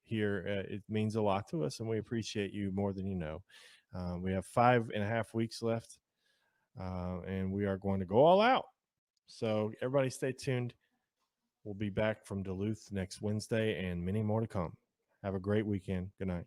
here. It means a lot to us, and we appreciate you more than you know. We have 5.5 weeks left, and we are going to go all out. So everybody stay tuned. We'll be back from Duluth next Wednesday and many more to come. Have a great weekend. Good night.